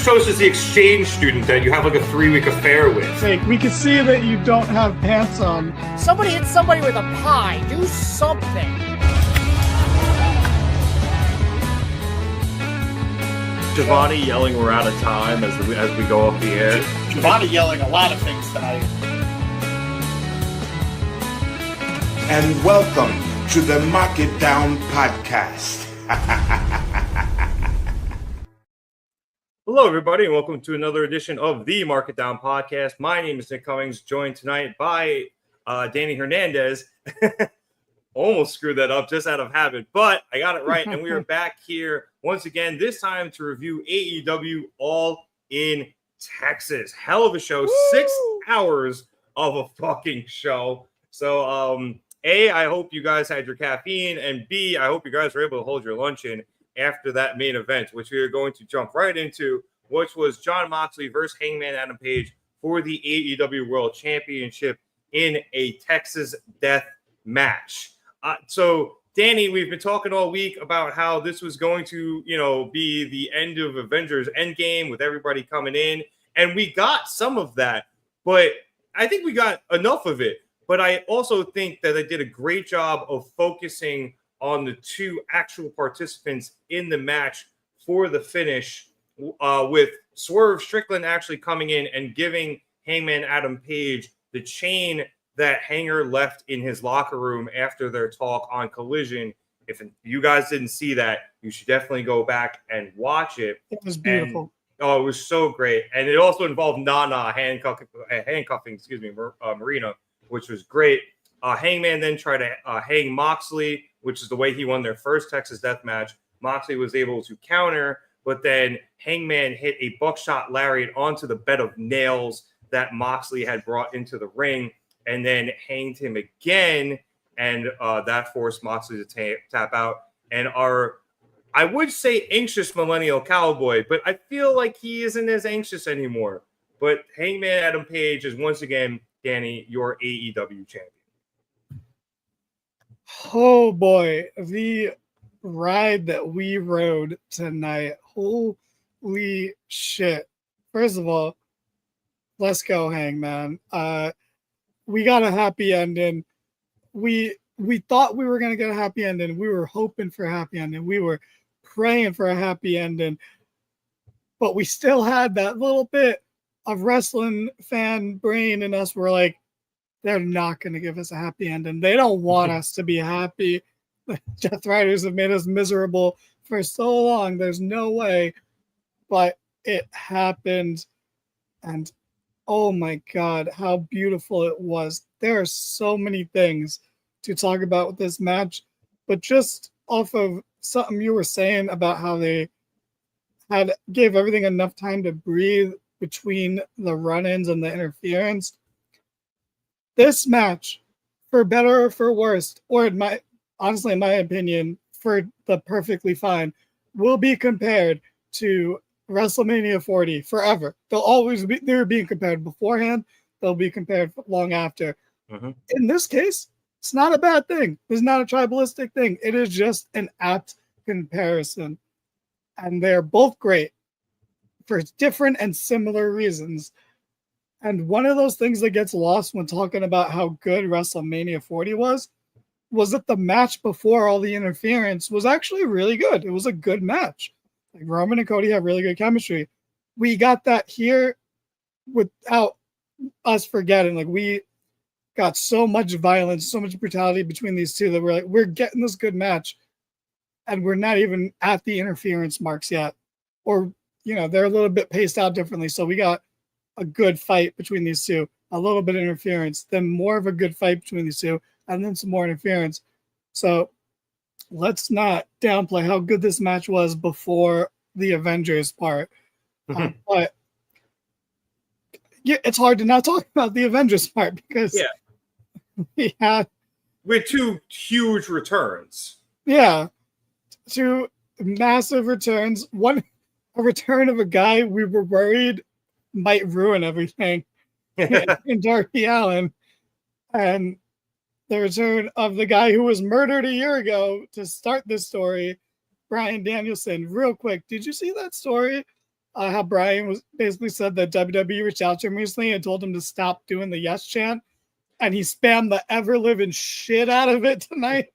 Toast is the exchange student that you have like a 3-week affair with. Like, we can see that you don't have pants on. Somebody hit somebody with a pie. Do something. Giovanni yelling we're out of time as we go off the air. Giovanni yelling a lot of things tonight. And welcome to the Mark It Down podcast. Hello, everybody, and welcome to another edition of the Mark It Down podcast. My name is Nick Cummings, joined tonight by Danny Hernandez. Almost screwed that up just out of habit, but I got it right, and we are back here once again, this time to review AEW All In Texas. Hell of a show. Woo! 6 hours of a fucking show. So, A, I hope you guys had your caffeine, and B, I hope you guys were able to hold your lunch in after that main event, which we are going to jump right into, which was Jon Moxley versus Hangman Adam Page for the AEW World Championship in a Texas death match. So, Danny, we've been talking all week about how this was going to, be the end of Avengers Endgame with everybody coming in, and we got some of that, but I think we got enough of it. But I also think that they did a great job of focusing on the two actual participants in the match for the finish, with Swerve Strickland actually coming in and giving Hangman Adam Page the chain that Hanger left in his locker room after their talk on Collision. If you guys didn't see that, you should definitely go back and watch it. It was beautiful. It was so great. And it also involved Nana handcuffing Marina, which was great. Hangman then tried to hang Moxley, which is the way he won their first Texas death match. Moxley was able to counter, but then Hangman hit a buckshot lariat onto the bed of nails that Moxley had brought into the ring, and then hanged him again, and that forced Moxley to tap out. And I would say anxious Millennial Cowboy, but I feel like he isn't as anxious anymore. But Hangman Adam Page is once again, Danny, your AEW champion. Oh boy, the ride that we rode tonight. Holy shit. First of all, let's go, Hangman. We got a happy ending. We thought we were going to get a happy ending. We were hoping for a happy ending. We were praying for a happy ending. But we still had that little bit of wrestling fan brain in us. We're like, they're not going to give us a happy ending. They don't want us to be happy. The Death Riders have made us miserable for so long. There's no way. But it happened. And oh my God, how beautiful it was. There are so many things to talk about with this match, but just off of something you were saying about how they gave everything enough time to breathe between the run-ins and the interference. This match, for better or for worse, or in my opinion, for the perfectly fine, will be compared to WrestleMania 40 forever. They're being compared beforehand. They'll be compared long after. Mm-hmm. In this case, it's not a bad thing. It's not a tribalistic thing. It is just an apt comparison. And they're both great for different and similar reasons. And one of those things that gets lost when talking about how good WrestleMania 40 was that the match before all the interference was actually really good. It was a good match. Like, Roman and Cody have really good chemistry. We got that here without us forgetting. Like, we got so much violence, so much brutality between these two that we're like, we're getting this good match, and we're not even at the interference marks yet. Or, they're a little bit paced out differently. So we got a good fight between these two, a little bit of interference, then more of a good fight between these two, and then some more interference. So let's not downplay how good this match was before the Avengers part. But yeah, it's hard to not talk about the Avengers part because we had with two huge returns. Yeah, two massive returns. One, a return of a guy we were worried might ruin everything in Darby Allin, and the return of the guy who was murdered a year ago to start this story, Bryan Danielson. Real quick, did you see that story how Brian was basically said that WWE reached out to him recently and told him to stop doing the yes chant, and he spammed the ever living shit out of it tonight.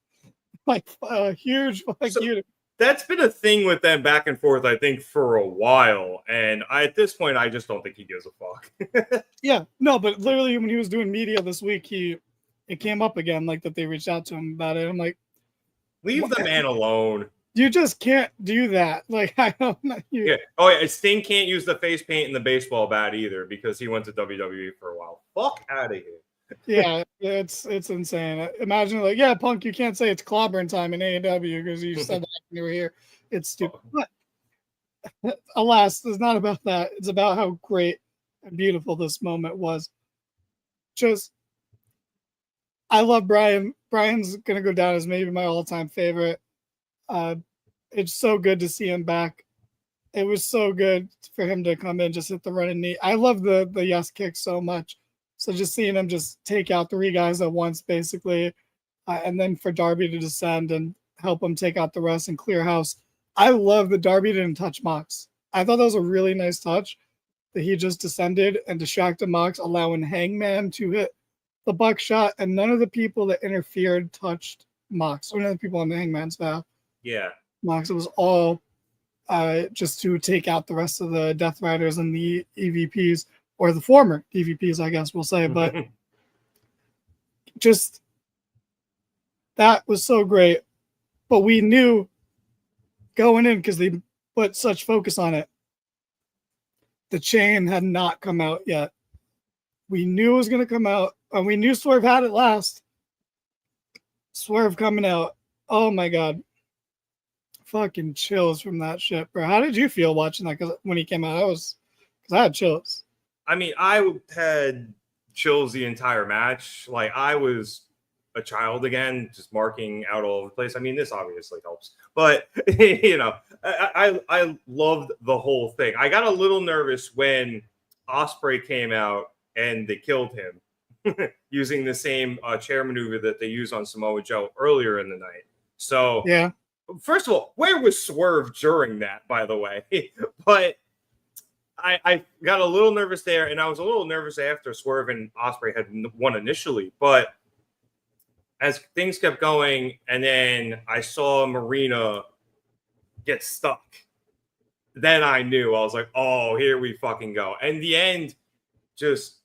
Like a huge fuck you. That's been a thing with them back and forth, I think, for a while. And at this point, I just don't think he gives a fuck. Yeah, no, but literally when he was doing media this week, it came up again, like that they reached out to him about it. I'm like, leave the man alone. You just can't do that. Like, I don't know. Yeah. Oh, yeah. Sting can't use the face paint in the baseball bat either because he went to WWE for a while. Fuck out of here. Yeah, it's insane. Imagine, like, yeah, Punk, you can't say it's clobbering time in AEW because you said that when you were here. It's stupid. But alas, it's not about that. It's about how great and beautiful this moment was. Just, I love Brian. Brian's going to go down as maybe my all-time favorite. It's so good to see him back. It was so good for him to come in, just hit the running knee. I love the yes kick so much. So just seeing him just take out 3 guys at once, basically, and then for Darby to descend and help him take out the rest and clear house. I love that Darby didn't touch Mox. I thought that was a really nice touch that he just descended and distracted Mox, allowing Hangman to hit the buckshot, and none of the people that interfered touched Mox, or none of the people on the Hangman staff. Yeah. Mox, it was all just to take out the rest of the Death Riders and the EVPs. Or the former DVPs, I guess we'll say, but just that was so great. But we knew going in, because they put such focus on it, the chain had not come out yet. We knew it was going to come out, and we knew Swerve had it last. Swerve coming out. Oh my God. Fucking chills from that shit, bro. How did you feel watching that? Because when he came out, because I had chills. I mean, I had chills the entire match. Like, I was a child again, just marking out all over the place. I mean, this obviously helps, but you know, I loved the whole thing. I got a little nervous when Ospreay came out and they killed him using the same chair maneuver that they used on Samoa Joe earlier in the night. So, yeah. First of all, where was Swerve during that, by the way? But I got a little nervous there, and I was a little nervous after Swerve and Ospreay had won initially. But as things kept going, and then I saw Marina get stuck, then I knew. I was like, oh, here we fucking go. And the end, just,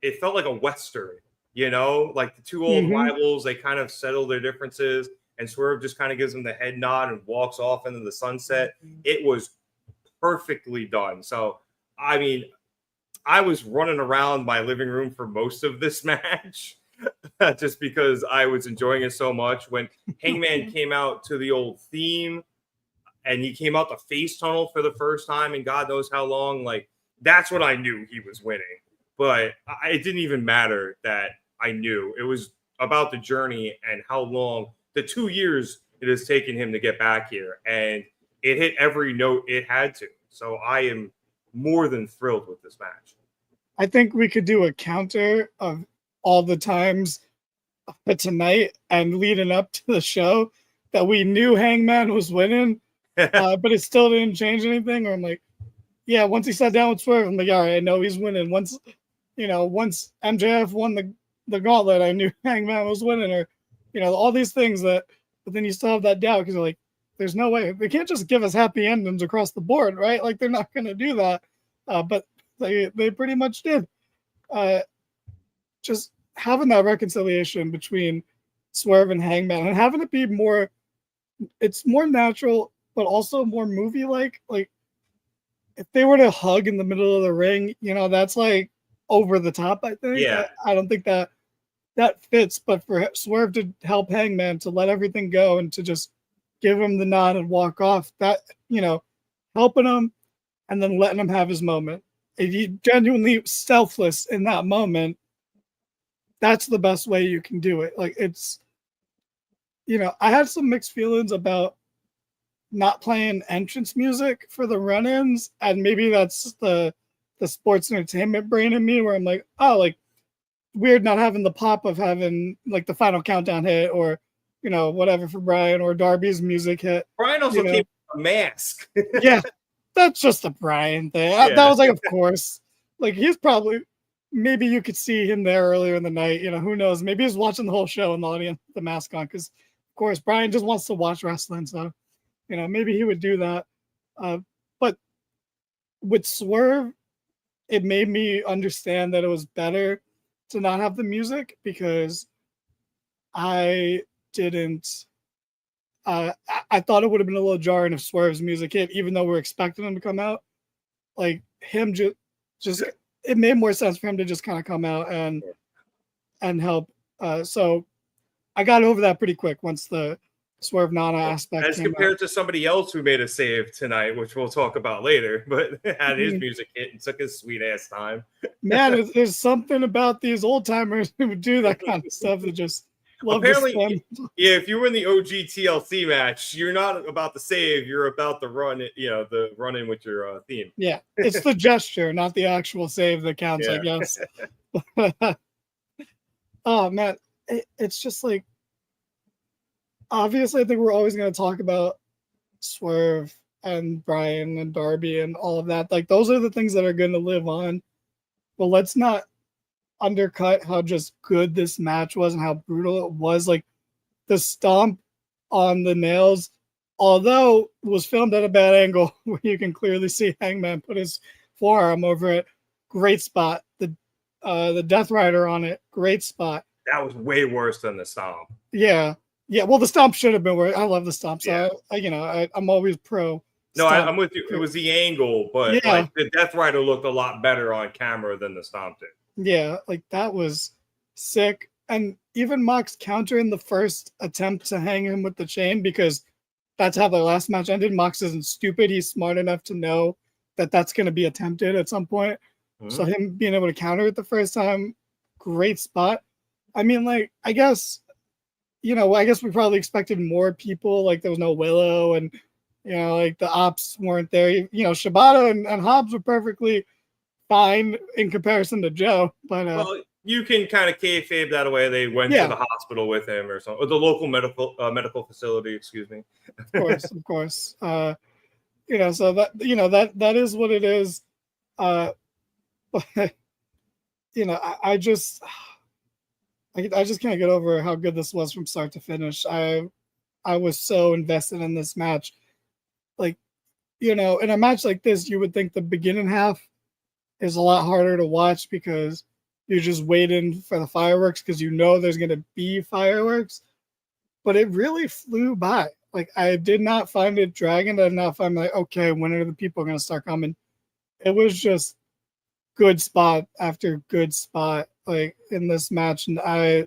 it felt like a Western, you know? Like the two old rivals, they kind of settle their differences, and Swerve just kind of gives them the head nod and walks off into the sunset. It was perfectly done. So, I mean, I was running around my living room for most of this match just because I was enjoying it so much. When Hangman came out to the old theme and he came out the face tunnel for the first time in God knows how long, like, that's when I knew he was winning. But it didn't even matter that I knew. It was about the journey and how long, the 2 years it has taken him to get back here. And it hit every note it had to. So I am more than thrilled with this match. I think we could do a counter of all the times tonight and leading up to the show that we knew Hangman was winning, but it still didn't change anything. Or I'm like, yeah, once he sat down with Swerve, I'm like, all right, I know he's winning. Once MJF won the gauntlet, I knew Hangman was winning. Or, all these things that, but then you still have that doubt because you're like, there's no way. They can't just give us happy endings across the board, right? Like, they're not going to do that. But they pretty much did. Just having that reconciliation between Swerve and Hangman and having it be more, it's more natural, but also more movie-like. Like, if they were to hug in the middle of the ring, that's like over the top, I think. Yeah. I don't think that fits, but for Swerve to help Hangman to let everything go and to just give him the nod and walk off, that, helping him and then letting him have his moment. If you genuinely selfless in that moment, that's the best way you can do it. Like, it's, I had some mixed feelings about not playing entrance music for the run-ins, and maybe that's the sports entertainment brain in me where I'm like, oh, like, weird not having the pop of having like the final countdown hit or whatever for Brian or Darby's music hit. Brian also came with a mask. Yeah, that's just a Brian thing. Yeah. That was like, of course, like he's probably, maybe you could see him there earlier in the night. You know, who knows? Maybe he's watching the whole show in the audience, the mask on, because of course Brian just wants to watch wrestling. So, you know, maybe he would do that. But with Swerve, it made me understand that it was better to not have the music, because I didn't. I thought it would have been a little jarring if Swerve's music hit, even though we're expecting him to come out. Like him, just it made more sense for him to just kind of come out and help. So I got over that pretty quick once the Swerve Nana aspect. As compared to somebody else who made a save tonight, which we'll talk about later, but had his music hit and took his sweet ass time. Man, there's something about these old timers who do that kind of stuff that just love. Apparently, yeah, if you were in the OG TLC match, you're not about the save, you're about the run, the run in with your theme. Yeah, it's the gesture, not the actual save that counts, I guess. Oh man, it's just like, obviously I think we're always going to talk about Swerve and Brian and Darby and all of that. Like those are the things that are going to live on. But let's not undercut how just good this match was and how brutal it was. Like the stomp on the nails, although it was filmed at a bad angle where you can clearly see Hangman put his forearm over it. Great spot. The Death Rider on it. Great spot. That was way worse than the stomp. Yeah. Yeah. Well, the stomp should have been worse. I love the stomp. So I'm always pro. No, I'm with you. It was the angle, but like the Death Rider looked a lot better on camera than the stomp did. Yeah, like that was sick. And even Mox countering the first attempt to hang him with the chain, because that's how the last match ended. Mox isn't stupid. He's smart enough to know that that's going to be attempted at some point. Mm-hmm. So him being able to counter it the first time, great spot. I mean, like, I guess we probably expected more people. Like there was no Willow and, like the Opps weren't there. Shibata and Hobbs were perfectly fine in comparison to Joe, but well, you can kind of kayfabe that away. They went to the hospital with him or something, or the local medical facility. Excuse me. Of course. So that is what it is. But I just can't get over how good this was from start to finish. I was so invested in this match. Like, in a match like this, you would think the beginning half is a lot harder to watch because you're just waiting for the fireworks because there's going to be fireworks. But it really flew by. Like, I did not find it dragging. I did not find like, okay, when are the people going to start coming? It was just good spot after good spot, like in this match. And I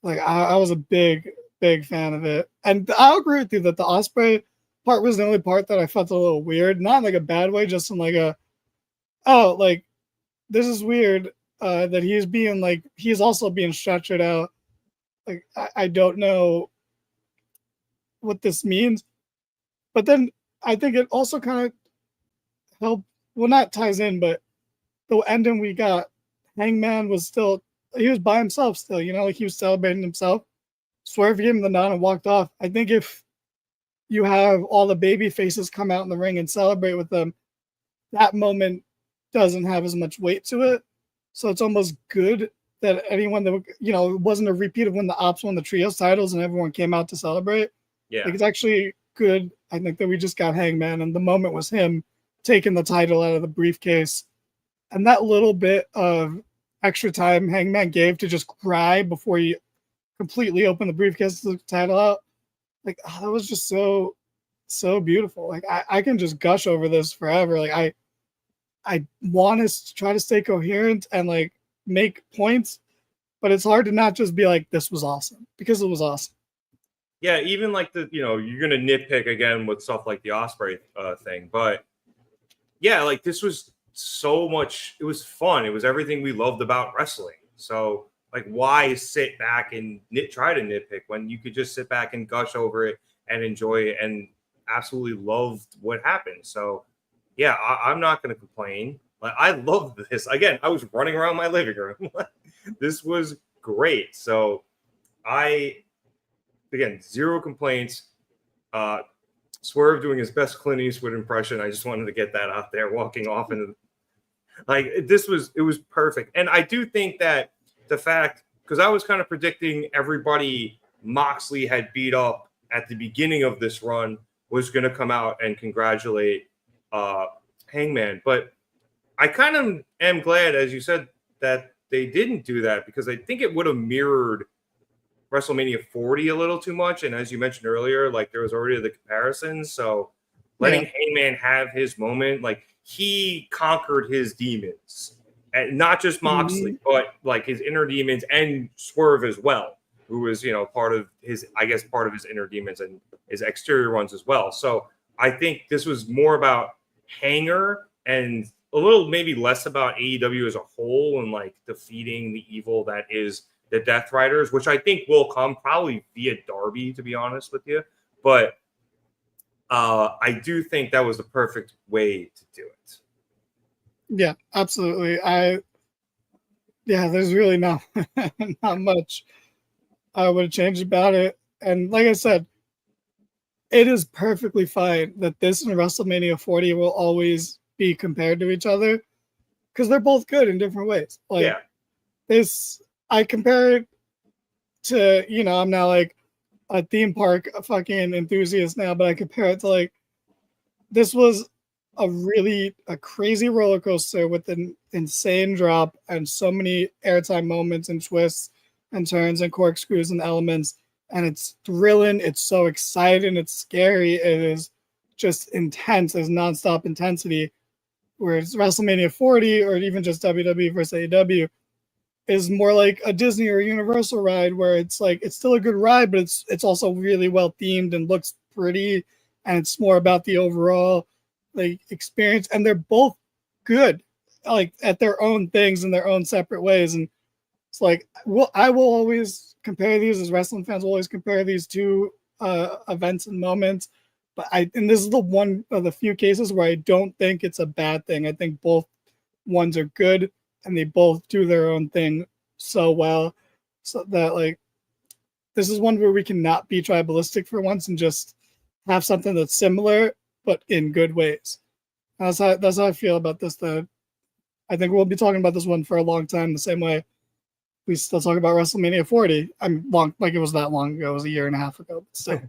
was a big fan of it. And I'll agree with you that the Ospreay part was the only part that I felt a little weird. Not in like a bad way, just in like this is weird that he's also being stretchered out. Like, I don't know what this means. But then I think it also kind of helped, well, not ties in, but the ending we got, Hangman was by himself still, like he was celebrating himself. Swerve gave him the nod and walked off. I think if you have all the baby faces come out in the ring and celebrate with them, that moment doesn't have as much weight to it. So it's almost good that anyone that, it wasn't a repeat of when the Opps won the trios titles and everyone came out to celebrate. Yeah. Like, it's actually good, I think, that we just got Hangman, and the moment was him taking the title out of the briefcase. And that little bit of extra time Hangman gave to just cry before he completely opened the briefcase to the title out, like, that was just so beautiful. Like, I can just gush over this forever. Like, I want us to try to stay coherent and like make points, but it's hard to not just be like, this was awesome, because it was awesome. Yeah, even like you're gonna nitpick again with stuff like the Ospreay thing, but yeah, like this was so much. It was fun. It was everything we loved about wrestling. So like, why sit back and try to nitpick when you could just sit back and gush over it and enjoy it and absolutely loved what happened? So yeah, I'm not going to complain. Like, I loved this. Again, I was running around my living room. This was great. So zero complaints. Swerve doing his best Clint Eastwood impression. I just wanted to get that out there, walking off into like it was perfect. And I do think that the fact, because I was kind of predicting everybody Moxley had beat up at the beginning of this run was going to come out and congratulate Hangman. But I kind of am glad, as you said, that they didn't do that, because I think it would have mirrored WrestleMania 40 a little too much. And as you mentioned earlier, like there was already the comparisons. So letting Hangman have his moment, like he conquered his demons, and not just Moxley, but like his inner demons and Swerve as well, who was, you know, part of his inner demons and his exterior ones as well. So I think this was more about Hanger and a little maybe less about AEW as a whole and like defeating the evil that is the Death Riders, which I think will come probably via Darby, to be honest with you. But I do think that was the perfect way to do it. Yeah, absolutely. There's really not much I would have changed about it. And like I said, it is perfectly fine that this and WrestleMania 40 will always be compared to each other, because they're both good in different ways. Like this, I compare it to, you know, I'm now like a theme park fucking enthusiast now, but I compare it to like, this was a crazy roller coaster with an insane drop and so many airtime moments and twists and turns and corkscrews and elements. And it's thrilling. It's so exciting. It's scary. It is just intense. There's nonstop intensity. Whereas WrestleMania 40 or even just WWE versus AEW is more like a Disney or Universal ride, where it's like, it's still a good ride, but it's also really well themed and looks pretty. And it's more about the overall like experience. And they're both good, like at their own things in their own separate ways. And it's like, well, I will always compare these, as wrestling fans will always compare these two events and moments. But and this is the one of the few cases where I don't think it's a bad thing. I think both ones are good and they both do their own thing so well, so that like this is one where we can not be tribalistic for once and just have something that's similar but in good ways. That's how I feel about this. I think we'll be talking about this one for a long time, the same way we still talk about WrestleMania 40. Like it was that long ago. It was a year and a half ago. But still.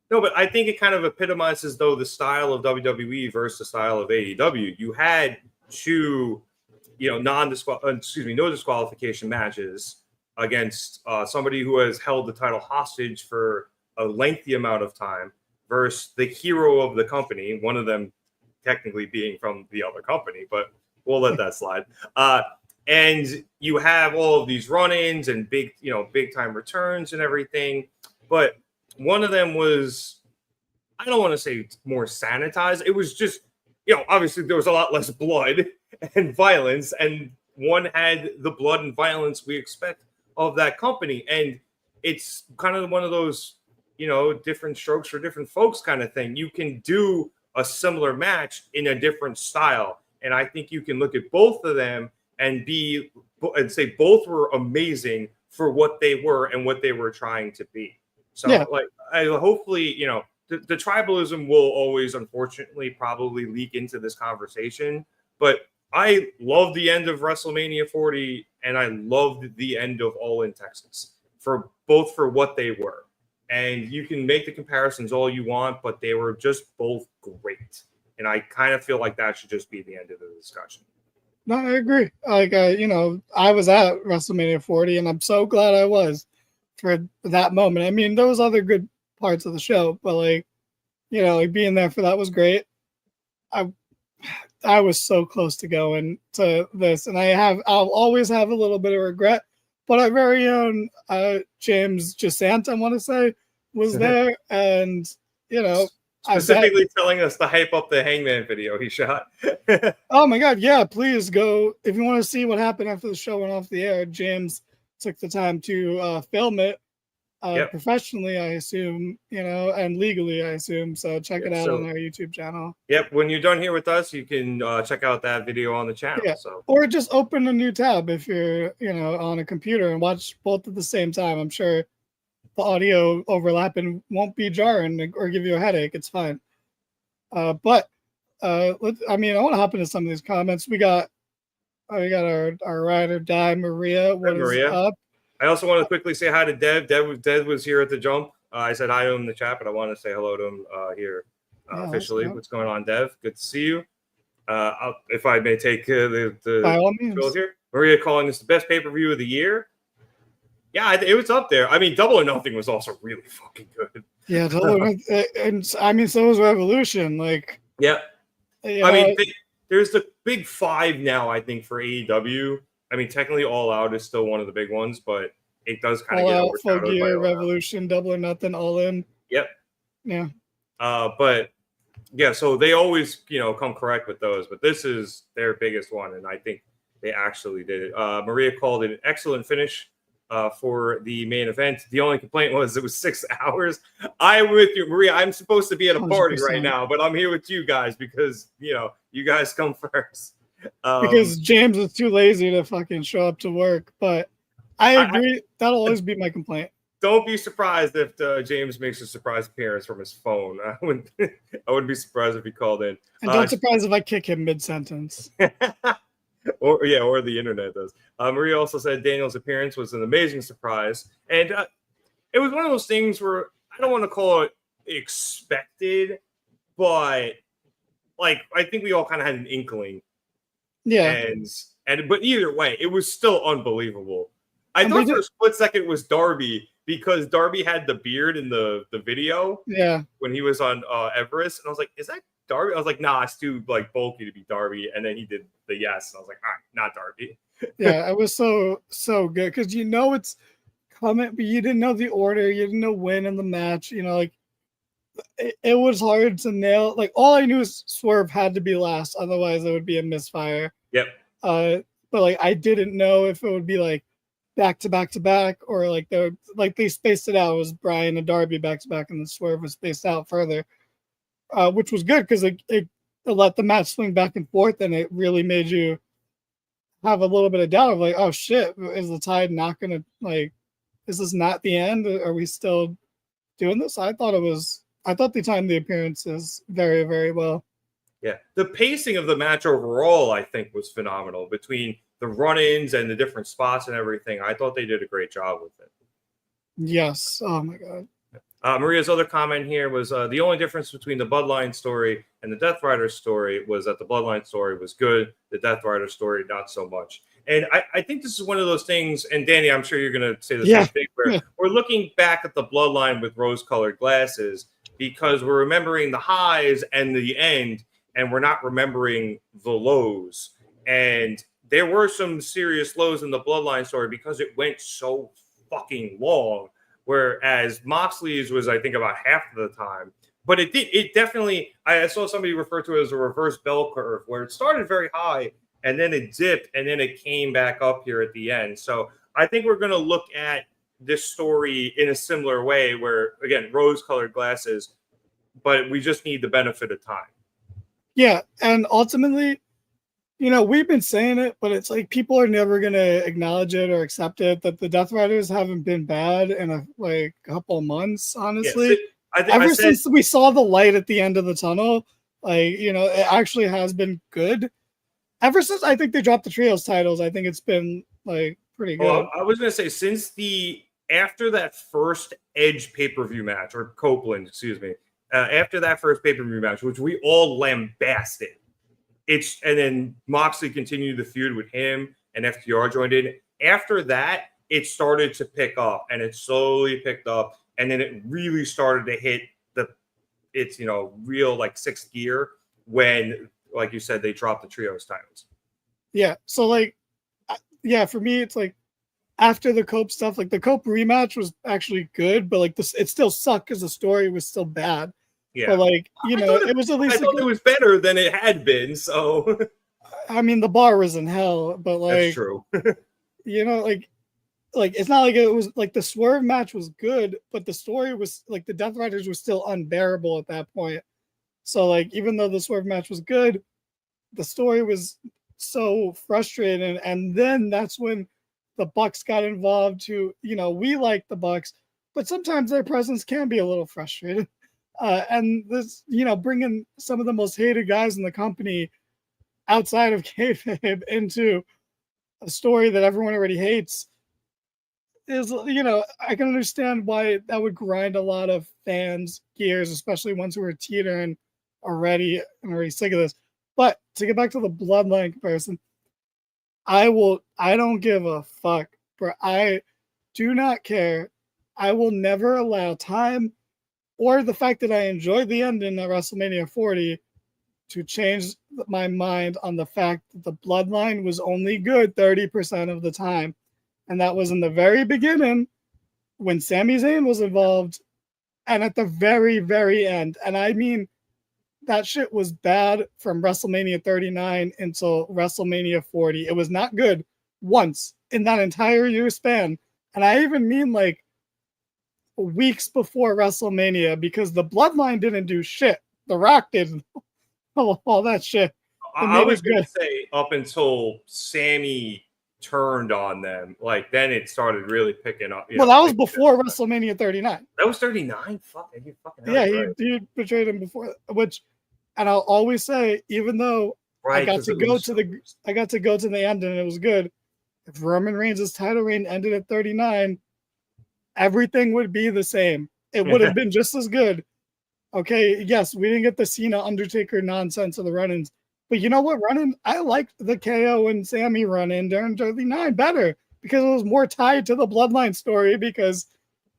No, but I think it kind of epitomizes, though, the style of WWE versus the style of AEW. You had two, no disqualification matches against somebody who has held the title hostage for a lengthy amount of time versus the hero of the company, one of them technically being from the other company, but we'll let that slide. And you have all of these run-ins and big time returns and everything. But one of them was, I don't want to say more sanitized. It was just, obviously there was a lot less blood and violence, and one had the blood and violence we expect of that company. And it's kind of one of those, different strokes for different folks kind of thing. You can do a similar match in a different style. And I think you can look at both of them and say both were amazing for what they were and what they were trying to be. So hopefully, the tribalism will always, unfortunately, probably leak into this conversation. But I love the end of WrestleMania 40, and I loved the end of All In Texas for what they were. And you can make the comparisons all you want, but they were just both great. And I kind of feel like that should just be the end of the discussion. No, I agree. Like, I was at WrestleMania 40, and I'm so glad I was for that moment. I mean, there was other good parts of the show, but being there for that was great. I was so close to going to this, and I'll always have a little bit of regret. But our very own James Gisant, I want to say, was there, and specifically telling us to hype up the Hangman video he shot. Oh my God, yeah! Please go if you want to see what happened after the show went off the air. James took the time to film it professionally, I assume, and legally, I assume. So check it out on our YouTube channel. Yep. When you're done here with us, you can check out that video on the channel. Yeah. So. Or just open a new tab if you're, on a computer and watch both at the same time. I'm sure the audio overlapping won't be jarring or give you a headache. It's fine. But I want to hop into some of these comments. We got our ride or die Maria. What is Maria. up? I also want to quickly say hi to Dev. Dev was here at the jump. I said hi to him in the chat, but I want to say hello to him here officially. What's going on, Dev? Good to see you. If I may take the by all means here. Maria calling this the best pay-per-view of the year. Yeah, it was up there. I mean, Double or Nothing was also really fucking good. Yeah, and so was Revolution. Like, yeah. I mean, there's the big five now, I think, for AEW. I mean, technically, All Out is still one of the big ones, but it does kind of get overshadowed by All Revolution, Out. Double or Nothing, All In. Yep. Yeah. But yeah, so they always, come correct with those, but this is their biggest one, and I think they actually did it. Maria called it an excellent finish for the main event. The only complaint was it was 6 hours. I'm with you, Maria. I'm supposed to be at a party 100%. right now, but I'm here with you guys because, you guys come first. Because James is too lazy to fucking show up to work. But I agree. That'll always be my complaint. Don't be surprised if James makes a surprise appearance from his phone. I wouldn't be surprised if he called in. And don't surprise if I kick him mid-sentence. or the internet does. Maria also said Daniel's appearance was an amazing surprise. And it was one of those things where I don't want to call it expected, but like I think we all kind of had an inkling. Yeah. But either way, it was still unbelievable. I thought for a split second it was Darby because Darby had the beard in the video. Yeah. When he was on Everest, and I was like, "Is that Darby?" I was like, "Nah, it's too like bulky to be Darby." And then he did the yes, and I was like, "All right, not Darby." Yeah, it was so good because it's coming, but you didn't know the order, you didn't know when in the match. Like it was hard to nail. Like all I knew is Swerve had to be last, otherwise it would be a misfire. Yep. But like I didn't know if it would be like back to back to back, or like they spaced it out. It was Brian and Darby back to back, and then Swerve was spaced out further, which was good because it let the match swing back and forth, and it really made you have a little bit of doubt of like, oh shit, is the tide not gonna is this not the end? Are we still doing this? I thought they timed the appearances very, very well. Yeah, the pacing of the match overall, I think, was phenomenal between the run-ins and the different spots and everything. I thought they did a great job with it. Yes. Oh my god. Maria's other comment here was the only difference between the Bloodline story and the Death Rider story was that the Bloodline story was good, the Death Rider story not so much. And I think this is one of those things, and Danny, I'm sure you're going to say the same thing, where we're looking back at the Bloodline with rose-colored glasses because we're remembering the highs and the end, and we're not remembering the lows. And there were some serious lows in the Bloodline story because it went so fucking long. Whereas Moxley's was, I think, about half of the time. But it definitely, I saw somebody refer to it as a reverse bell curve, where it started very high, and then it dipped, and then it came back up here at the end. So I think we're going to look at this story in a similar way, where, again, rose-colored glasses, but we just need the benefit of time. Yeah, and ultimately, we've been saying it, but it's like people are never going to acknowledge it or accept it that the Death Riders haven't been bad in a couple of months, honestly. Ever since we saw the light at the end of the tunnel, it actually has been good. Ever since I think they dropped the trios titles, I think it's been pretty good. Well, I was going to say, since after that first Edge pay-per-view match, or Copeland, excuse me, after that first pay-per-view match, which we all lambasted, and then Moxley continued the feud with him, and FTR joined in. After that, it started to pick up, and it slowly picked up, and then it really started to hit its real sixth gear when, like you said, they dropped the trios titles. Yeah. So for me, it's after the Cope stuff, the Cope rematch was actually good, but it still sucked because the story was still bad. Yeah, but it was at least. I thought it was better than it had been. So, I mean, the bar was in hell, but that's true. It's not like it was the Swerve match was good, but the story was the Death Riders were still unbearable at that point. So, even though the Swerve match was good, the story was so frustrating, and then that's when the Bucks got involved. We like the Bucks, but sometimes their presence can be a little frustrating. And this, bringing some of the most hated guys in the company outside of kayfabe into a story that everyone already hates is, I can understand why that would grind a lot of fans' gears, especially ones who are teetering already and already sick of this. But to get back to the bloodline comparison, I don't give a fuck, bro. I do not care. I will never allow time or the fact that I enjoyed the ending at WrestleMania 40 to change my mind on the fact that the bloodline was only good 30% of the time. And that was in the very beginning when Sami Zayn was involved and at the very, very end. And I mean, that shit was bad from WrestleMania 39 until WrestleMania 40. It was not good once in that entire year span. And I even mean like weeks before WrestleMania, because the bloodline didn't do shit. The Rock did all that shit. I was going to say up until Sammy turned on them, like then it started really picking up. Well, that was before WrestleMania 39. That was 39? Fuck, you fucking yeah, he betrayed him before, which, and I'll always say, even though I got to go to the end and it was good, if Roman Reigns' title reign ended at 39, everything would be the same. It would have been just as good. Okay, yes, we didn't get the Cena Undertaker nonsense of the run-ins, but you know what? I liked the KO and Sammy run-in during 39 better because it was more tied to the bloodline story because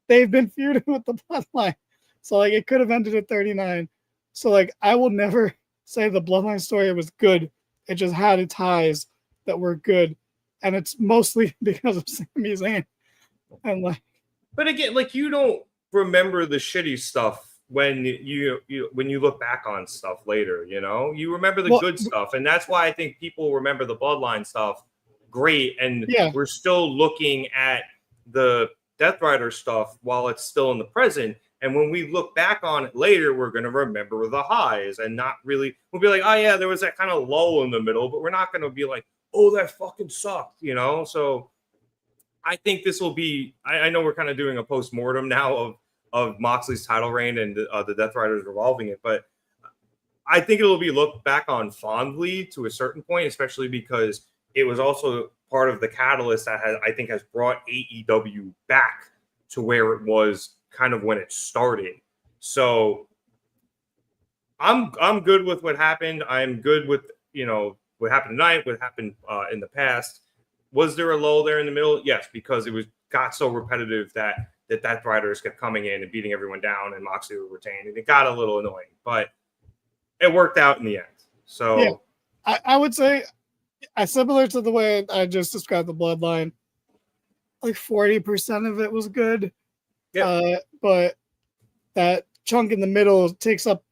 they've been feuding with the bloodline. So like it could have ended at 39. So like I will never say the bloodline story was good. It just had ties that were good, and it's mostly because of Sami Zayn. And like, but again, like you don't remember the shitty stuff when you look back on stuff later. You remember the good stuff, and that's why I think people remember the bloodline stuff great. And we're still looking at the Death Rider stuff while it's still in the present. And when we look back on it later, we're going to remember the highs and not really, we'll be like, oh yeah, there was that kind of lull in the middle, but we're not going to be like, oh, that fucking sucked, So I think this will be, I know we're kind of doing a post-mortem now of Moxley's title reign and the Death Riders revolving it, but I think it'll be looked back on fondly to a certain point, especially because it was also part of the catalyst that has brought AEW back to where it was kind of when it started. So I'm good with what happened. I'm good with what happened tonight, what happened in the past. Was there a lull there in the middle? Yes, because it got so repetitive that Death Riders kept coming in and beating everyone down, and Moxley would retain, and it got a little annoying, but it worked out in the end. So yeah, I would say, similar to the way I just described the bloodline, like 40% of it was good. Yeah. But that chunk in the middle takes up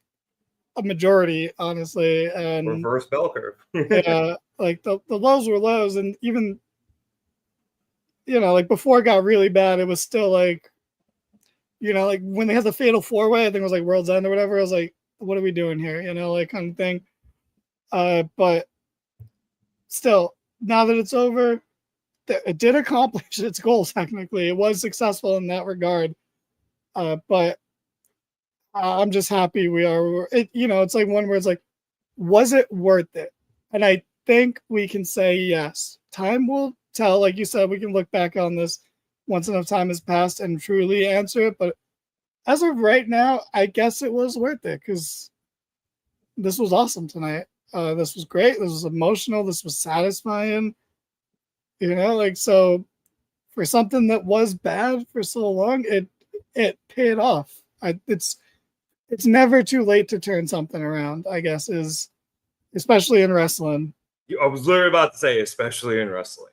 a majority, honestly. And reverse bell curve. Yeah, like the lows were lows, and even like before it got really bad, it was still like, like when they had the fatal 4-way, I think it was like World's End or whatever. I was like, what are we doing here? Like kind of thing. But still, now that it's over, it did accomplish its goals. Technically, it was successful in that regard. But I'm just happy we are. It's like one where it's like, was it worth it? And I think we can say yes. Time will tell. Like you said, we can look back on this once enough time has passed and truly answer it. But as of right now, I guess it was worth it because this was awesome tonight. This was great. This was emotional. This was satisfying. So for something that was bad for so long, it paid off. It's never too late to turn something around, I guess, especially in wrestling. I was literally about to say, especially in wrestling.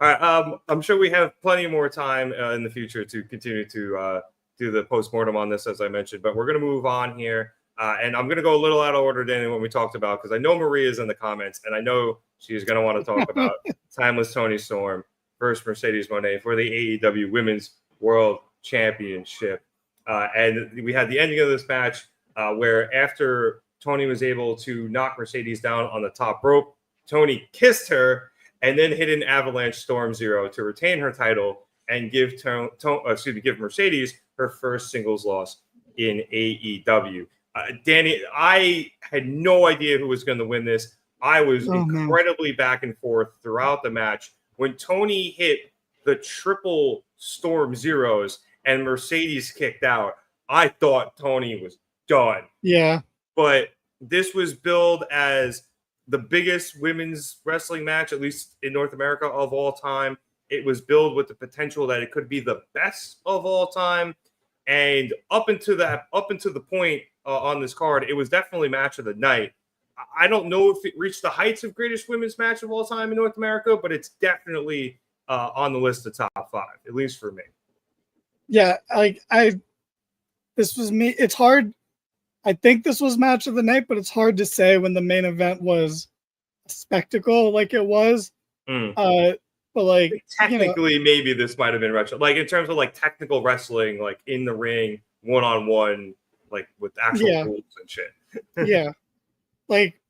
All right. I'm sure we have plenty more time in the future to continue to do the postmortem on this, as I mentioned, but we're going to move on here. And I'm going to go a little out of order than what we talked about, because I know Maria's in the comments, and I know she's going to want to talk about Timeless Toni Storm versus Mercedes Moné for the AEW Women's World Championship. And we had the ending of this match where after Toni was able to knock Mercedes down on the top rope, Toni kissed her and then hit an avalanche Storm Zero to retain her title and give Mercedes her first singles loss in AEW. Danny, I had no idea who was going to win this. I was incredibly back and forth throughout the match. When Toni hit the triple Storm Zeros and Mercedes kicked out, I thought Toni was done. Yeah. But this was billed as the biggest women's wrestling match, at least in North America, of all time. It was billed with the potential that it could be the best of all time. And up into the point on this card, it was definitely match of the night. I don't know if it reached the heights of greatest women's match of all time in North America, but it's definitely on the list of top 5, at least for me. Yeah, this was me. It's hard. I think this was match of the night, but it's hard to say when the main event was a spectacle like it was. But like technically, maybe this might have been retro. Like in terms of like technical wrestling, like in the ring, 1-on-1, like with actual rules and shit. Yeah, like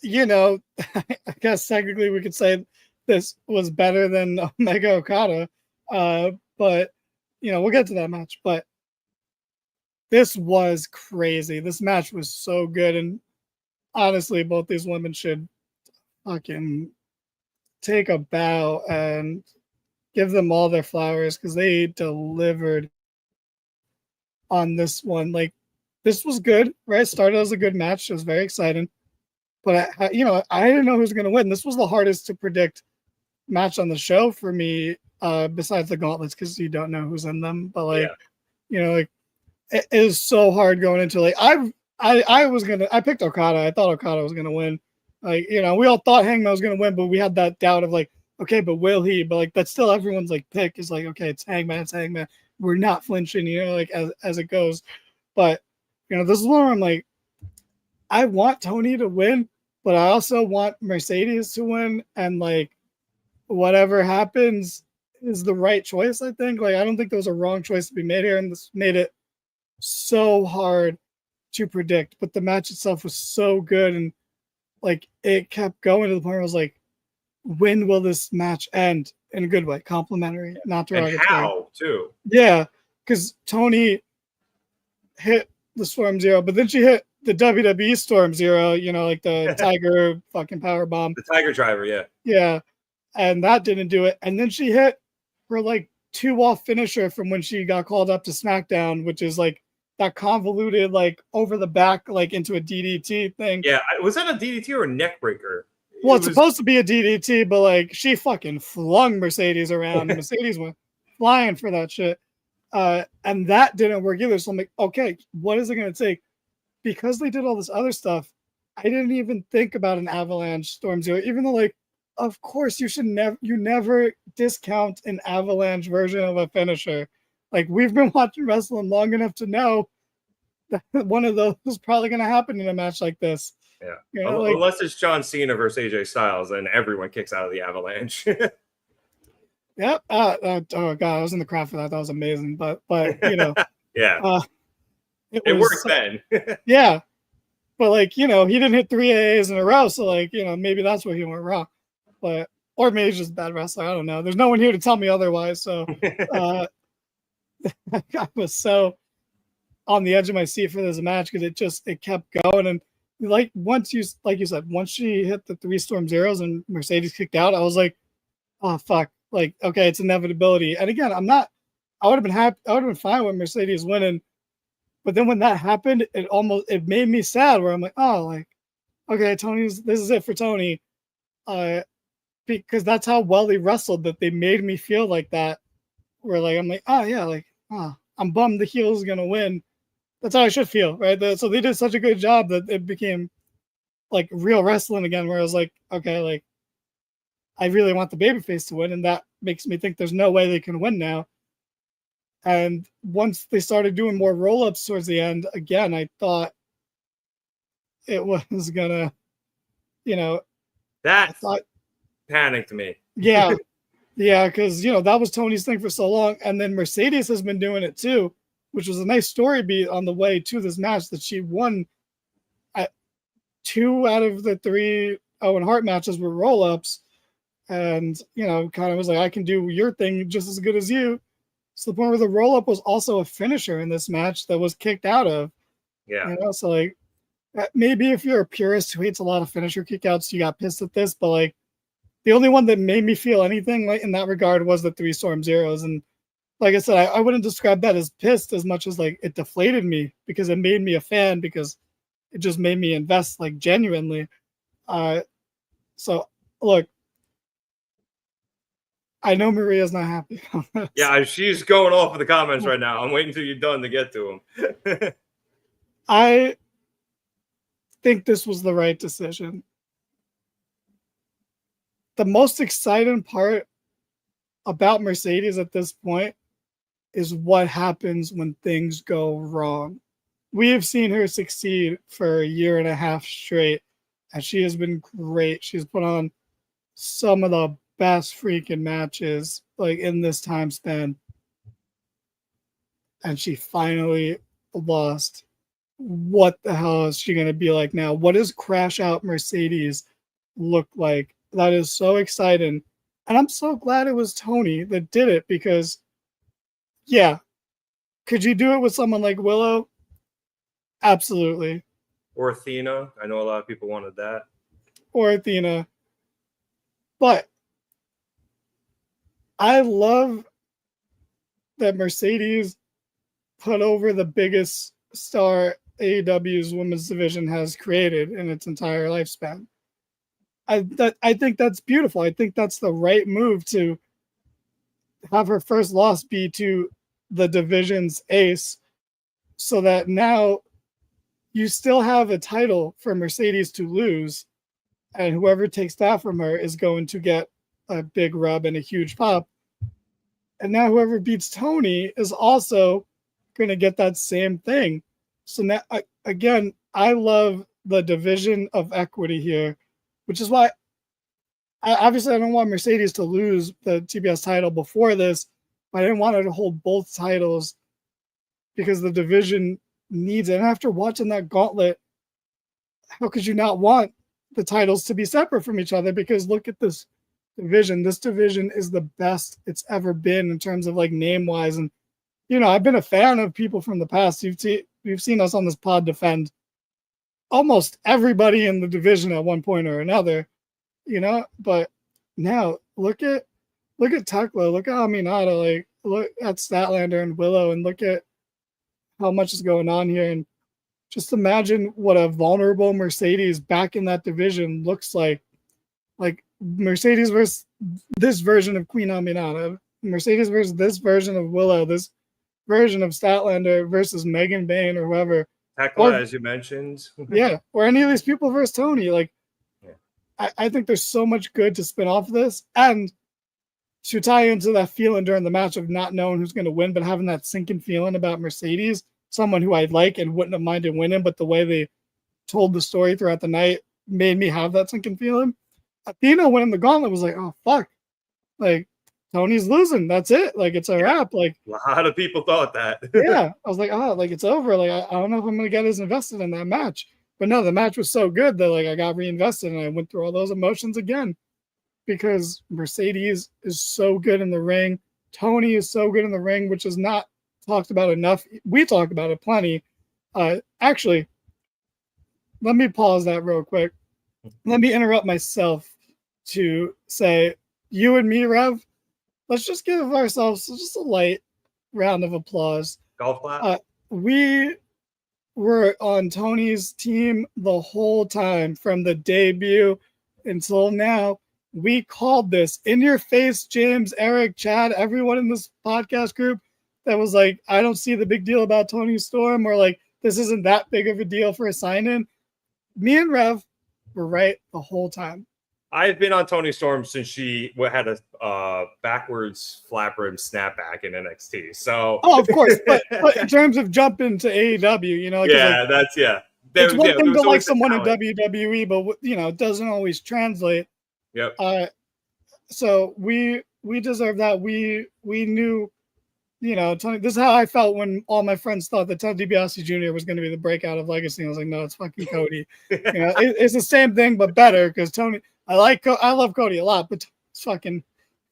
I guess technically we could say this was better than Omega Okada, but we'll get to that match. But this was crazy. This match was so good, and honestly, both these women should fucking take a bow and give them all their flowers because they delivered on this one. Like, this was good, right? Started as a good match. It was very exciting. But, I didn't know who was going to win. This was the hardest to predict match on the show for me, besides the gauntlets, because you don't know who's in them. But, it is so hard going into, like, I picked Okada. I thought Okada was going to win. Like, we all thought Hangman was going to win, but we had that doubt of like, okay, but will he? But like, that's still everyone's like pick is like, okay, it's Hangman. We're not flinching, like as it goes. But, this is where I'm like, I want Toni to win, but I also want Mercedes to win. And like, whatever happens is the right choice, I think. Like, I don't think there was a wrong choice to be made here. And this made it so hard to predict. But the match itself was so good. And like, it kept going to the point where I was like, when will this match end? In a good way, complimentary, not derogatory. And how, too. Yeah, because Toni hit the Storm Zero, but then she hit the WWE Storm Zero, like the Tiger fucking power bomb. The Tiger Driver, yeah. Yeah, and that didn't do it. And then she hit her, like, 2-off finisher from when she got called up to SmackDown, which is, like, that convoluted, like, over the back, like, into a DDT thing. Yeah, was that a DDT or a neck breaker? Well, it's supposed to be a DDT, but, like, she fucking flung Mercedes around. Mercedes went flying for that shit. And that didn't work either. So I'm like, okay, what is it going to take? Because they did all this other stuff, I didn't even think about an Avalanche Storm Zero, even though, like, of course, you never discount an Avalanche version of a finisher. Like, we've been watching wrestling long enough to know that one of those is probably going to happen in a match like this. Yeah, unless it's John Cena versus AJ Styles, then everyone kicks out of the Avalanche. Yep. Oh god, I was in the crowd for that. That was amazing. But yeah, it worked then. Yeah, but like he didn't hit 3 AAs in a row, so like maybe that's where he went wrong. But or maybe he's just a bad wrestler. I don't know. There's no one here to tell me otherwise. So I was so on the edge of my seat for this match because it kept going. And like you said, once she hit the 3 Storm Zeros and Mercedes kicked out, I was like, oh fuck. Like, okay, it's inevitability. And again, I would have been happy. I would have been fine with Mercedes winning. But then when that happened, it made me sad where I'm like, oh, like, okay, this is it for Toni. Because that's how well they wrestled that they made me feel like that. Where like, I'm like, oh yeah, like, I'm bummed the heel is going to win. That's how I should feel, right? So they did such a good job that it became like real wrestling again, where I was like, okay, like, I really want the babyface to win, and that makes me think there's no way they can win now. And once they started doing more roll-ups towards the end, again, I thought it was gonna, panicked me. Yeah, yeah, because that was Toni's thing for so long, and then Mercedes has been doing it too, which was a nice story beat on the way to this match that she won at 2 out of the 3 Owen Hart matches were roll-ups. And, kind of was like, I can do your thing just as good as you. to the point where the roll up was also a finisher in this match that was kicked out of. Yeah. You know, so like maybe if you're a purist who hates a lot of finisher kickouts, you got pissed at this, but like the only one that made me feel anything like in that regard was the 3 Storm Zeros. And like I said, I wouldn't describe that as pissed as much as like it deflated me because it made me a fan, because it just made me invest like genuinely. So look, I know Maria's not happy. Yeah, she's going off of the comments right now. I'm waiting until you're done to get to them. I think this was the right decision. The most exciting part about Mercedes at this point is what happens when things go wrong. We have seen her succeed for a year and a half straight, and she has been great. She's put on some of the best freaking matches like in this time span. And she finally lost. What the hell is she going to be like now? What does Crash Out Mercedes look like? That is so exciting. And I'm so glad it was Toni that did it, because, yeah, could you do it with someone like Willow? Absolutely. Or Athena. I know a lot of people wanted that. Or Athena. But I love that Mercedes put over the biggest star AEW's women's division has created in its entire lifespan. I think that's beautiful. I think that's the right move, to have her first loss be to the division's ace, so that now you still have a title for Mercedes to lose, and whoever takes that from her is going to get a big rub and a huge pop. And now whoever beats Toni is also going to get that same thing. So now, again, I love the division of equity here, which is why obviously I don't want Mercedes to lose the TBS title before this, but I didn't want her to hold both titles because the division needs it. And after watching that gauntlet, how could you not want the titles to be separate from each other? Because look at this division. This division is the best it's ever been in terms of like name wise. And, you know, I've been a fan of people from the past. You've seen us on this pod defend almost everybody in the division at one point or another, you know, but now look at Tekla, look at Aminata, like look at Statlander and Willow, and look at how much is going on here. And just imagine what a vulnerable Mercedes back in that division looks like Mercedes versus this version of Queen Aminata, Mercedes versus this version of Willow, this version of Statlander versus Megan Bain or whoever. Tekla, as you mentioned. Yeah, or any of these people versus Toni. Like, yeah. I think there's so much good to spin off of this, and to tie into that feeling during the match of not knowing who's going to win, but having that sinking feeling about Mercedes, someone who I like and wouldn't have minded winning, but the way they told the story throughout the night made me have that sinking feeling. Athena winning the gauntlet was like, oh, fuck. Like, Toni's losing. That's it. Like, it's a wrap. Like, a lot of people thought that. Yeah. I was like, oh, like, it's over. Like, I don't know if I'm going to get as invested in that match. But no, the match was so good that, like, I got reinvested and I went through all those emotions again, because Mercedes is so good in the ring. Toni is so good in the ring, which is not talked about enough. We talk about it plenty. Actually, let me pause that real quick. Let me interrupt myself to say, you and me, Rev, let's just give ourselves just a light round of applause. Golf clap. We were on Toni's team the whole time, from the debut until now. We called this in your face, James, Eric, Chad, everyone in this podcast group that was like, I don't see the big deal about Toni Storm, or like, this isn't that big of a deal for a sign-in. Me and Rev were right the whole time. I've been on Toni Storm since she had a backwards flapper and snapback in NXT. So, of course, but in terms of jumping to AEW, you know, yeah, like, that's It's one thing to like someone in WWE, but you know, it doesn't always translate. Yep. So we deserve that. We knew, you know, Toni. This is how I felt when all my friends thought that Ted DiBiase Jr. was going to be the breakout of Legacy. I was like, no, it's fucking Cody. You know, it's the same thing but better, because Toni. I love Cody a lot, but it's fucking,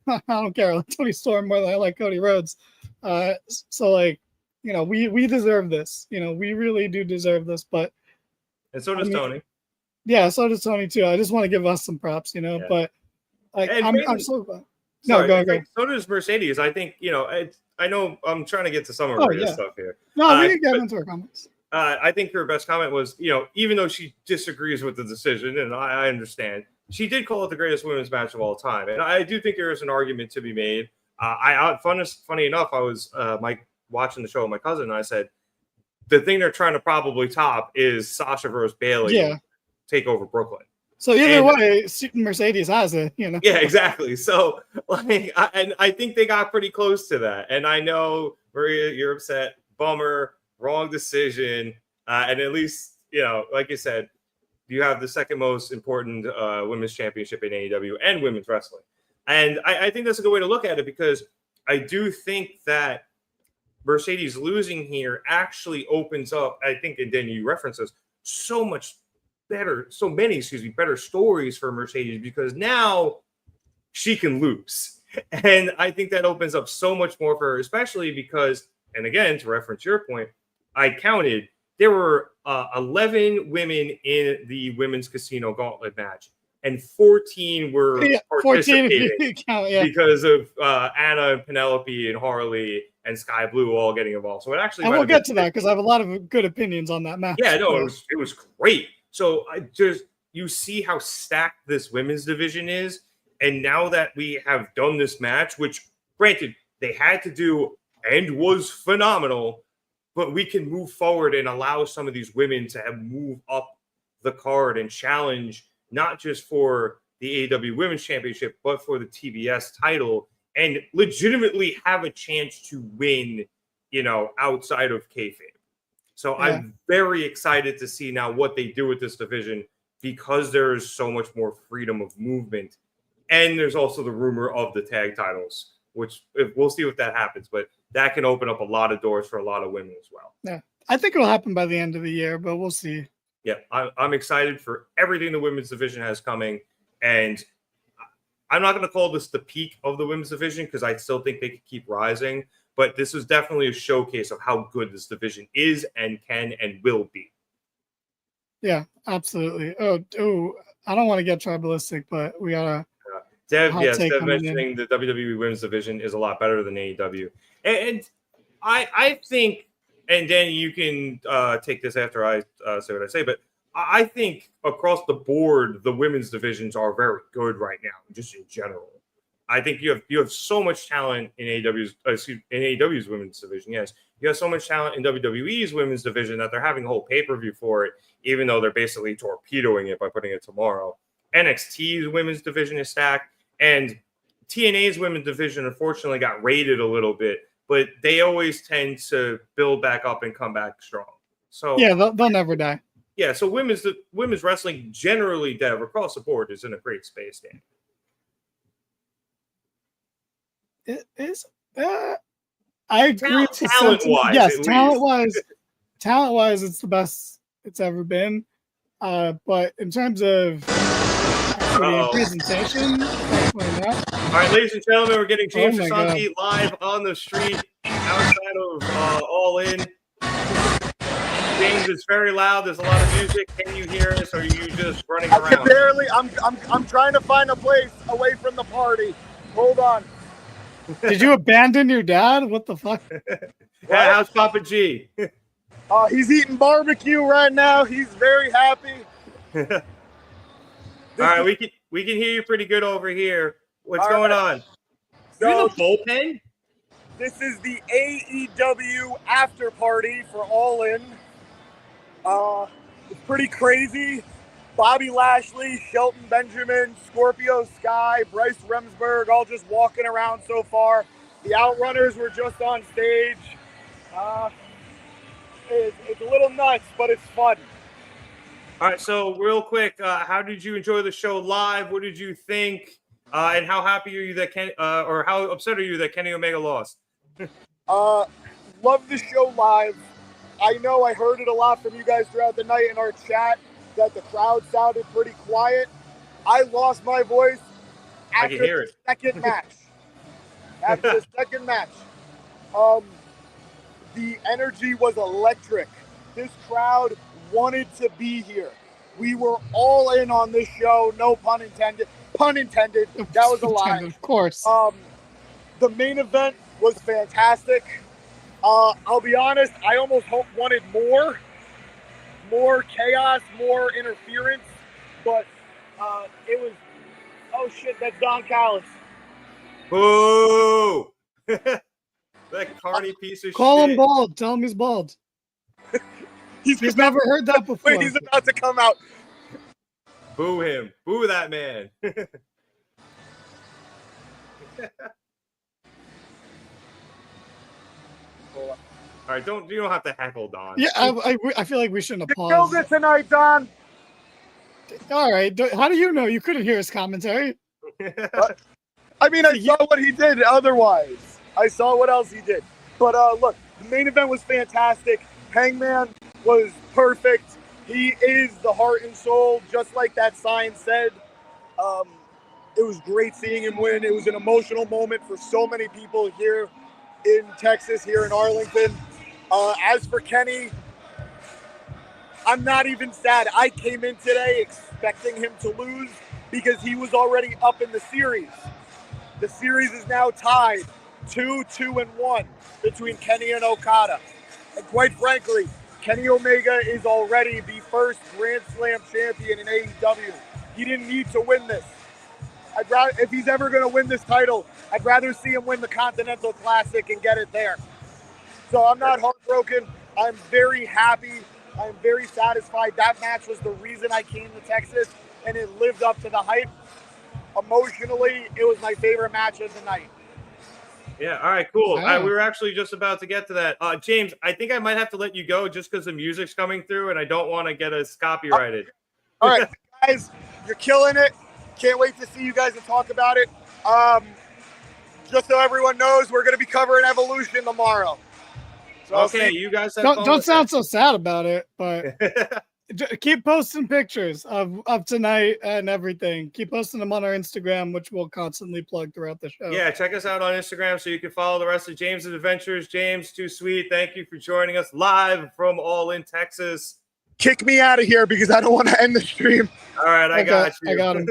I don't care. I like Toni Storm more than I like Cody Rhodes. So like, we deserve this. We really do deserve this. But And so does Tony. yeah, so does Tony too. I just want to give us some props, Yeah. But like, And I'm so glad. Sorry, No, go. So does Mercedes. I think I know I'm trying to get to some of her stuff here. No, we can get into our comments. I think her best comment was, even though she disagrees with the decision, and I understand, she did call it the greatest women's match of all time, and I do think there is an argument to be made. Funny enough, I was watching the show with my cousin, and I said the thing they're trying to probably top is Sasha versus Bayley take over Brooklyn. So either way, Mercedes has it, Yeah, exactly. So I think they got pretty close to that. And I know, Maria, you're upset. Bummer, wrong decision. And at least, like you said, you have the second most important women's championship in AEW and women's wrestling. And I think that's a good way to look at it, because I do think that Mercedes losing here actually opens up, I think, and then you reference this, so many better stories for Mercedes, because now she can lose. And I think that opens up so much more for her, especially because, and again, to reference your point, I counted, there were 11 women in the women's casino gauntlet match, and 14 were participating because of Anna and Penelope and Harley and Sky Blue all getting involved. So it actually, and we'll get to that because I have a lot of good opinions on that match. Yeah, no, it was great. So you see how stacked this women's division is. And now that we have done this match, which granted they had to do and was phenomenal, but we can move forward and allow some of these women to move up the card and challenge not just for the AEW Women's Championship, but for the TBS title, and legitimately have a chance to win, outside of kayfabe. So I'm very excited to see now what they do with this division, because there is so much more freedom of movement. And there's also the rumor of the tag titles, which we'll see if that happens, but that can open up a lot of doors for a lot of women as well. Yeah, I think it'll happen by the end of the year, but we'll see. Yeah, I'm excited for everything the women's division has coming. And I'm not going to call this the peak of the women's division, because I still think they could keep rising. But this is definitely a showcase of how good this division is and can and will be. Yeah, absolutely. Oh, I don't want to get tribalistic, but we gotta. Dev mentioning the WWE women's division is a lot better than AEW, and I think, and then you can take this after I say what I say, but I think across the board the women's divisions are very good right now, just in general. I think you have so much talent in AEW's women's division. Yes, you have so much talent in WWE's women's division that they're having a whole pay-per-view for it, even though they're basically torpedoing it by putting it tomorrow. NXT's women's division is stacked, and TNA's women's division unfortunately got raided a little bit, but they always tend to build back up and come back strong. So yeah, they'll never die. Yeah, so women's wrestling generally, Dev, across the board is in a great space, Dan. It is. I agree. Talent-wise, yes, talent-wise, it's the best it's ever been. But in terms of presentation, all right, ladies and gentlemen, we're getting James Sasanti live on the street outside of All In. James, it's very loud. There's a lot of music. Can you hear us, or are you just running around? Barely. I'm trying to find a place away from the party. Hold on. Did you abandon your dad? What the fuck? Yeah, how's Papa G? He's eating barbecue right now. He's very happy. All right, we can hear you pretty good over here. What's going on? So, you in the bullpen? This is the AEW after party for All In. It's pretty crazy. Bobby Lashley, Shelton Benjamin, Scorpio Sky, Bryce Remsburg, all just walking around so far. The Outrunners were just on stage. It's a little nuts, but it's fun. All right, so real quick, how did you enjoy the show live? What did you think? And how happy are you that or how upset are you that Kenny Omega lost? Love the show live. I know I heard it a lot from you guys throughout the night in our chat that the crowd sounded pretty quiet. I lost my voice after the second match. After the second match. The energy was electric. This crowd wanted to be here. We were all in on this show. No pun intended. Pun intended. That was a lie. Of course. The main event was fantastic. I'll be honest, I almost wanted more chaos, more interference, but it was, oh shit, that's Don Callis. Boo! That carny piece of Call shit. him bald. Tell him he's bald. He's never heard that before. Wait, he's about to come out. Boo him. Boo that man. All right, you don't have to heckle Don. Yeah, I feel like we shouldn't have You killed paused. it tonight, Don. All right. How do you know? You couldn't hear his commentary. I mean, I saw what he did otherwise. I saw what else he did. But look, the main event was fantastic. Hangman was perfect. He is the heart and soul, just like that sign said. It was great seeing him win. It was an emotional moment for so many people here in Texas, here in Arlington. As for Kenny, I'm not even sad. I came in today expecting him to lose because he was already up in the series. The series is now tied 2-2-1 between Kenny and Okada. And quite frankly, Kenny Omega is already the first Grand Slam champion in AEW. He didn't need to win this. I'd rather, if he's ever going to win this title, I'd rather see him win the Continental Classic and get it there. So I'm not heartbroken. I'm very happy. I'm very satisfied. That match was the reason I came to Texas, and it lived up to the hype. Emotionally, it was my favorite match of the night. Yeah, all right, cool. Wow. We were actually just about to get to that. James, I think I might have to let you go just because the music's coming through, and I don't want to get us copyrighted. All right, guys, you're killing it. Can't wait to see you guys and talk about it. Just so everyone knows, we're going to be covering Evolution tomorrow. So Okay, you guys have fun Don't with sound so sad about it, but that. keep posting pictures of tonight and everything. Keep posting them on our Instagram, which we'll constantly plug throughout the show. Yeah, check us out on Instagram so you can follow the rest of James's adventures. James, too sweet. Thank you for joining us live from All In Texas. kick me out of here because I don't want to end the stream. All right, I got you. I got him.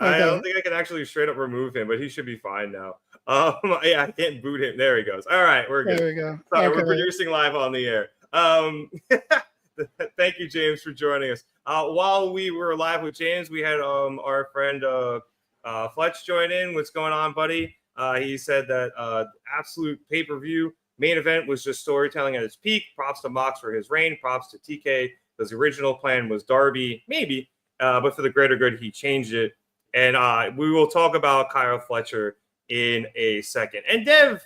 I Okay. don't think I can actually straight up remove him, but he should be fine now. Yeah, I can't boot him. There he goes. All right, we're good. There we go. Sorry, Okay. we're producing live on the air. Thank you, James, for joining us. While we were live with James, we had our friend Fletch join in. What's going on, buddy? He said that absolute pay-per-view main event was just storytelling at its peak. Props to Mox for his reign. Props to TK because the original plan was Darby, maybe, but for the greater good, he changed it. And we will talk about Kyle Fletcher in a second. And Dev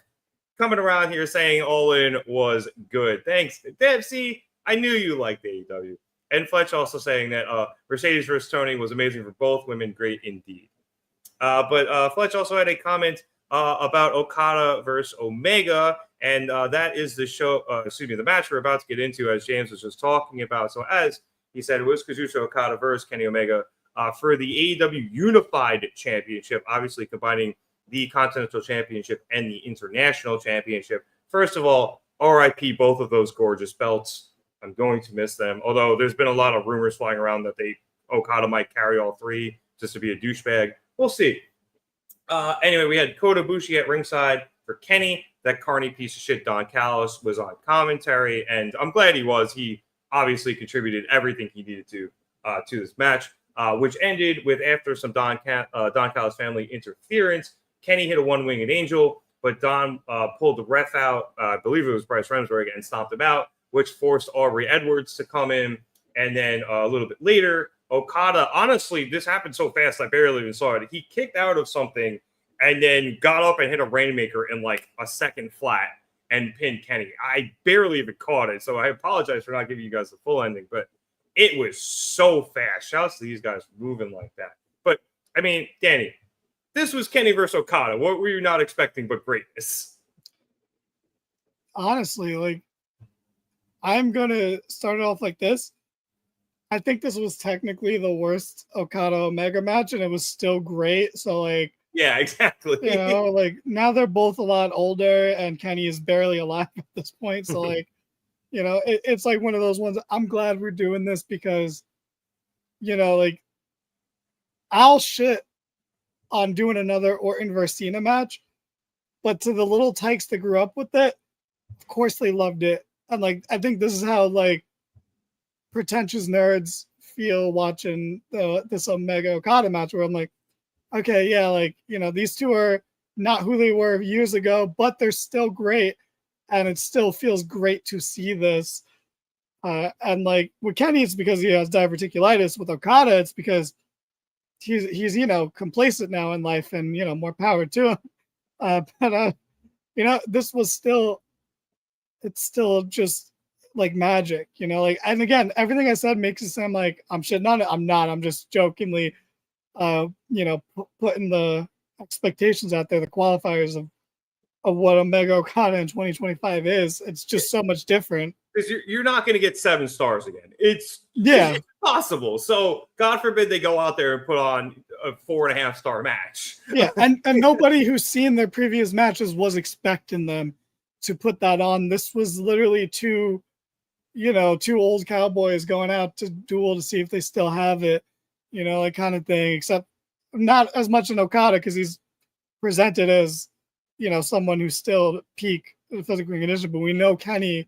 coming around here saying All In was good. Thanks, Dev. See, I knew you liked AEW. And Fletch also saying that Mercedes versus Toni was amazing for both women. Great indeed. But Fletch also had a comment about Okada versus Omega. And that is the the match we're about to get into, as James was just talking about. So as he said, it was Kazuchika Okada versus Kenny Omega for the AEW Unified Championship, obviously combining the Continental Championship and the International Championship. First of all, RIP both of those gorgeous belts. I'm going to miss them. Although there's been a lot of rumors flying around that Okada might carry all three just to be a douchebag. We'll see. Anyway, we had Kota Ibushi at ringside for Kenny. That carny piece of shit Don Callis was on commentary, and I'm glad he was. He obviously contributed everything he needed to this match, which ended with, after some Don Callis family interference, Kenny hit a one-winged angel, but Don pulled the ref out. I believe it was Bryce Remsburg, and stomped him out, which forced Aubrey Edwards to come in. And then a little bit later, Okada, honestly, this happened so fast, I barely even saw it. He kicked out of something and then got up and hit a Rainmaker in like a second flat and pinned Kenny. I barely even caught it, so I apologize for not giving you guys the full ending, but it was so fast. Shouts to these guys moving like that. But, I mean, Danny, this was Kenny versus Okada. What were you not expecting but greatness? Honestly, like, I'm going to start it off like this. I think this was technically the worst Okada Omega match, and it was still great. So, like, Yeah, exactly. You know, like now they're both a lot older, and Kenny is barely alive at this point. So like, you know, it's like one of those ones. I'm glad we're doing this because, you know, like I'll shit on doing another Orton versus Cena match, but to the little tykes that grew up with it, of course they loved it. And like, I think this is how like pretentious nerds feel watching this Omega Okada match, where I'm like, okay, yeah, like, you know, these two are not who they were years ago, but they're still great, and it still feels great to see this. And like with Kenny, it's because he has diverticulitis. With Okada, it's because he's you know, complacent now in life, and you know, more power to him. But you know, this was still, it's still just like magic, you know, like, and again, everything I said makes it sound like I'm shitting on it. I'm not. I'm just jokingly, you know, putting the expectations out there, the qualifiers of what Omega Okada in 2025 is. It's just so much different. Because you're not going to get 7 stars again. It's possible. So God forbid they go out there and put on a 4.5 star match. Yeah, and nobody who's seen their previous matches was expecting them to put that on. This was literally two old cowboys going out to duel to see if they still have it, you know, like kind of thing. Except not as much in Okada because he's presented as, you know, someone who's still peak physical condition. But we know Kenny,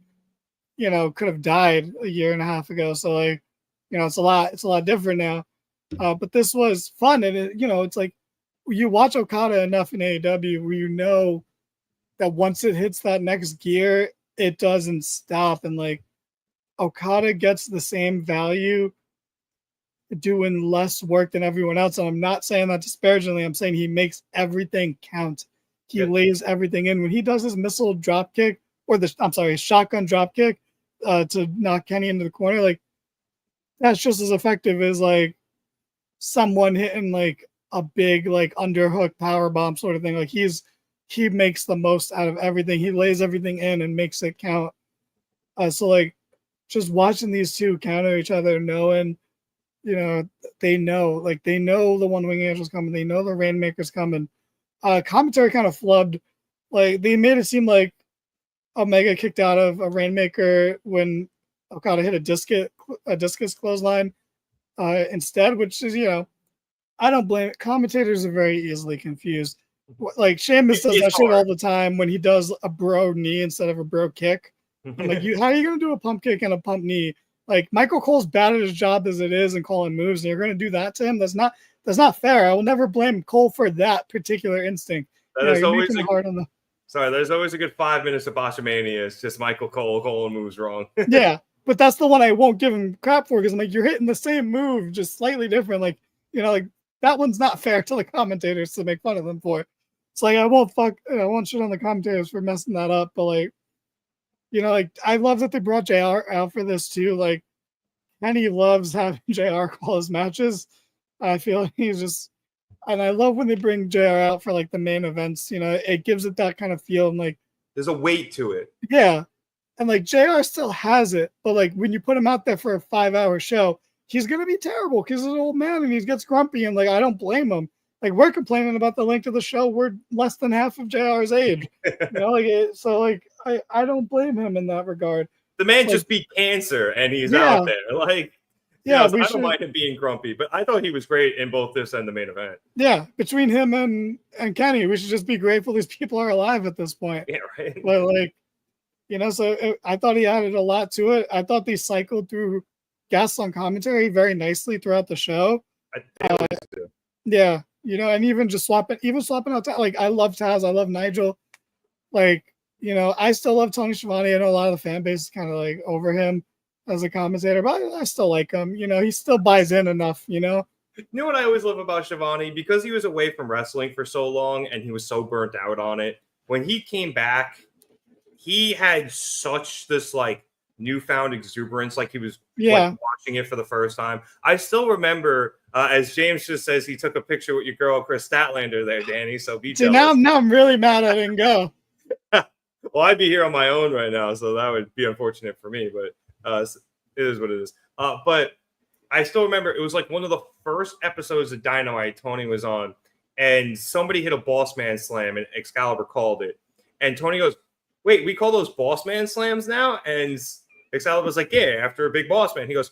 you know, could have died a year and a half ago. So like, you know, it's a lot different now. But this was fun, and it, you know, it's like you watch Okada enough in AEW where you know that once it hits that next gear, it doesn't stop, and like Okada gets the same value doing less work than everyone else. And I'm not saying that disparagingly. I'm saying he makes everything count. He lays everything in. When he does his missile drop kick, or shotgun drop kick to knock Kenny into the corner, like that's just as effective as like someone hitting like a big like underhook power bomb sort of thing. Like he makes the most out of everything. He lays everything in and makes it count. So like just watching these two counter each other, knowing, you know, they know the One Wing Angel's coming. They know the Rainmaker's coming. Commentary kind of flubbed. Like they made it seem like Omega kicked out of a Rainmaker when Okada hit a discus clothesline instead, which is, you know, I don't blame it. Commentators are very easily confused. Like Sheamus does that shit all the time when he does a bro knee instead of a bro kick. I'm like, how are you gonna do a pump kick and a pump knee? Like Michael Cole's bad at his job as it is and calling moves, and you're gonna do that to him? That's not fair. I will never blame Cole for that particular instinct. There's always a good 5 minutes of botchamania. It's just Michael Cole calling moves wrong. Yeah, but that's the one I won't give him crap for, because I'm like, you're hitting the same move, just slightly different. Like, you know, like that one's not fair to the commentators to make fun of them for. It's like I won't shit on the commentators for messing that up, but like, you know, like I love that they brought JR out for this too. Like Kenny loves having JR call his matches. I feel like he's just, and I love when they bring JR out for like the main events. You know, it gives it that kind of feel, and like there's a weight to it. Yeah, and like JR still has it, but like when you put him out there for a 5-hour show, he's gonna be terrible because he's an old man and he gets grumpy, and like I don't blame him. Like we're complaining about the length of the show. We're less than half of JR's age. You know, like so like I don't blame him in that regard. The man just beat cancer and he's out there. Like, I don't mind him being grumpy, but I thought he was great in both this and the main event. Yeah, between him and Kenny, we should just be grateful these people are alive at this point. Yeah, right. But like, you know, so I thought he added a lot to it. I thought they cycled through guests on commentary very nicely throughout the show. Yeah, you know, and even swapping out. Like, I love Taz, I love Nigel. Like, you know, I still love Tony Schiavone. I know a lot of the fan base is kind of like over him as a commentator, but I still like him. You know, he still buys in enough, you know? You know what I always love about Schiavone? Because he was away from wrestling for so long and he was so burnt out on it. When he came back, he had such this like newfound exuberance, like he was like, watching it for the first time. I still remember, as James just says, he took a picture with your girl Chris Statlander there, Danny. So be jealous. Now I'm really mad I didn't go. Well, I'd be here on my own right now, so that would be unfortunate for me. But it is what it is. But I still remember it was like one of the first episodes of Dynamite Tony was on, and somebody hit a boss man slam, and Excalibur called it. And Tony goes, "Wait, we call those boss man slams now?" And Excalibur was like, "Yeah, after a big boss man." He goes,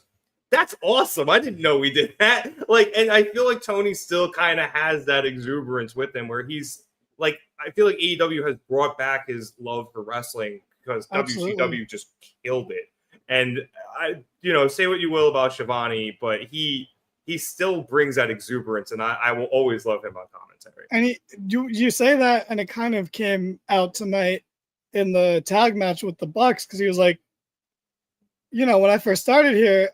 "That's awesome! I didn't know we did that." Like, and I feel like Tony still kind of has that exuberance with him, where he's like, I feel like AEW has brought back his love for wrestling because WCW just killed it. And say what you will about Shivani, but he still brings that exuberance, and I will always love him on commentary. And you say that, and it kind of came out tonight in the tag match with the Bucks, because he was like, when I first started here,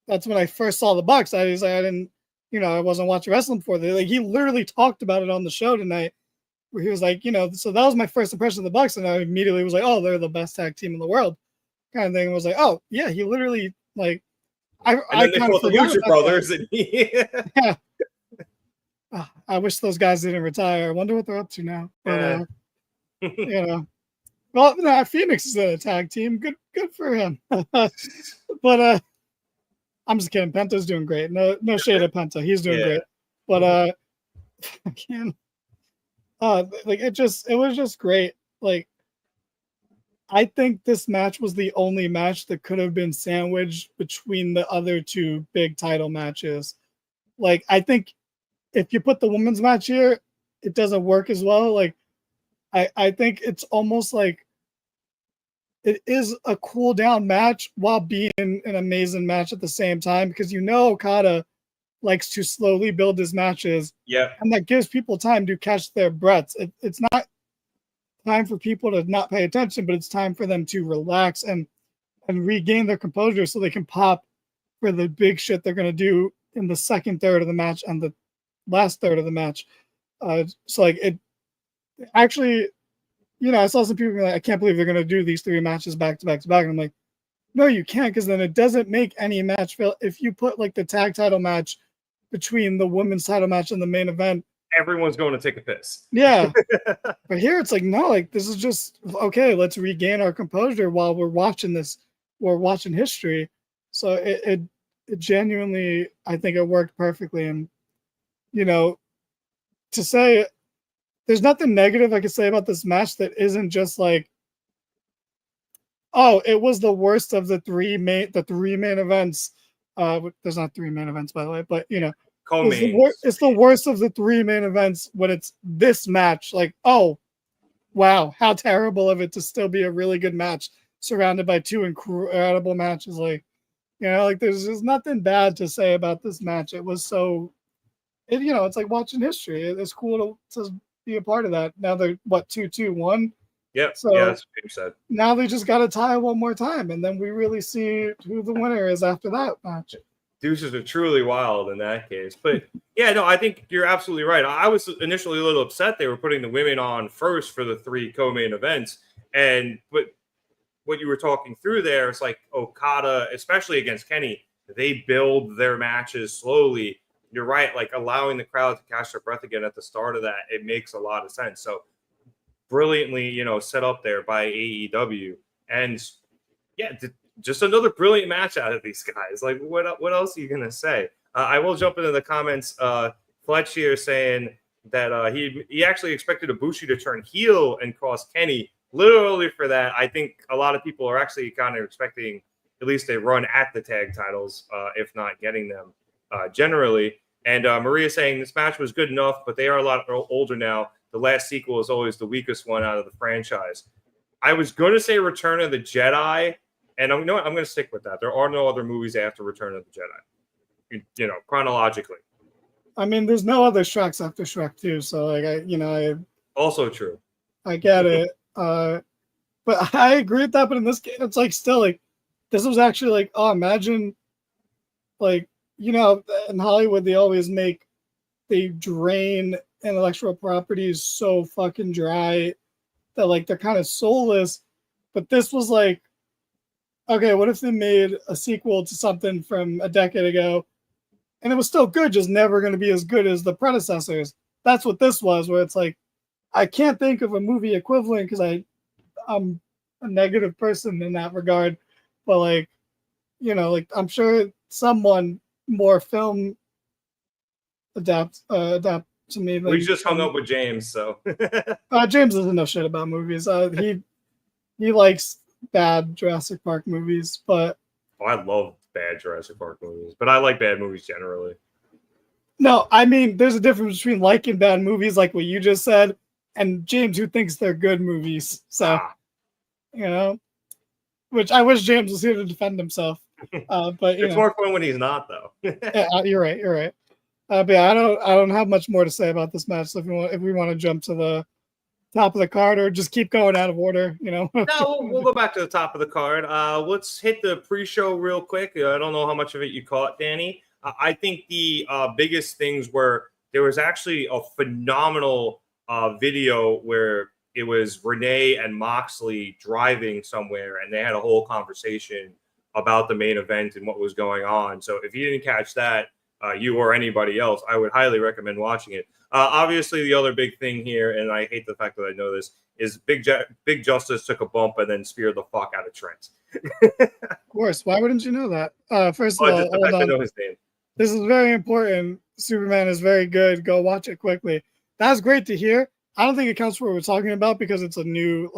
that's when I first saw the Bucks. I didn't, I wasn't watching wrestling before. He literally talked about it on the show tonight, where he was like, so that was my first impression of the Bucks, and I immediately was like, oh, they're the best tag team in the world, kind of thing. And was like, oh yeah, he literally like. And then they fought the Lucha Brothers, and yeah. I wish those guys didn't retire. I wonder what they're up to now. But well, no, Phoenix is a tag team. Good for him. But I'm just kidding. Penta's doing great. No shade at Penta. He's doing great. But I can't. It was just great. Like, I think this match was the only match that could have been sandwiched between the other two big title matches. Like, I think if you put the women's match here, it doesn't work as well. Like, I think it's almost like it is a cool down match while being an amazing match at the same time, because Okada likes to slowly build his matches. Yeah. And that gives people time to catch their breaths. It's not time for people to not pay attention, but it's time for them to relax and regain their composure so they can pop for the big shit they're going to do in the second third of the match and the last third of the match. So like it actually, I saw some people be like, I can't believe they're going to do these three matches back to back to back. And I'm like, no, you can't, because then it doesn't make any match feel. If you put like the tag title match between the women's title match and the main event, everyone's going to take a piss. Yeah. But here it's like, no, like this is just okay, let's regain our composure while we're watching this. We're watching history. So it genuinely, I think it worked perfectly. And to say there's nothing negative I could say about this match that isn't just like, oh, it was the worst of the three main events. There's not three main events, by the way, but it's the worst of the three main events when it's this match. Like, oh, wow, how terrible of it to still be a really good match surrounded by two incredible matches. Like, there's nothing bad to say about this match. It was so, it's like watching history. It's cool to be a part of that. Now they're 2-2-1. Yep. So yeah, that's what you said. Now they just got to tie one more time, and then we really see who the winner is after that match. Deuces are truly wild in that case. But yeah, no, I think you're absolutely right. I was initially a little upset they were putting the women on first for the three co-main events. But what you were talking through there is like Okada, especially against Kenny, they build their matches slowly. You're right, like allowing the crowd to catch their breath again at the start of that, it makes a lot of sense. So brilliantly, set up there by AEW. And yeah, just another brilliant match out of these guys. Like, what else are you going to say? I will jump into the comments. Fletcher saying that he actually expected Ibushi to turn heel and cross Kenny. Literally for that, I think a lot of people are actually kind of expecting at least a run at the tag titles, if not getting them generally. And Maria saying this match was good enough, but they are a lot older now. The last sequel is always the weakest one out of the franchise. I was going to say Return of the Jedi, and I'm going to stick with that. There are no other movies after Return of the Jedi, chronologically. I mean, there's no other Shreks after Shrek 2, so like I also true. I get it, but I agree with that. But in this case, it's like still like this was actually like, oh, imagine like in Hollywood they drain intellectual properties so fucking dry that like they're kind of soulless. But this was like, okay, what if they made a sequel to something from a decade ago and it was still good, just never going to be as good as the predecessors? That's what this was, where it's like, I can't think of a movie equivalent because I'm a negative person in that regard. But like, like I'm sure someone more film to me. We just hung up with James, so James doesn't know shit about movies. He likes bad Jurassic Park movies, but I love bad Jurassic Park movies, but I like bad movies generally. no, I mean, there's a difference between liking bad movies, like what you just said, and James who thinks they're good movies. So, you know, which I wish James was here to defend himself. But it's more fun when he's not, though. Yeah, you're right. You're right. But yeah, I don't have much more to say about this match. So if we want to jump to the top of the card or just keep going out of order, you know. No, we'll go back to the top of the card. Let's hit the pre-show real quick. I don't know how much of it you caught, Danny. I think the biggest things were there was actually a phenomenal video where it was Renee and Moxley driving somewhere, and they had a whole conversation about the main event and what was going on. So if you didn't catch that, you or anybody else, I would highly recommend watching it. Obviously, the other big thing here, and I hate the fact that I know this, is Big Justice took a bump and then speared the fuck out of Trent. Of course. Why wouldn't you know that? First of all, just the fact I know his name. This is very important. Superman is very good. Go watch it quickly. That's great to hear. I don't think it counts for what we're talking about because it's a new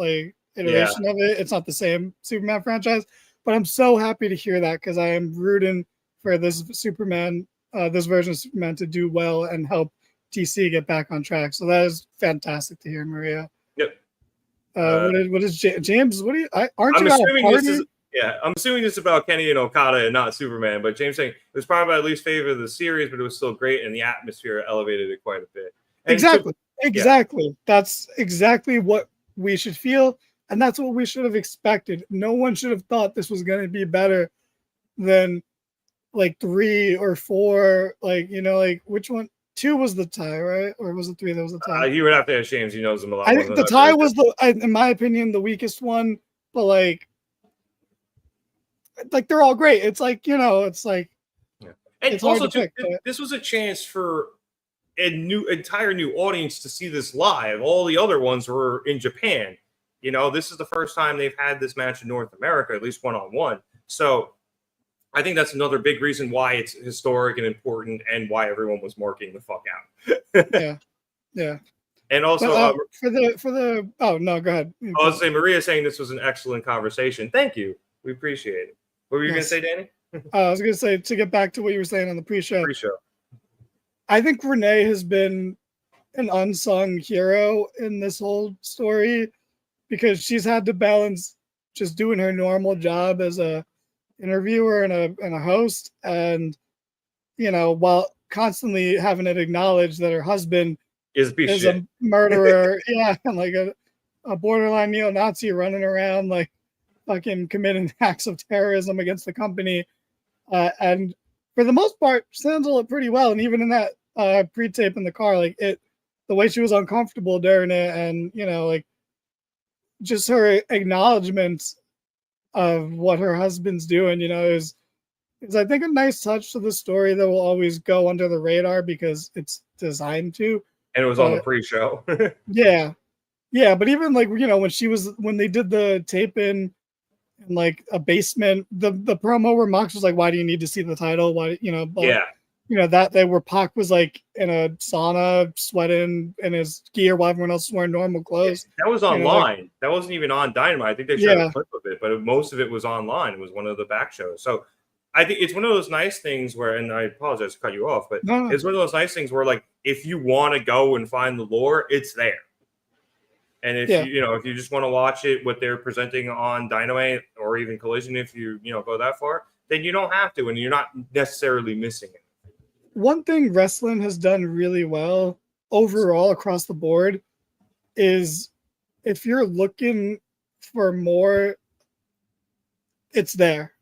iteration of it. It's not the same Superman franchise, but I'm so happy to hear that because I am rooting for this Superman, this version of Superman to do well and help DC get back on track. So that is fantastic to hear, Maria. Yep. What is James? What do you? Aren't I'm you at a assuming party? this is. Yeah, I'm assuming this is about Kenny and Okada and not Superman. But James saying it was probably my least favorite of the series, but it was still great, and the atmosphere elevated it quite a bit. And Exactly. Yeah. That's exactly what we should feel, and that's what we should have expected. No one should have thought this was going to be better than like 3 or 4. Like, you know, like which one? 2 was the tie, right? Or was it 3 that was the tie? You would have to ask James. He knows them a lot. I think the tie was in my opinion, the weakest one. But like they're all great. It's like, you know, it's like, and it's also this was a chance for an entire new audience to see this live. All the other ones were in Japan. You know, this is the first time they've had this match in North America, at least one-on-one. So I think that's another big reason why it's historic and important and why everyone was marking the fuck out. Yeah. And also for the oh no, go ahead. I was saying Maria saying this was an excellent conversation. Thank you. We appreciate it. What were you going to say, Danny? I was going to say, to get back to what you were saying on the pre-show. Pre-show. I think Renee has been an unsung hero in this whole story because she's had to balance just doing her normal job as a interviewer and a host, and you know, while constantly having it acknowledged that her husband is a murderer, and like a borderline neo-Nazi running around like fucking committing acts of terrorism against the company, and for the most part, she handled it pretty well. And even in that pre-tape in the car, like the way she was uncomfortable during it, and you know, like just her acknowledgement of what her husband's doing, you know, is I think a nice touch to the story that will always go under the radar because it's designed to. And it was on the pre-show. Yeah, but even like, you know, when they did the tape in like a basement, the promo where Mox was like, "Why do you need to see the title? Why, you know?" But, you know, that where Pac was like in a sauna sweating in his gear while everyone else was wearing normal clothes. That was online. That wasn't even on Dynamite. I think they showed a clip of it, but most of it was online. It was one of the back shows. So I think it's one of those nice things where, and I apologize to cut you off, but it's one of those nice things where, like, if you want to go and find the lore, it's there. And if if you just want to watch it, what they're presenting on Dynamite or even Collision, if you go that far, then you don't have to, and you're not necessarily missing it. One thing wrestling has done really well overall across the board is if you're looking for more, it's there.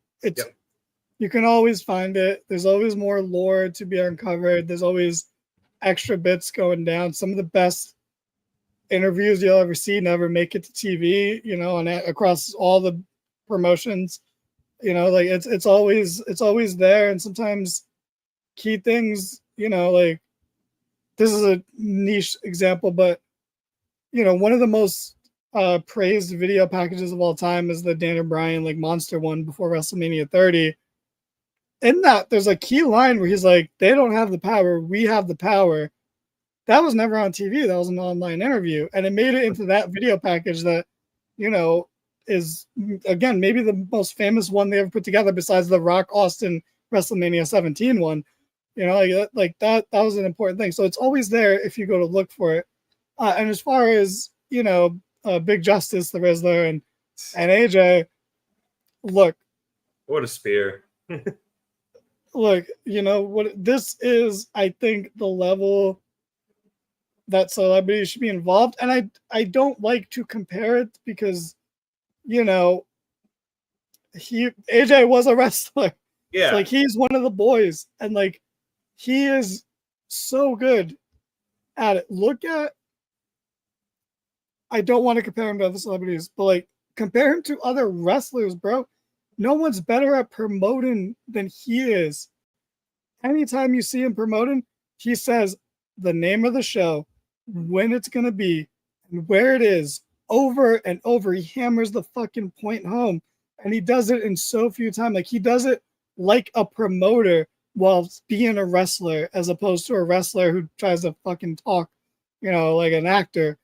You can always find it. There's always more lore to be uncovered. There's always extra bits going down. Some of the best interviews you'll ever see never make it to TV, you know, and across all the promotions, you know, like it's always there. And sometimes key things, you know, like this is a niche example, but you know, one of the most praised video packages of all time is the Daniel Bryan like monster one before WrestleMania 30. In that, there's a key line where he's like, "They don't have the power, we have the power." that was never on TV. That was an online interview, and it made it into that video package that, is again maybe the most famous one they ever put together besides the Rock Austin WrestleMania 17 one. Like that was an important thing. So it's always there if you go to look for it. And as far as Big Justice, the Rizzler, and AJ, look, what a spear. Look, what this is, I think, the level that celebrities should be involved. And I don't like to compare it because, AJ was a wrestler. Yeah. Like, he's one of the boys. And, like, he is so good at it. I don't want to compare him to other celebrities, but, like, compare him to other wrestlers, bro. No one's better at promoting than he is. Anytime you see him promoting, he says the name of the show, when it's going to be, and where it is, over and over. He hammers the fucking point home, and he does it in so few times. Like, he does it like a promoter while being a wrestler, as opposed to a wrestler who tries to fucking talk, like an actor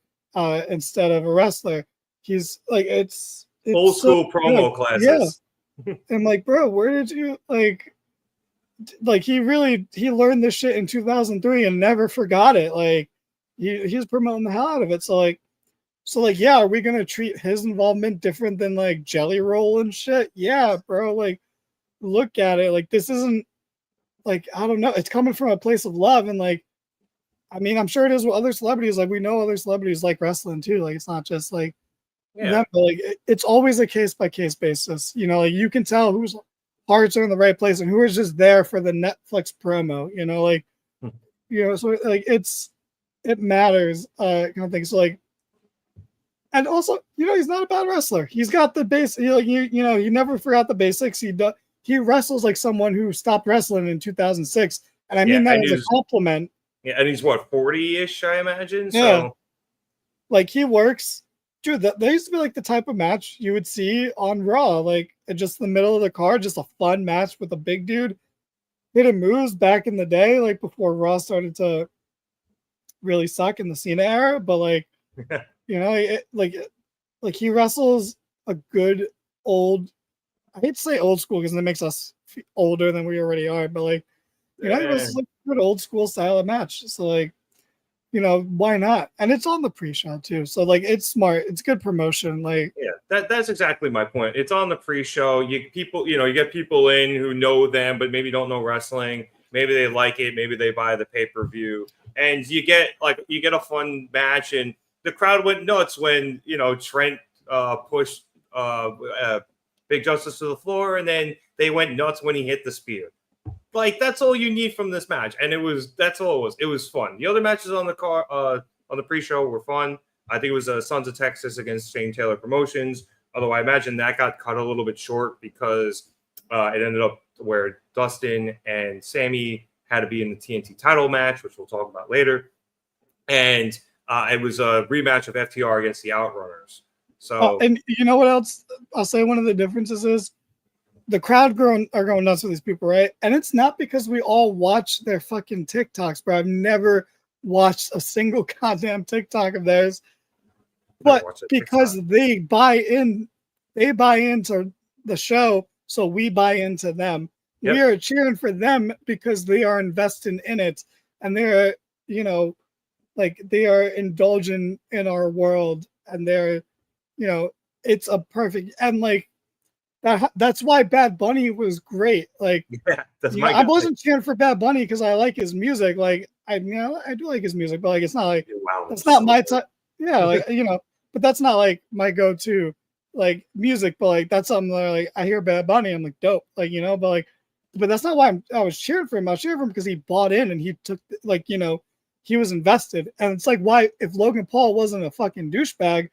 instead of a wrestler. He's like, it's old school promo classes. Yeah. I'm like, bro, where did you like he learned this shit in 2003 and never forgot it. Like, he's promoting the hell out of it. So yeah, are we gonna treat his involvement different than like Jelly Roll and shit? Yeah, bro. Like, look at it. Like, this isn't like, I don't know. It's coming from a place of love, and like, I mean, I'm sure it is with other celebrities. Like, we know other celebrities like wrestling too. Like, it's not just like. Yeah, but like it's always a case by case basis. Like, you can tell whose hearts are in the right place and who is just there for the Netflix promo. So like it matters, kind of thing. So like, and also, he's not a bad wrestler. He's got the base. He never forgot the basics. He wrestles like someone who stopped wrestling in 2006, and I mean that as a compliment. Yeah, and he's what, 40-ish, I imagine. So yeah, like, he works. Dude, that used to be like the type of match you would see on Raw, like just in the middle of the card, just a fun match with a big dude hitting moves back in the day, like before Raw started to really suck in the Cena era. But like, like he wrestles a good old. I hate to say old school because it makes us older than we already are, but like, he wrestles like a good old school style of match. So like. Why not? And it's on the pre-show too. So like, it's smart. It's good promotion. Like, yeah, that's exactly my point. It's on the pre-show. You get people in who know them, but maybe don't know wrestling. Maybe they like it. Maybe they buy the pay-per-view, and you get a fun match. And the crowd went nuts when Trent pushed Big Justice to the floor, and then they went nuts when he hit the spear. Like, that's all you need from this match, and that's all it was. It was fun. The other matches on the pre-show were fun. I think it was Sons of Texas against Shane Taylor Promotions. Although I imagine that got cut a little bit short because it ended up where Dustin and Sammy had to be in the TNT title match, which we'll talk about later. And it was a rematch of FTR against the Outrunners. So, and you know what else? I'll say one of the differences is the crowd are going nuts with these people, right? And it's not because we all watch their fucking TikToks, bro. I've never watched a single goddamn TikTok of theirs, but because they buy into the show, so we buy into them. Yep. We are cheering for them because they are investing in it, and they're, like, they are indulging in our world, and they're, it's a perfect, and like, that's why Bad Bunny was great. Like, I wasn't cheering for Bad Bunny because I like his music. Like, I do like his music, but like, it's not like, it's not my type. Yeah, like, but that's not like my go-to like music. But like, that's something that, like, I hear Bad Bunny, I'm like, dope. Like, but that's not why I was cheering for him. I was cheering for him because he bought in and he took, like, he was invested. And it's like, why, if Logan Paul wasn't a fucking douchebag,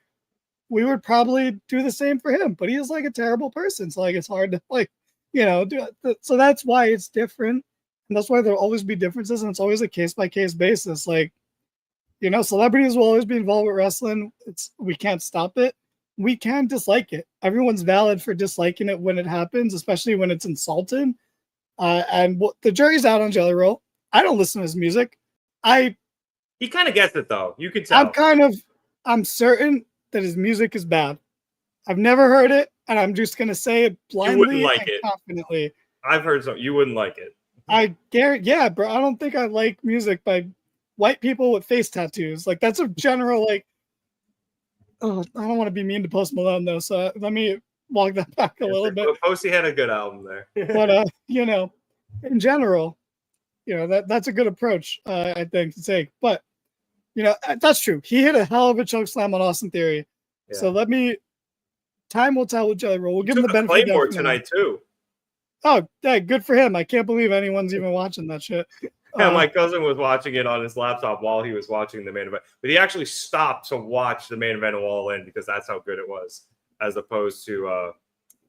we would probably do the same for him, but he is like a terrible person. So like, it's hard to like, do it. So that's why it's different. And that's why there'll always be differences. And it's always a case by case basis. Like, celebrities will always be involved with wrestling. We can't stop it. We can dislike it. Everyone's valid for disliking it when it happens, especially when it's insulting. And the jury's out on Jelly Roll. I don't listen to his music. He He kind of gets it though. You can tell. I'm certain that his music is bad. I've never heard it, and I'm just gonna say it blindly like and confidently. I've heard some. You wouldn't like it. I guarantee, yeah, bro. I don't think I like music by white people with face tattoos. Like that's a general like. Oh, I don't want to be mean to Post Malone though, so let me walk that back a little bit. Posty had a good album there. But you know, in general, you know that's a good approach, I think, to take. But you know, that's true. He hit a hell of a choke slam on Austin Theory. Yeah. So time will tell with Jelly Roll. We'll give him the benefit of Claymore tonight too. Oh, yeah, good for him. I can't believe anyone's even watching that shit. Yeah, my cousin was watching it on his laptop while he was watching the main event. But he actually stopped to watch the main event of All In because that's how good it was, as opposed to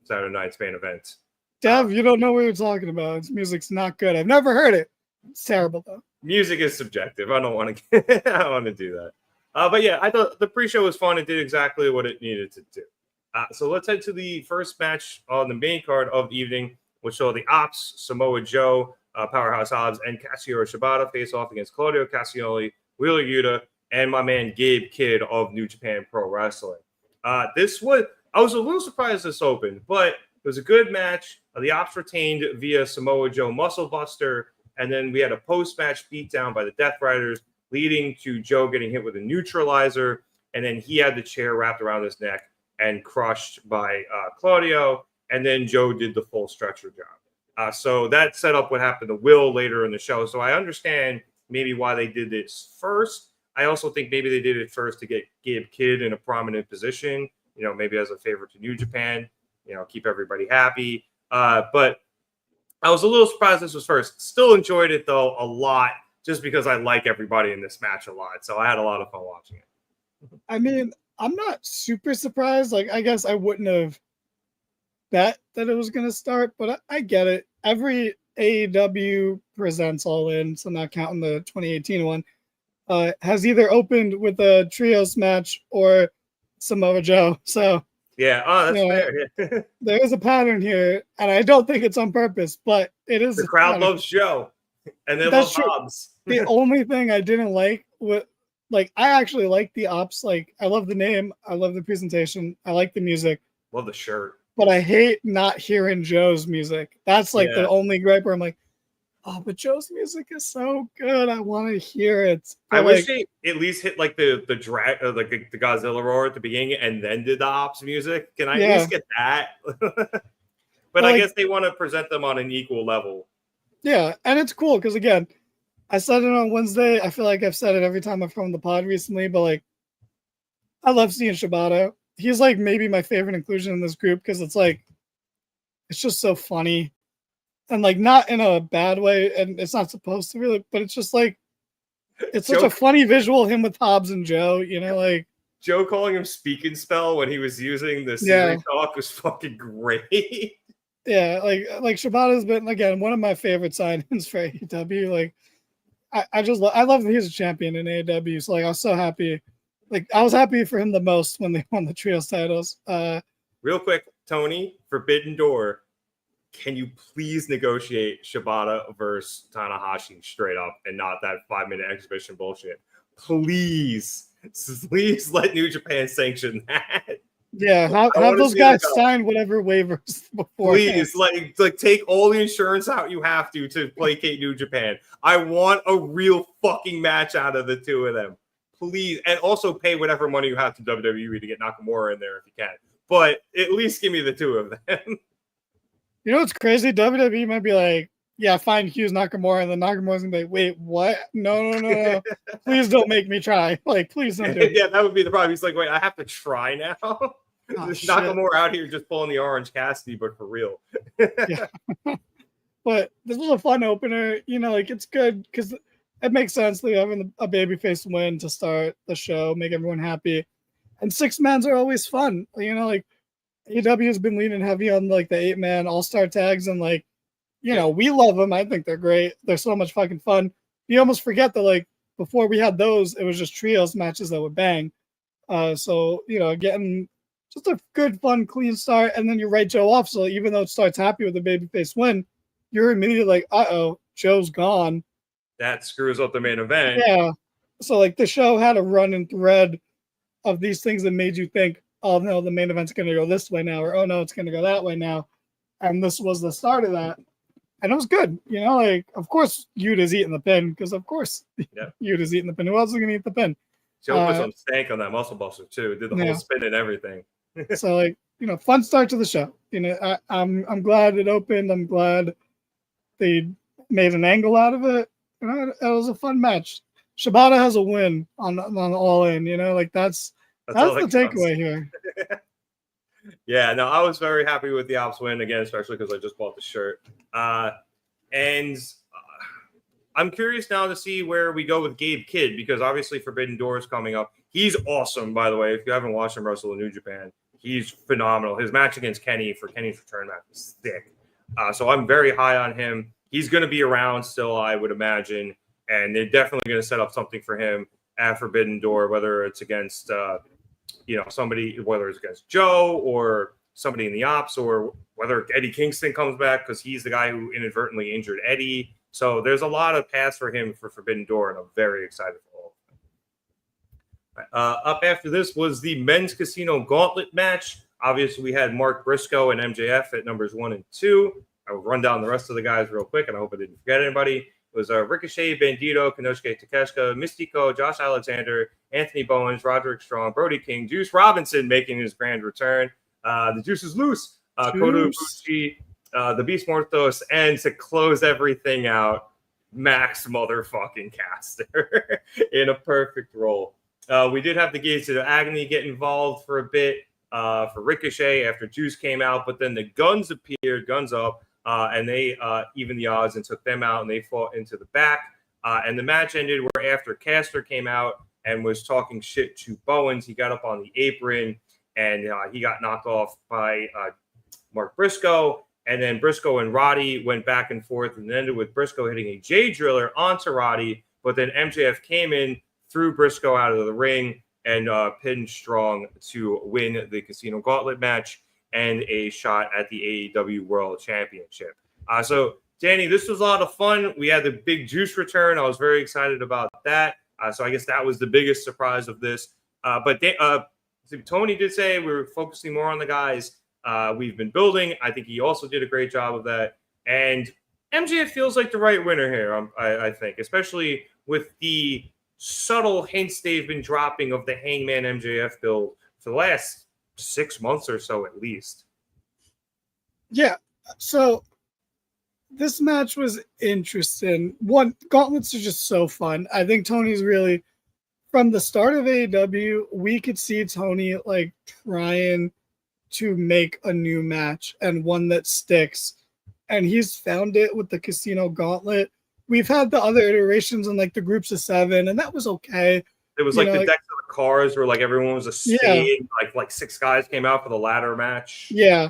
Saturday night's main event. Dev, you don't know what you're talking about. His music's not good. I've never heard it. It's terrible, though. Music is subjective. I don't want to do that. But yeah, I thought the pre-show was fun. It did exactly what it needed to do. So let's head to the first match on the main card of the evening, which saw the Opps, Samoa Joe, Powerhouse Hobbs, and Kazuchika Shibata face off against Claudio, Castagnoli, Wheeler Yuta, and my man Gabe Kidd of New Japan Pro Wrestling. I was a little surprised this opened, but it was a good match. The Opps retained via Samoa Joe Muscle Buster, and then we had a post-match beatdown by the Death Riders, leading to Joe getting hit with a neutralizer, and then he had the chair wrapped around his neck and crushed by Claudio, and then Joe did the full stretcher job. So that set up what happened to Will later in the show. So I understand maybe why they did this first. I also think maybe they did it first to get Gabe Kidd in a prominent position, you know, maybe as a favor to New Japan, you know, keep everybody happy. But I was a little surprised this was first. Still enjoyed it, though, a lot, just because I like everybody in this match a lot. So I had a lot of fun watching it. I mean, I'm not super surprised. Like, I guess I wouldn't have bet that it was going to start, but I get it. Every AEW presents All In, so not counting the 2018 one, has either opened with a trios match or Samoa Joe. So yeah, that's fair. There is a pattern here, and I don't think it's on purpose, but it is. The crowd loves Joe, and they love Hobbs. The only thing I didn't like I actually like the Opps. Like, I love the name, I love the presentation, I like the music, love the shirt, but I hate not hearing Joe's music. That's the only gripe where I'm like, oh, but Joe's music is so good. I want to hear it. But I wish they at least hit like the drag, like the Godzilla roar at the beginning, and then did the Opps music. Can I at least get that? But I guess they want to present them on an equal level. Yeah, and it's cool because again, I said it on Wednesday. I feel like I've said it every time I've come on the pod recently, but like, I love seeing Shibata. He's like maybe my favorite inclusion in this group because it's like, it's just so funny. And like not in a bad way, and it's not supposed to really, but it's just like it's such a funny visual, him with Hobbs and Joe, you know, like Joe calling him speak and spell when he was using the Siri talk was fucking great. Yeah, like Shibata's been again one of my favorite signings for AEW. Like I love that he's a champion in AEW. So like I was so happy. Like I was happy for him the most when they won the trios titles. Real quick, Tony, Forbidden Door. Can you please negotiate Shibata versus Tanahashi straight up and not that 5-minute exhibition bullshit? Please let New Japan sanction that. Yeah, have those guys sign whatever waivers before. Please, like take all the insurance out you have to placate New Japan. I want a real fucking match out of the two of them. Please, and also pay whatever money you have to WWE to get Nakamura in there if you can. But at least give me the two of them. You know what's crazy? WWE might be like, yeah, fine, Hughes Nakamura, and then Nakamura's gonna be like, wait, what? No. Please don't make me try. Like, please don't do it. Yeah, that would be the problem. He's like, wait, I have to try now. Nakamura out here just pulling the Orange Cassidy, but for real. Yeah. But this was a fun opener. You know, like it's good because it makes sense. Like having a babyface win to start the show, make everyone happy. And 6-mans are always fun. You know, like AEW has been leaning heavy on like the 8-man all-star tags, and like, you know, we love them. I think they're great. They're so much fucking fun. You almost forget that like before we had those, it was just trios matches that would bang. So, you know, getting just a good, fun, clean start, and then you write Joe off. So even though it starts happy with a babyface win, you're immediately like, uh-oh, Joe's gone. That screws up the main event. Yeah. So like the show had a running thread of these things that made you think, oh no, the main event's going to go this way now, or oh no, it's going to go that way now. And this was the start of that. And it was good. You know, like, of course, Yuta's eating the pin, because of course, Yuta's eating the pin. Who else is going to eat the pin? She put some stank on that muscle buster, too. Did the whole spin and everything. So, like, you know, fun start to the show. You know, I'm glad it opened. I'm glad they made an angle out of it. You know, it was a fun match. Shibata has a win on All In. You know, like that's the takeaway here. Yeah, no, I was very happy with the Opps win again, especially because I just bought the shirt. And I'm curious now to see where we go with Gabe Kidd, because obviously Forbidden Door is coming up. He's awesome, by the way. If you haven't watched him wrestle in New Japan, he's phenomenal. His match against Kenny for Kenny's return match was thick. So I'm very high on him. He's going to be around still, I would imagine, and they're definitely going to set up something for him at Forbidden Door, whether it's against somebody, whether it's against Joe or somebody in the Opps, or whether Eddie Kingston comes back because he's the guy who inadvertently injured Eddie. So there's a lot of paths for him for Forbidden Door, and I'm very excited for all of them. Up after this was the men's casino gauntlet match. Obviously, we had Mark Briscoe and MJF at numbers 1 and 2. I will run down the rest of the guys real quick, and I hope I didn't forget anybody. It was Ricochet, Bandito, Konosuke Takeshita, Mystico, Josh Alexander, Anthony Bowens, Roderick Strong, Brody King, Juice Robinson making his grand return. The Juice is loose. Kota Ibushi, the Beast Morthos, and to close everything out, Max motherfucking Caster in a perfect role. We did have the Gates of Agony get involved for a bit for Ricochet after Juice came out, but then the Guns appeared, Guns Up, and they evened the odds and took them out, and they fought into the back. And the match ended where after Caster came out and was talking shit to Bowens, he got up on the apron, and he got knocked off by Mark Briscoe. And then Briscoe and Roddy went back and forth, and ended with Briscoe hitting a J Driller onto Roddy. But then MJF came in, threw Briscoe out of the ring, and pinned Strong to win the Casino Gauntlet match and a shot at the AEW World Championship. So, Danny, this was a lot of fun. We had the big Juice return. I was very excited about that. So I guess that was the biggest surprise of this. But Tony did say we were focusing more on the guys we've been building. I think he also did a great job of that. And MJF feels like the right winner here, I think, especially with the subtle hints they've been dropping of the Hangman MJF build for the last 6 months or so, at least. Yeah. So this match was interesting. One, gauntlets are just so fun. I think Tony's really, from the start of AEW, we could see Tony like trying to make a new match and one that sticks. And he's found it with the Casino Gauntlet. We've had the other iterations in like the groups of 7, and that was okay. It was like the decks of the cars where like everyone was a stage, like 6 guys came out for the ladder match. Yeah.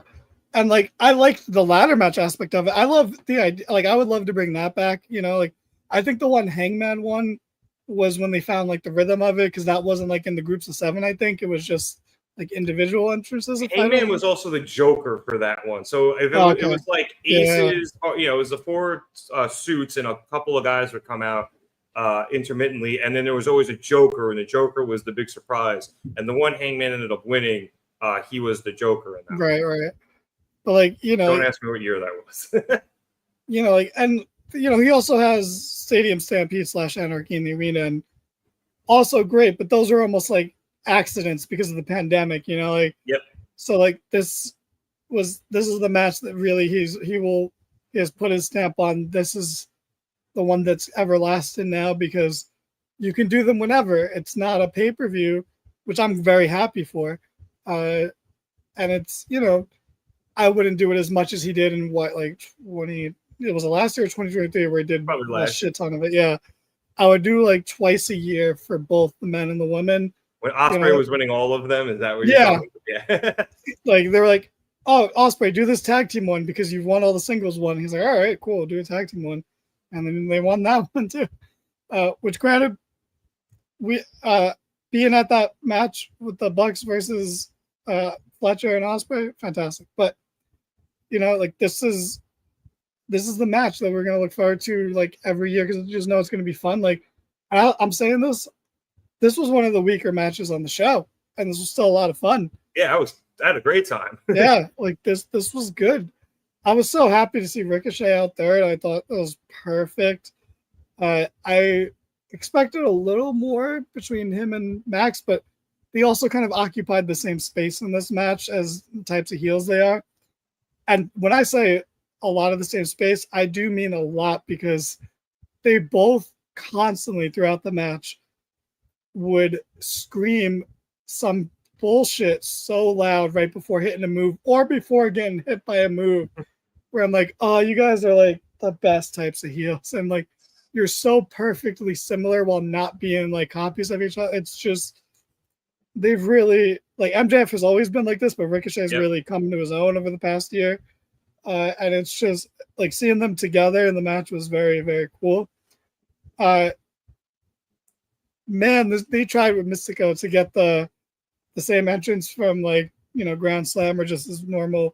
And like I liked the ladder match aspect of it. I love the idea, like I would love to bring that back, like I think the one Hangman one was when they found like the rhythm of it, because that wasn't like in the groups of 7, I think. It was just like individual entrances. Hangman was also the Joker for that one. So if it was like aces, it was the 4 suits and a couple of guys would come out intermittently, and then there was always a Joker, and the Joker was the big surprise. And the one Hangman ended up winning, he was the Joker in that. Right. But like, don't ask me what year that was. He also has Stadium Stampede / Anarchy in the arena, and also great, but those are almost like accidents because of the pandemic, Yep. So like this is the match that really he has put his stamp on. This is the one that's everlasting now, because you can do them whenever. It's not a pay-per-view, which I'm very happy for. And it's, I wouldn't do it as much as he did in it was the last year, 2023, where he did a shit ton of it. Yeah. I would do like twice a year for both the men and the women. When Ospreay was winning all of them, is that what you're talking about? Yeah. Like they're like, oh, Ospreay, do this tag team one because you've won all the singles one. He's like, all right, cool, do a tag team one. And then they won that one too. Which granted, we being at that match with the Bucks versus Fletcher and Ospreay, fantastic. But like this is the match that we're gonna look forward to like every year, because I just know it's gonna be fun. Like I'm saying this, this was one of the weaker matches on the show, and this was still a lot of fun. Yeah, I had a great time. Yeah, like this was good. I was so happy to see Ricochet out there, and I thought it was perfect. I expected a little more between him and Max, but they also kind of occupied the same space in this match as the types of heels they are. And when I say a lot of the same space, I do mean a lot, because they both constantly throughout the match would scream some bullshit so loud right before hitting a move or before getting hit by a move, where I'm like, oh, you guys are like the best types of heels, and like you're so perfectly similar while not being like copies of each other. It's just, they've really, like, MJF has always been like this, but Ricochet's really come to his own over the past year. And it's just like seeing them together in the match was very, very cool. Man, they tried with Mystico to get the same entrance from, like, Grand Slam or just his normal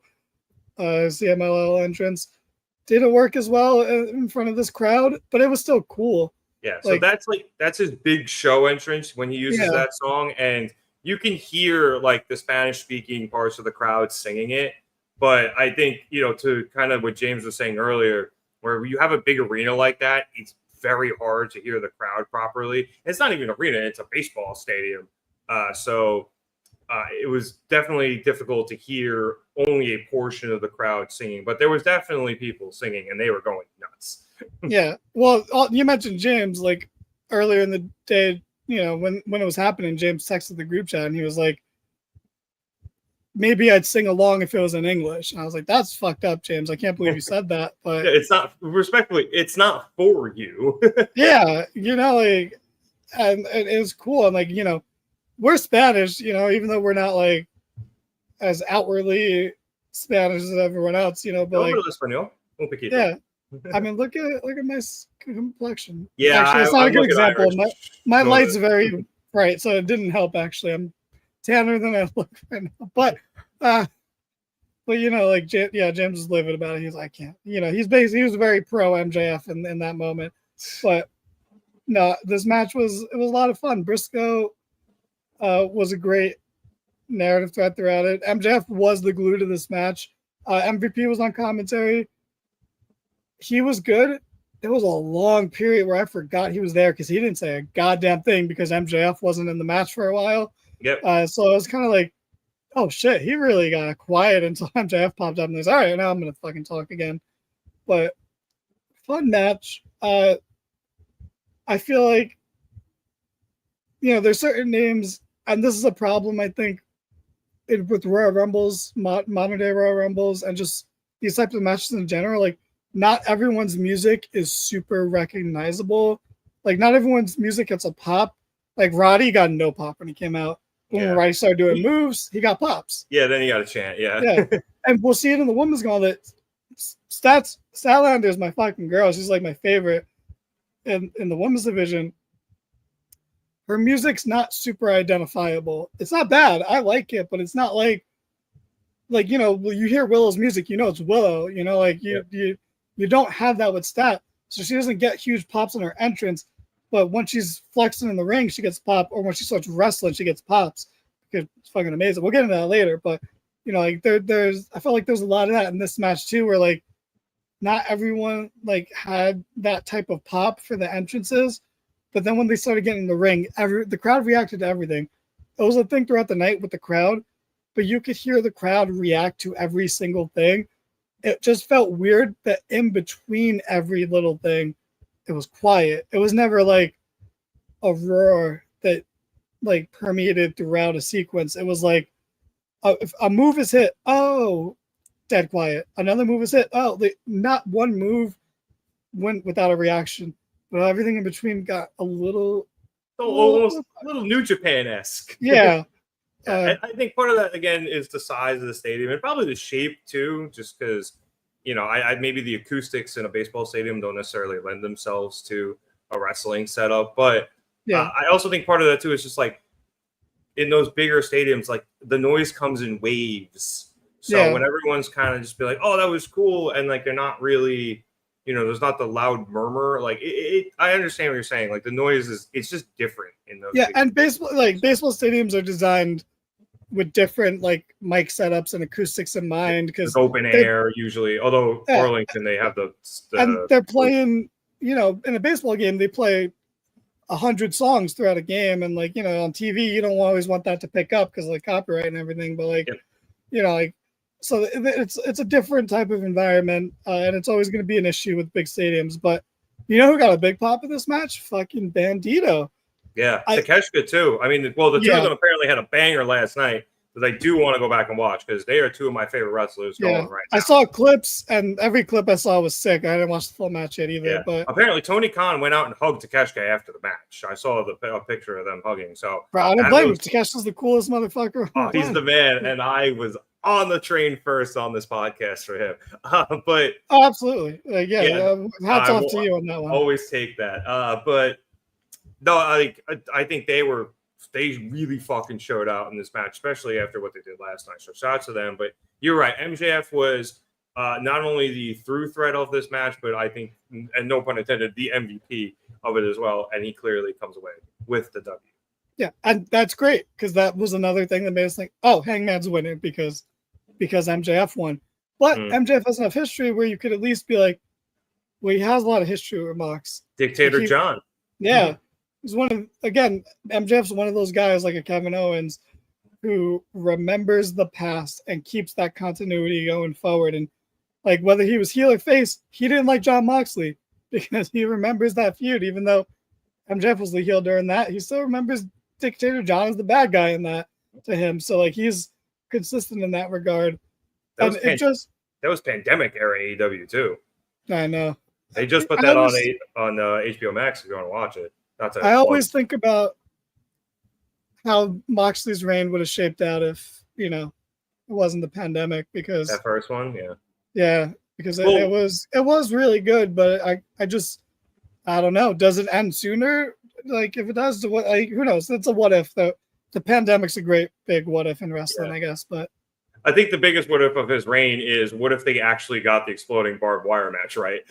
CMLL entrance. Didn't work as well in front of this crowd, but it was still cool. Yeah, so that's his big show entrance when he uses that song, and you can hear like the Spanish speaking parts of the crowd singing it. But I think, to kind of what James was saying earlier, where you have a big arena like that, it's very hard to hear the crowd properly. It's not even an arena, it's a baseball stadium. So it was definitely difficult to hear only a portion of the crowd singing, but there was definitely people singing and they were going nuts. Yeah. Well, you mentioned James, like earlier in the day, when it was happening, James texted the group chat and he was like, maybe I'd sing along if it was in English. And I was like, that's fucked up, James. I can't believe you said that. But it's not, respectfully, it's not for you. Yeah, like, and it was cool. And like, we're Spanish, even though we're not like as outwardly Spanish as everyone else, but like, yeah. I mean, look at my complexion. Yeah, actually, it's not a good example. My No, light's very bright, so it didn't help. Actually, I'm tanner than I look right now. But like, James was livid about it. He's like, I can't. He was very pro MJF in that moment. But no, this match was a lot of fun. Briscoe was a great narrative thread throughout it. MJF was the glue to this match. MVP was on commentary. He was good. There was a long period where I forgot he was there because he didn't say a goddamn thing because MJF wasn't in the match for a while. Yep. So it was kind of like, oh shit, he really got quiet until MJF popped up and he's all right, now I'm gonna fucking talk again. But fun match. I feel like, there's certain names, and this is a problem I think with Royal Rumbles, modern day Royal Rumbles, and just these types of matches in general. Like, not everyone's music is super recognizable. Like, not everyone's music gets a pop. Like, Roddy got no pop when he came out. When Roddy started doing moves, he got pops. Yeah, then he got a chant. Yeah. And we'll see it in the women's gauntlet. Statlander is my fucking girl. She's like my favorite in the women's division. Her music's not super identifiable. It's not bad. I like it, but it's not like you hear Willow's music, it's Willow. You don't have that with Stat. So she doesn't get huge pops in her entrance, but when she's flexing in the ring, she gets pop, or when she starts wrestling, she gets pops. It's fucking amazing. We'll get into that later, but like I felt like there's a lot of that in this match too, where like not everyone like had that type of pop for the entrances, but then when they started getting in the ring, the crowd reacted to everything. It was a thing throughout the night with the crowd, but you could hear the crowd react to every single thing. It just felt weird that in between every little thing, it was quiet. It was never like a roar that like permeated throughout a sequence. It was like if a move is hit, oh, dead quiet. Another move is hit, oh, not one move went without a reaction, but everything in between got a little New Japan-esque. Yeah. I think part of that again is the size of the stadium and probably the shape too, just because I maybe the acoustics in a baseball stadium don't necessarily lend themselves to a wrestling setup, but I also think part of that too is just like in those bigger stadiums, like the noise comes in waves. So when everyone's kind of just be like, oh, that was cool, and like they're not really, there's not the loud murmur. Like I understand what you're saying. Like the noise it's just different in those. Yeah, and baseball stadiums are designed with different like mic setups and acoustics in mind because open air usually. Although Arlington, they have the and they're playing. In a baseball game, they play 100 songs throughout a game, and like on TV, you don't always want that to pick up because like copyright and everything. But like, so it's a different type of environment, and it's always going to be an issue with big stadiums. But who got a big pop in this match? Fucking Bandito. Yeah, Takeshita too. I mean, the two of them apparently had a banger last night that I do want to go back and watch because they are two of my favorite wrestlers going right now. I saw clips, and every clip I saw was sick. I didn't watch the full match yet either. Yeah. But apparently, Tony Khan went out and hugged Takeshita after the match. I saw a picture of them hugging. So I don't blame him. Takeshita's the coolest motherfucker. Oh, he's the man, and I was on the train first on this podcast for him. But absolutely, hats off to you on that one. Always take that. But no, I think they really fucking showed out in this match, especially after what they did last night. So shout out to them. But you're right, MJF was not only the through thread of this match, but I think, and no pun intended, the MVP of it as well. And he clearly comes away with the W. Yeah, and that's great because that was another thing that made us think, oh, Hangman's winning because MJF won. But MJF has enough history where you could at least be like, well, he has a lot of history with Mox. Dictator John. Yeah. He's MJF's one of those guys like a Kevin Owens who remembers the past and keeps that continuity going forward. And like whether he was heel or face, he didn't like Jon Moxley because he remembers that feud. Even though MJF was the heel during that, he still remembers Dictator John as the bad guy in that to him. So like he's consistent in that regard. That was pandemic era AEW too. I know. They just put that on HBO Max if you want to watch it. I always think about how Moxley's reign would have shaped out if, it wasn't the pandemic because that first one, because it was really good, but I don't know. Does it end sooner? Like if it does, who knows? It's a what if. The pandemic's a great big what if in wrestling, I guess. But I think the biggest what if of his reign is what if they actually got the exploding barbed wire match right.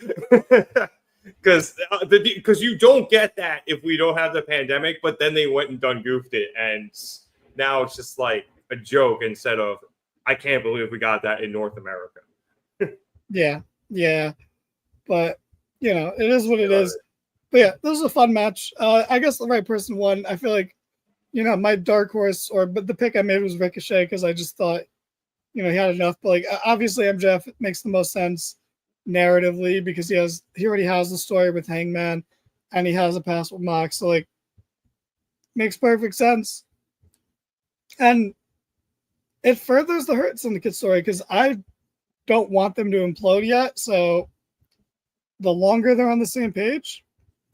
Because you don't get that if we don't have the pandemic, but then they went and done goofed it, and now it's just like a joke instead of I can't believe we got that in North America. yeah, but it is what it is. But yeah, this was a fun match. I guess the right person won. I feel like my dark horse but the pick I made was Ricochet because I just thought he had enough. But like obviously MJF makes the most sense narratively because he already has the story with Hangman and he has a past with Mox, so like makes perfect sense, and it furthers the Hurt Syndicate story because I don't want them to implode yet. So the longer they're on the same page,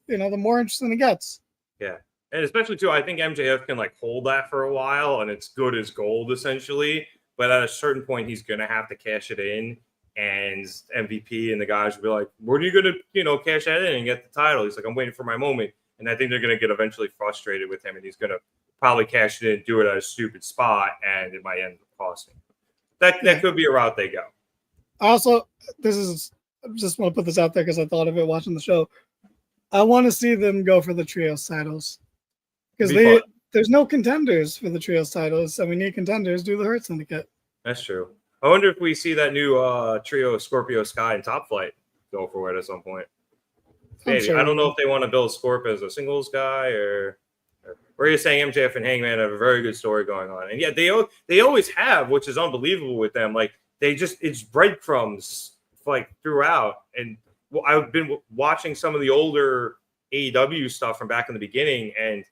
the more interesting it gets. Yeah, and especially too, I think MJF can like hold that for a while, and it's good as gold essentially. But at a certain point, he's gonna have to cash it in. And MVP and the guys will be like, when are you going to, cash that in and get the title? He's like, I'm waiting for my moment. And I think they're going to get eventually frustrated with him. And he's going to probably cash it in, do it at a stupid spot. And it might end up costing. That could be a route they go. Also, I just want to put this out there because I thought of it watching the show. I want to see them go for the trios titles. Because there's no contenders for the trios titles. So we need contenders. Do the Hurt Syndicate. That's true. I wonder if we see that new trio Scorpio Sky and Top Flight go for it at some point. Maybe. Sure. I don't know if they want to build Scorp as a singles guy or you're saying MJF and Hangman have a very good story going on. And yeah, they always have, which is unbelievable with them. Like it's breadcrumbs like throughout. And I've been watching some of the older AEW stuff from back in the beginning, and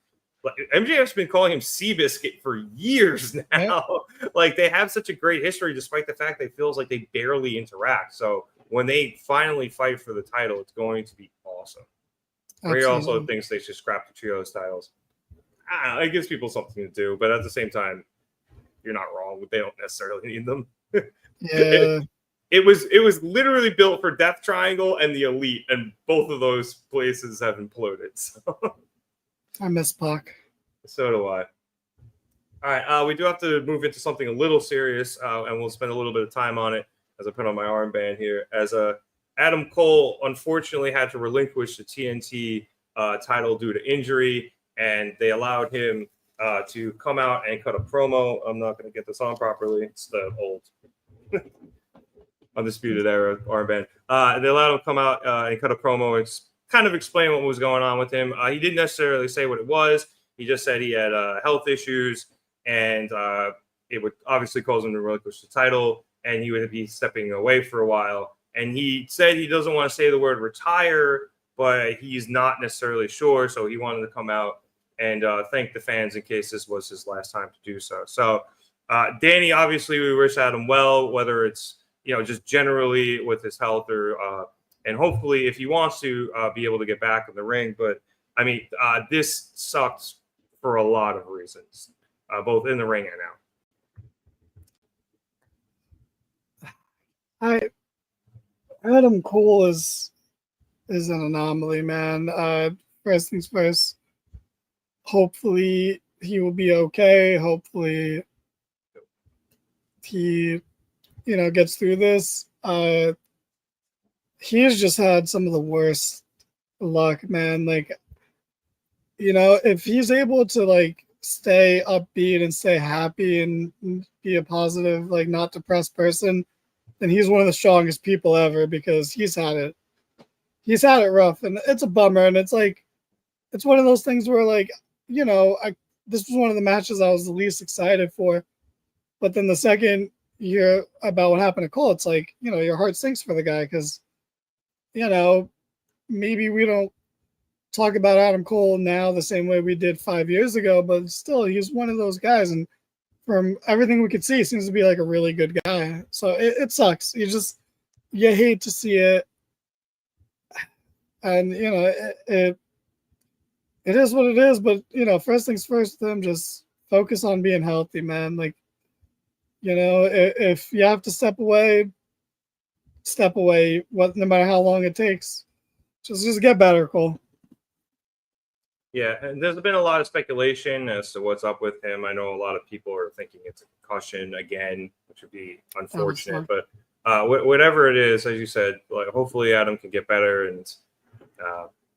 MJF's been calling him Seabiscuit for years now. Yeah. Like they have such a great history, despite the fact that it feels like they barely interact. So when they finally fight for the title, it's going to be awesome. Ray also thinks they should scrap the trios titles. I don't know, it gives people something to do, but at the same time, you're not wrong. They don't necessarily need them. Yeah. It was literally built for Death Triangle and the Elite, and both of those places have imploded. So. I miss Pac. So do I. All right, we do have to move into something a little serious, and we'll spend a little bit of time on it as I put on my armband here. As Adam Cole unfortunately had to relinquish the TNT title due to injury, and they allowed him to come out and cut a promo. I'm not going to get this on properly. It's the old Undisputed Era armband. They allowed him to come out and cut a promo and kind of explain what was going on with him. He didn't necessarily say what it was. He just said he had health issues, and it would obviously cause him to relinquish the title, and he would be stepping away for a while. And he said he doesn't want to say the word retire, but he's not necessarily sure, so he wanted to come out and thank the fans in case this was his last time to do so. So, Danny, obviously, we wish Adam well, whether it's just generally with his health or and hopefully if he wants to be able to get back in the ring. But I mean, this sucks for a lot of reasons, both in the ring and out. Adam Cole is an anomaly, man. First things first. Hopefully he will be okay. Hopefully he, gets through this. He's just had some of the worst luck, man. Like, if he's able to stay upbeat and stay happy and be a positive, not depressed person, then he's one of the strongest people ever, because he's had it rough, and it's a bummer. And it's one of those things where this was one of the matches I was the least excited for. But then the second you hear about what happened to Cole, it's your heart sinks for the guy, because, maybe we don't talk about Adam Cole now the same way we did 5 years ago, but still, he's one of those guys. And from everything we could see, he seems to be a really good guy. So it sucks. You hate to see it. And, it is what it is, but first things first, them just focus on being healthy, man. If you have to step away, no matter how long it takes. Just get better, Cole. Yeah, and there's been a lot of speculation as to what's up with him. I know a lot of people are thinking it's a concussion again, which would be unfortunate. But whatever it is, as you said, hopefully Adam can get better and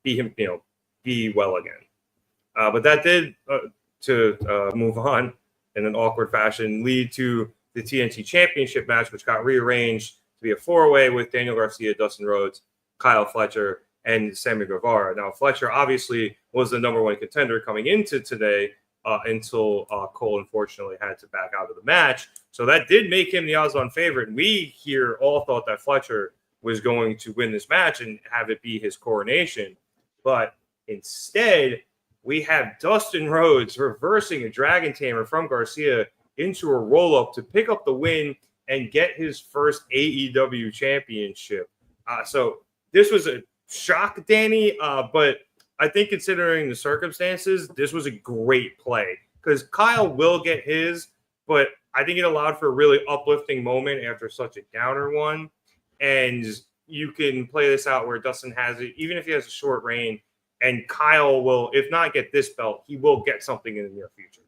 be well again. But that did, to move on in an awkward fashion, lead to the TNT Championship match, which got rearranged to be a four-way with Daniel Garcia, Dustin Rhodes, Kyle Fletcher, and Sammy Guevara. Now, Fletcher obviously was the number one contender coming into today until Cole unfortunately had to back out of the match. So that did make him the odds-on favorite. And we here all thought that Fletcher was going to win this match and have it be his coronation. But instead, we have Dustin Rhodes reversing a Dragon Tamer from Garcia into a roll-up to pick up the win and get his first AEW championship. So this was a shock, Danny, but I think considering the circumstances, this was a great play because Kyle will get his, but I think it allowed for a really uplifting moment after such a downer one. And you can play this out where Dustin has it, even if he has a short reign, and Kyle will, if not get this belt, he will get something in the near future.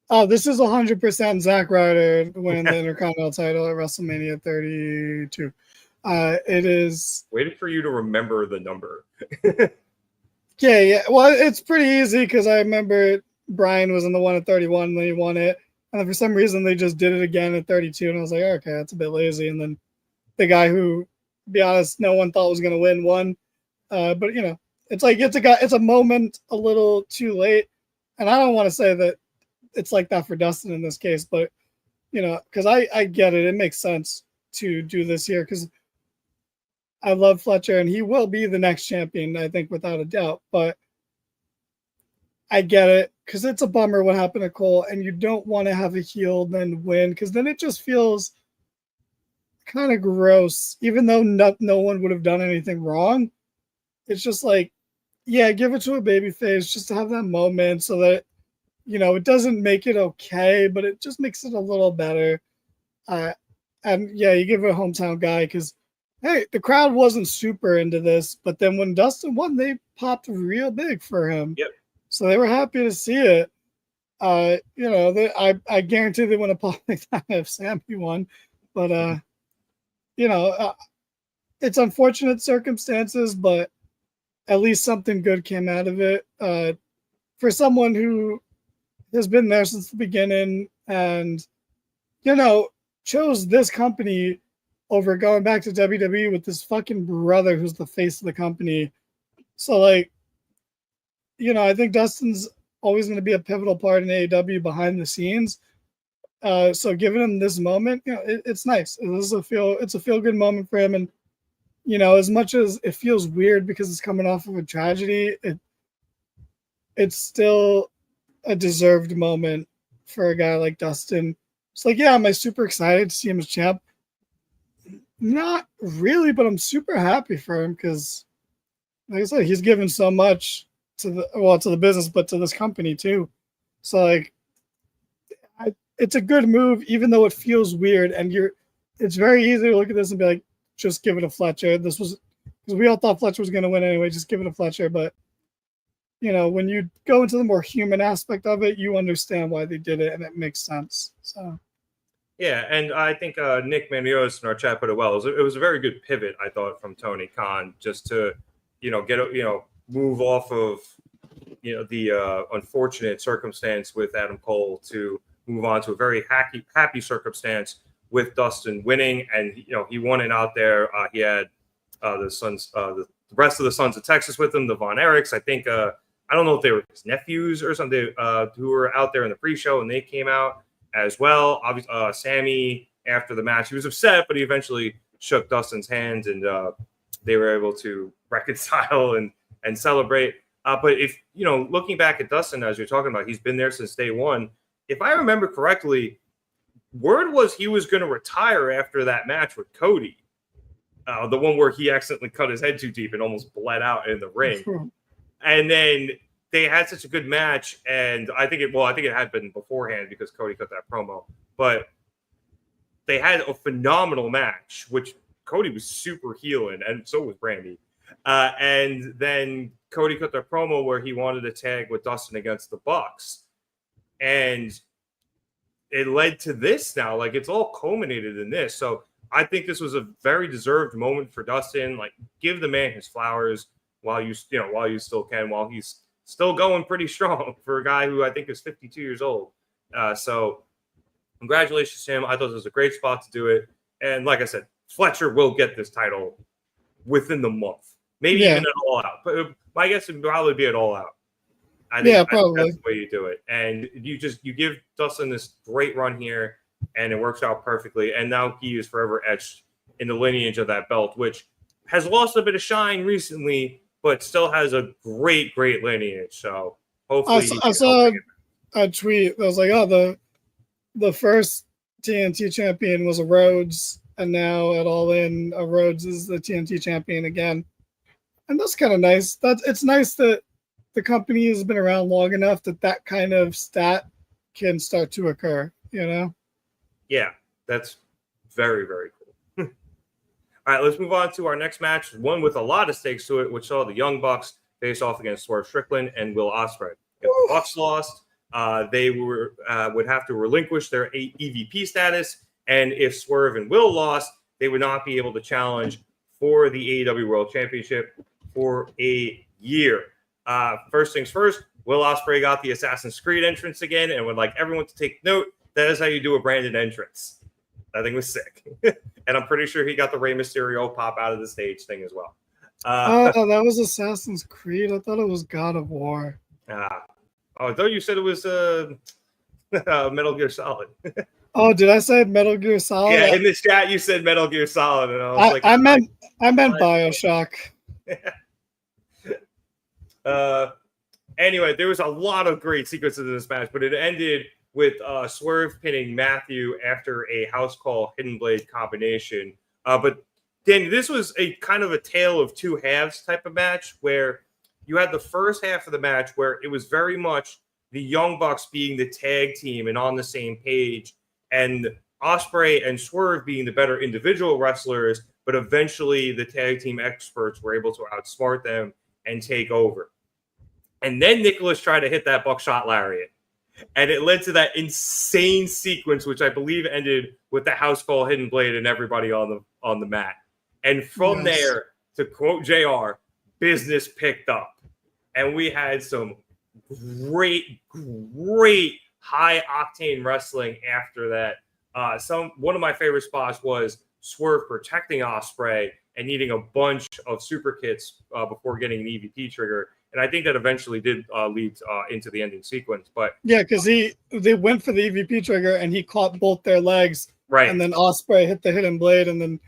Oh, this is 100% Zack Ryder winning the Intercontinental title at WrestleMania 32. It is. Waited for you to remember the number. Yeah. Well, it's pretty easy because I remember Brian was in the one at 31 and then he won it. And for some reason, they just did it again at 32. And I was like, okay, that's a bit lazy. And then the guy who, to be honest, no one thought was going to win won. But, it's a moment a little too late. And I don't want to say that it's like that for Dustin in this case, but, because I get it. It makes sense to do this here because I love Fletcher and he will be the next champion, I think, without a doubt. But I get it because it's a bummer what happened to Cole and you don't want to have a heel then win because then it just feels kind of gross, even though no one would have done anything wrong. It's just give it to a babyface just to have that moment so that, it doesn't make it okay, but it just makes it a little better. And you give it a hometown guy because, hey, the crowd wasn't super into this, but then when Dustin won, they popped real big for him. Yep. So they were happy to see it. I guarantee they wouldn't have popped like that if Sammy won. But, it's unfortunate circumstances, but at least something good came out of it. For someone who has been there since the beginning and, chose this company over going back to WWE with this fucking brother who's the face of the company. So, I think Dustin's always going to be a pivotal part in AEW behind the scenes. So giving him this moment, it's nice. It's a feel good moment for him. And, as much as it feels weird because it's coming off of a tragedy, it's still a deserved moment for a guy like Dustin. It's am I super excited to see him as champ? Not really, but I'm super happy for him because, like I said, he's given so much to the business, but to this company too. So it's a good move, even though it feels weird. And it's very easy to look at this and be like, just give it to Fletcher. This was because we all thought Fletcher was going to win anyway. Just give it to Fletcher. But when you go into the more human aspect of it, you understand why they did it, and it makes sense. So. Yeah, and I think Nick Manios in our chat put it well. It was a very good pivot, I thought, from Tony Khan, just to, move off of, the unfortunate circumstance with Adam Cole to move on to a very happy circumstance with Dustin winning. And, he won it out there. He had the rest of the Sons of Texas with him, the Von Erichs. I think, I don't know if they were his nephews or something, who were out there in the pre-show, and they came out as well. Obviously, Sammy, after the match, he was upset, but he eventually shook Dustin's hands, and they were able to reconcile and celebrate. But if, looking back at Dustin, as you're talking about, he's been there since day one. If I remember correctly, word was he was going to retire after that match with Cody, the one where he accidentally cut his head too deep and almost bled out in the ring. And then they had such a good match, and I think it had been beforehand because Cody cut that promo. But they had a phenomenal match, which Cody was super heel in, and so was Brandy. And then Cody cut their promo where he wanted to tag with Dustin against the Bucks, and it led to this. Now, it's all culminated in this. So I think this was a very deserved moment for Dustin. Give the man his flowers while you still can, while he's still going pretty strong for a guy who I think is 52 years old. So congratulations to him. I thought it was a great spot to do it. And like I said, Fletcher will get this title within the month. Maybe even at All Out. But my guess would probably be at All Out. I think that's the way you do it. And you give Dustin this great run here, and it works out perfectly. And now he is forever etched in the lineage of that belt, which has lost a bit of shine recently, but still has a great lineage. So hopefully I saw a tweet that was like, oh, the first TNT champion was a Rhodes, and now at All In, a Rhodes is the TNT champion again. And that's kind of nice. It's nice that the company has been around long enough that kind of stat can start to occur, Yeah, that's very, very cool. All right, let's move on to our next match, one with a lot of stakes to it, which saw the Young Bucks face off against Swerve Strickland and Will Ospreay. If the Bucks lost, they would have to relinquish their EVP status, and if Swerve and Will lost, they would not be able to challenge for the AEW World Championship for a year. First things first, Will Ospreay got the Assassin's Creed entrance again, and would like everyone to take note. That is how you do a branded entrance. That thing was sick. And I'm pretty sure he got the Rey Mysterio pop out of the stage thing as well. That was Assassin's Creed. I thought it was God of War. I thought you said it was Metal Gear Solid. Oh, did I say Metal Gear Solid? Yeah, in the chat you said Metal Gear Solid, and I was I meant BioShock. Anyway, there was a lot of great sequences in this match, but it ended with Swerve pinning Matthew after a house call Hidden Blade combination. But Danny, this was a kind of a tale of two halves type of match where you had the first half of the match where it was very much the Young Bucks being the tag team and on the same page, and Ospreay and Swerve being the better individual wrestlers, but eventually the tag team experts were able to outsmart them and take over. And then Nicholas tried to hit that buckshot lariat, and it led to that insane sequence, which I believe ended with the house call Hidden Blade and everybody on the mat. And from Yes. there, to quote JR, business picked up. And we had some great high octane wrestling after that. One of my favorite spots was Swerve protecting Ospreay and needing a bunch of super kits before getting an EVP trigger. And I think that eventually did lead into the ending sequence. But yeah, because they went for the EVP trigger and he caught both their legs, right, and then Ospreay hit the hidden blade, and then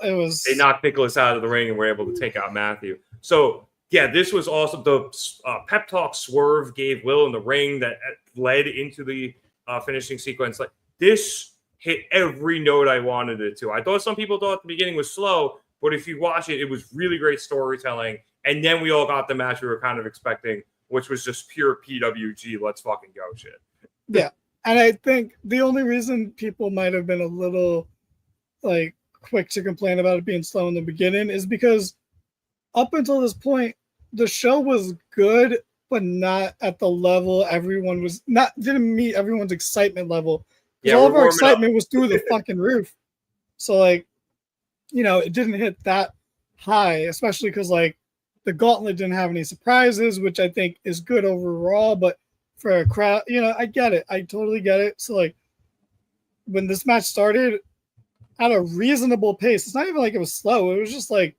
it was they knocked Nicholas out of the ring and were able to take out Matthew. So yeah, this was awesome. The pep talk Swerve gave Will in the ring that led into the finishing sequence. Like this hit every note I wanted it to. I thought some people thought the beginning was slow, but if you watch it, it was really great storytelling. And then we all got the match we were kind of expecting, which was just pure PWG. Let's fucking go shit. Yeah. And I think the only reason people might have been a little like quick to complain about it being slow in the beginning is because up until this point, the show was good, but not at the level everyone was didn't meet everyone's excitement level. Yeah, all of our warming excitement up. was through the fucking roof. So like, it didn't hit that high, especially because like the Gauntlet didn't have any surprises, which I think is good overall, but for a crowd, I get it. I totally get it. So like when this match started at a reasonable pace, it's not even like it was slow. It was just like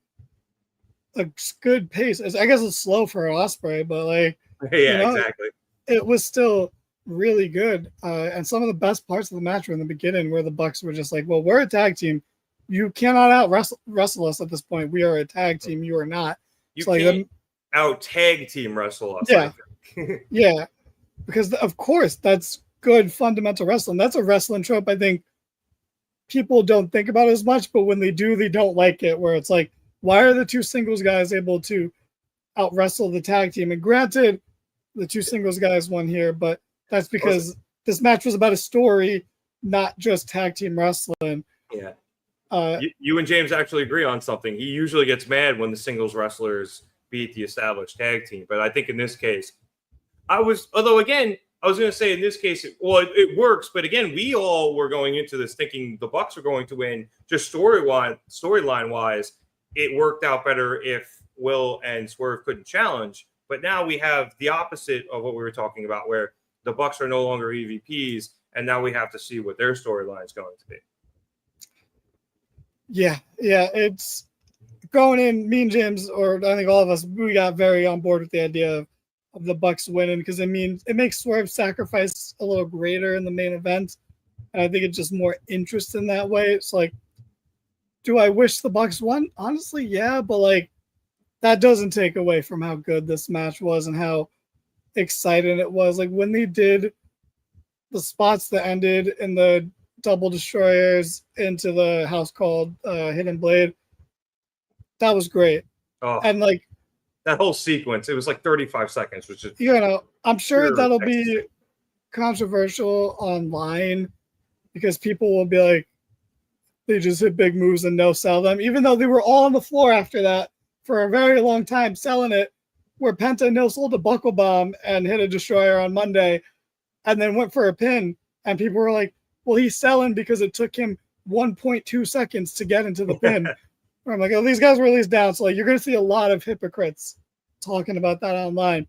a good pace. I guess it's slow for Ospreay, but like, Yeah, exactly. It was still really good. And some of the best parts of the match were in the beginning where the Bucks were just like, well, we're a tag team. You cannot out wrestle us at this point. We are a tag team. You are not. You So, like, can't out tag team wrestle us. Yeah. Yeah. Because, of course, that's good fundamental wrestling. That's a wrestling trope I think people don't think about as much, but when they do, they don't like it, where it's like, why are the two singles guys able to out wrestle the tag team? And granted, the two singles guys won here, but that's because this match was about a story, not just tag team wrestling. Yeah. You and James actually agree on something. He usually gets mad when the singles wrestlers beat the established tag team. But I think in this case, I was going to say in this case, it works. But again, we all were going into this thinking the Bucks were going to win. Just storyline wise, it worked out better if Will and Swerve couldn't challenge. But now we have the opposite of what we were talking about, where the Bucks are no longer EVPs, and now we have to see what their storyline is going to be. Yeah, it's going in. Me and James, or I think all of us, we got very on board with the idea of the Bucks winning because it makes Swerve's sacrifice a little greater in the main event, and I think it's just more interest in that way. It's like, do I wish the Bucks won? Honestly, yeah, but like that doesn't take away from how good this match was and how exciting it was. Like when they did the spots that ended in the double destroyers into the house called Hidden Blade, that was great. Oh, and like that whole sequence, it was like 35 seconds, which is I'm sure that'll be controversial online because people will be like, they just hit big moves and no sell them, even though they were all on the floor after that for a very long time selling it, where Penta no sold a buckle bomb and hit a destroyer on Monday and then went for a pin, and people were like, well, he's selling because it took him 1.2 seconds to get into the pin. I'm like, oh, these guys were at least down. So like, you're going to see a lot of hypocrites talking about that online.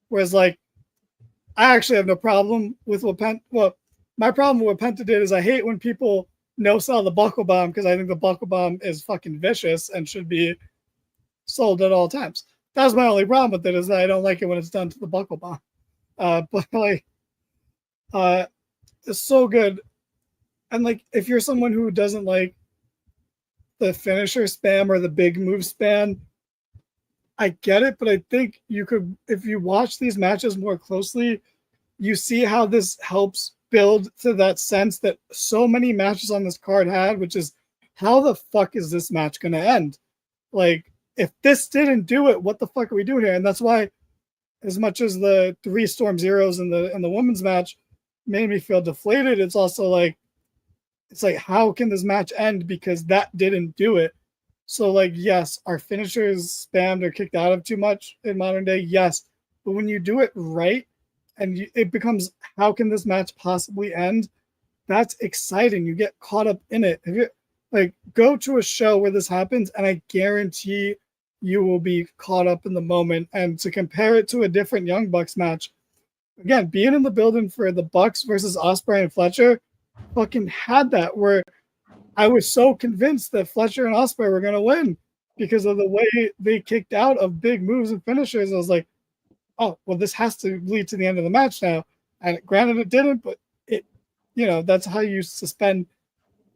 Whereas like, I actually have no problem with what my problem with what Penta did is I hate when people no sell the buckle bomb because I think the buckle bomb is fucking vicious and should be sold at all times. That's my only problem with it, is that I don't like it when it's done to the buckle bomb. But like, it's so good. And like, if you're someone who doesn't like the finisher spam or the big move spam, I get it, but I think you could, if you watch these matches more closely, you see how this helps build to that sense that so many matches on this card had, which is, how the fuck is this match going to end? Like, if this didn't do it, what the fuck are we doing here? And that's why, as much as the 3 Storm Zeros in the women's match made me feel deflated, it's also like, it's like, how can this match end? Because that didn't do it. So like, yes, our finishers spammed or kicked out of too much in modern day? Yes. But when you do it right, and it becomes, how can this match possibly end? That's exciting. You get caught up in it. Like, go to a show where this happens, and I guarantee you will be caught up in the moment. And to compare it to a different Young Bucks match, again, being in the building for the Bucks versus Ospreay and Fletcher, fucking had that where I was so convinced that Fletcher and Ospreay were going to win because of the way they kicked out of big moves and finishers. I was like, oh, well, this has to lead to the end of the match now. And granted, it didn't, but it, that's how you suspend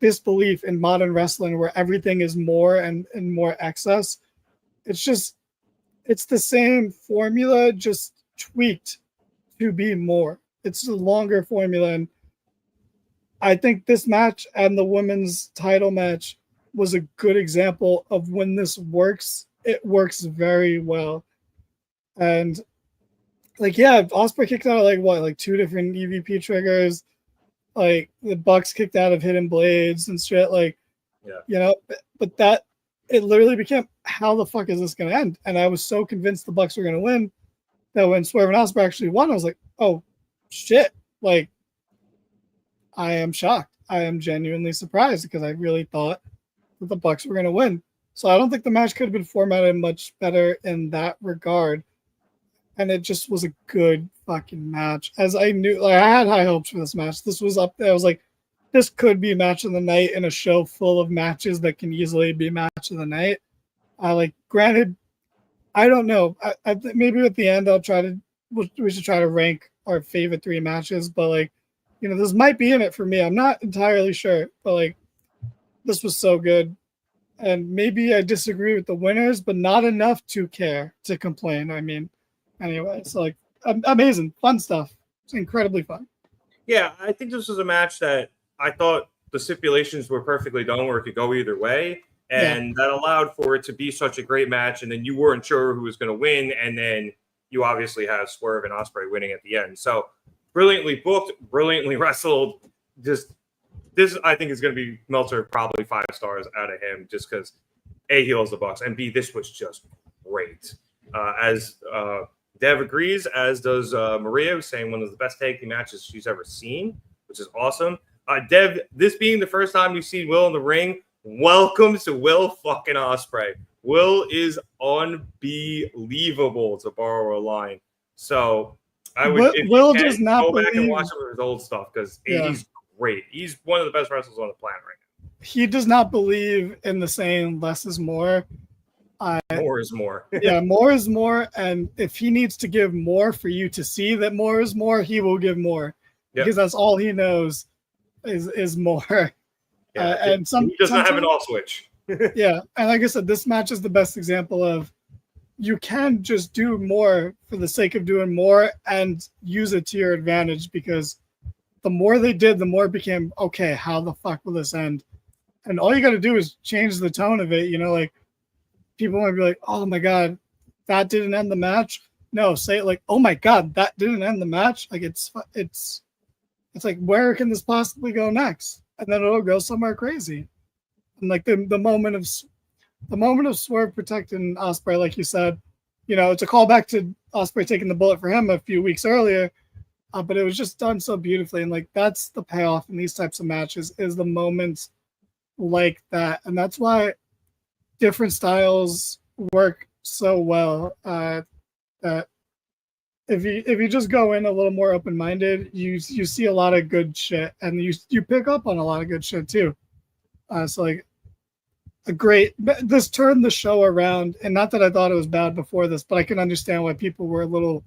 disbelief in modern wrestling where everything is more and more excess. It's the same formula, just tweaked to be more. It's a longer formula. And I think this match and the women's title match was a good example of when this works. It works very well. And Ospreay kicked out of two different EVP triggers. Like the Bucks kicked out of hidden blades and shit. But that it literally became, how the fuck is this going to end? And I was so convinced the Bucks were going to win that when Swerve and Ospreay actually won, I was like, oh shit! Like, I am shocked. I am genuinely surprised because I really thought that the Bucks were going to win. So I don't think the match could have been formatted much better in that regard. And it just was a good fucking match. As I knew, I had high hopes for this match. This was up there. I was like, this could be match of the night in a show full of matches that can easily be match of the night. Granted, I don't know. I maybe at the end we should try to rank our favorite 3 matches. But this might be in it for me. I'm not entirely sure. But this was so good. And maybe I disagree with the winners, but not enough to care, to complain. I mean, anyway, so amazing, fun stuff. It's incredibly fun. Yeah, I think this was a match that I thought the stipulations were perfectly done where it could go either way. And that allowed for it to be such a great match. And then you weren't sure who was going to win. And then you obviously have Swerve and Ospreay winning at the end. So brilliantly booked, brilliantly wrestled. Just this, I think, is going to be Meltzer probably 5 stars out of him just because A, he loves the Bucks, and B, this was just great. As Dev agrees, as does Maria, saying one of the best tag team matches she's ever seen, which is awesome. Dev, this being the first time you've seen Will in the ring, welcome to Will fucking Ospreay. Will is unbelievable, to borrow a line. So I would Will does not go believe, back and watch some of his old stuff because he's great. He's one of the best wrestlers on the planet right now. He does not believe in the saying less is more. More is more. Yeah, more is more. And if he needs to give more for you to see that more is more, he will give more. Yep. Because that's all he knows is more. Yeah, and he does not have an off switch. Yeah. And like I said, this match is the best example of you can just do more for the sake of doing more and use it to your advantage, because the more they did, the more it became, okay, how the fuck will this end? And all you got to do is change the tone of it. People might be like, oh my God, that didn't end the match. No, say it like, oh my God, that didn't end the match. Like it's like, where can this possibly go next? And then it'll go somewhere crazy. And like the moment of Swerve protecting Ospreay, like you said, it's a callback to Ospreay taking the bullet for him a few weeks earlier. But it was just done so beautifully. And like, that's the payoff in these types of matches, is the moments like that. And that's why different styles work so well. That if you just go in a little more open-minded, you see a lot of good shit, and you pick up on a lot of good shit too. So like this turned the show around, and not that I thought it was bad before this, but I can understand why people were a little,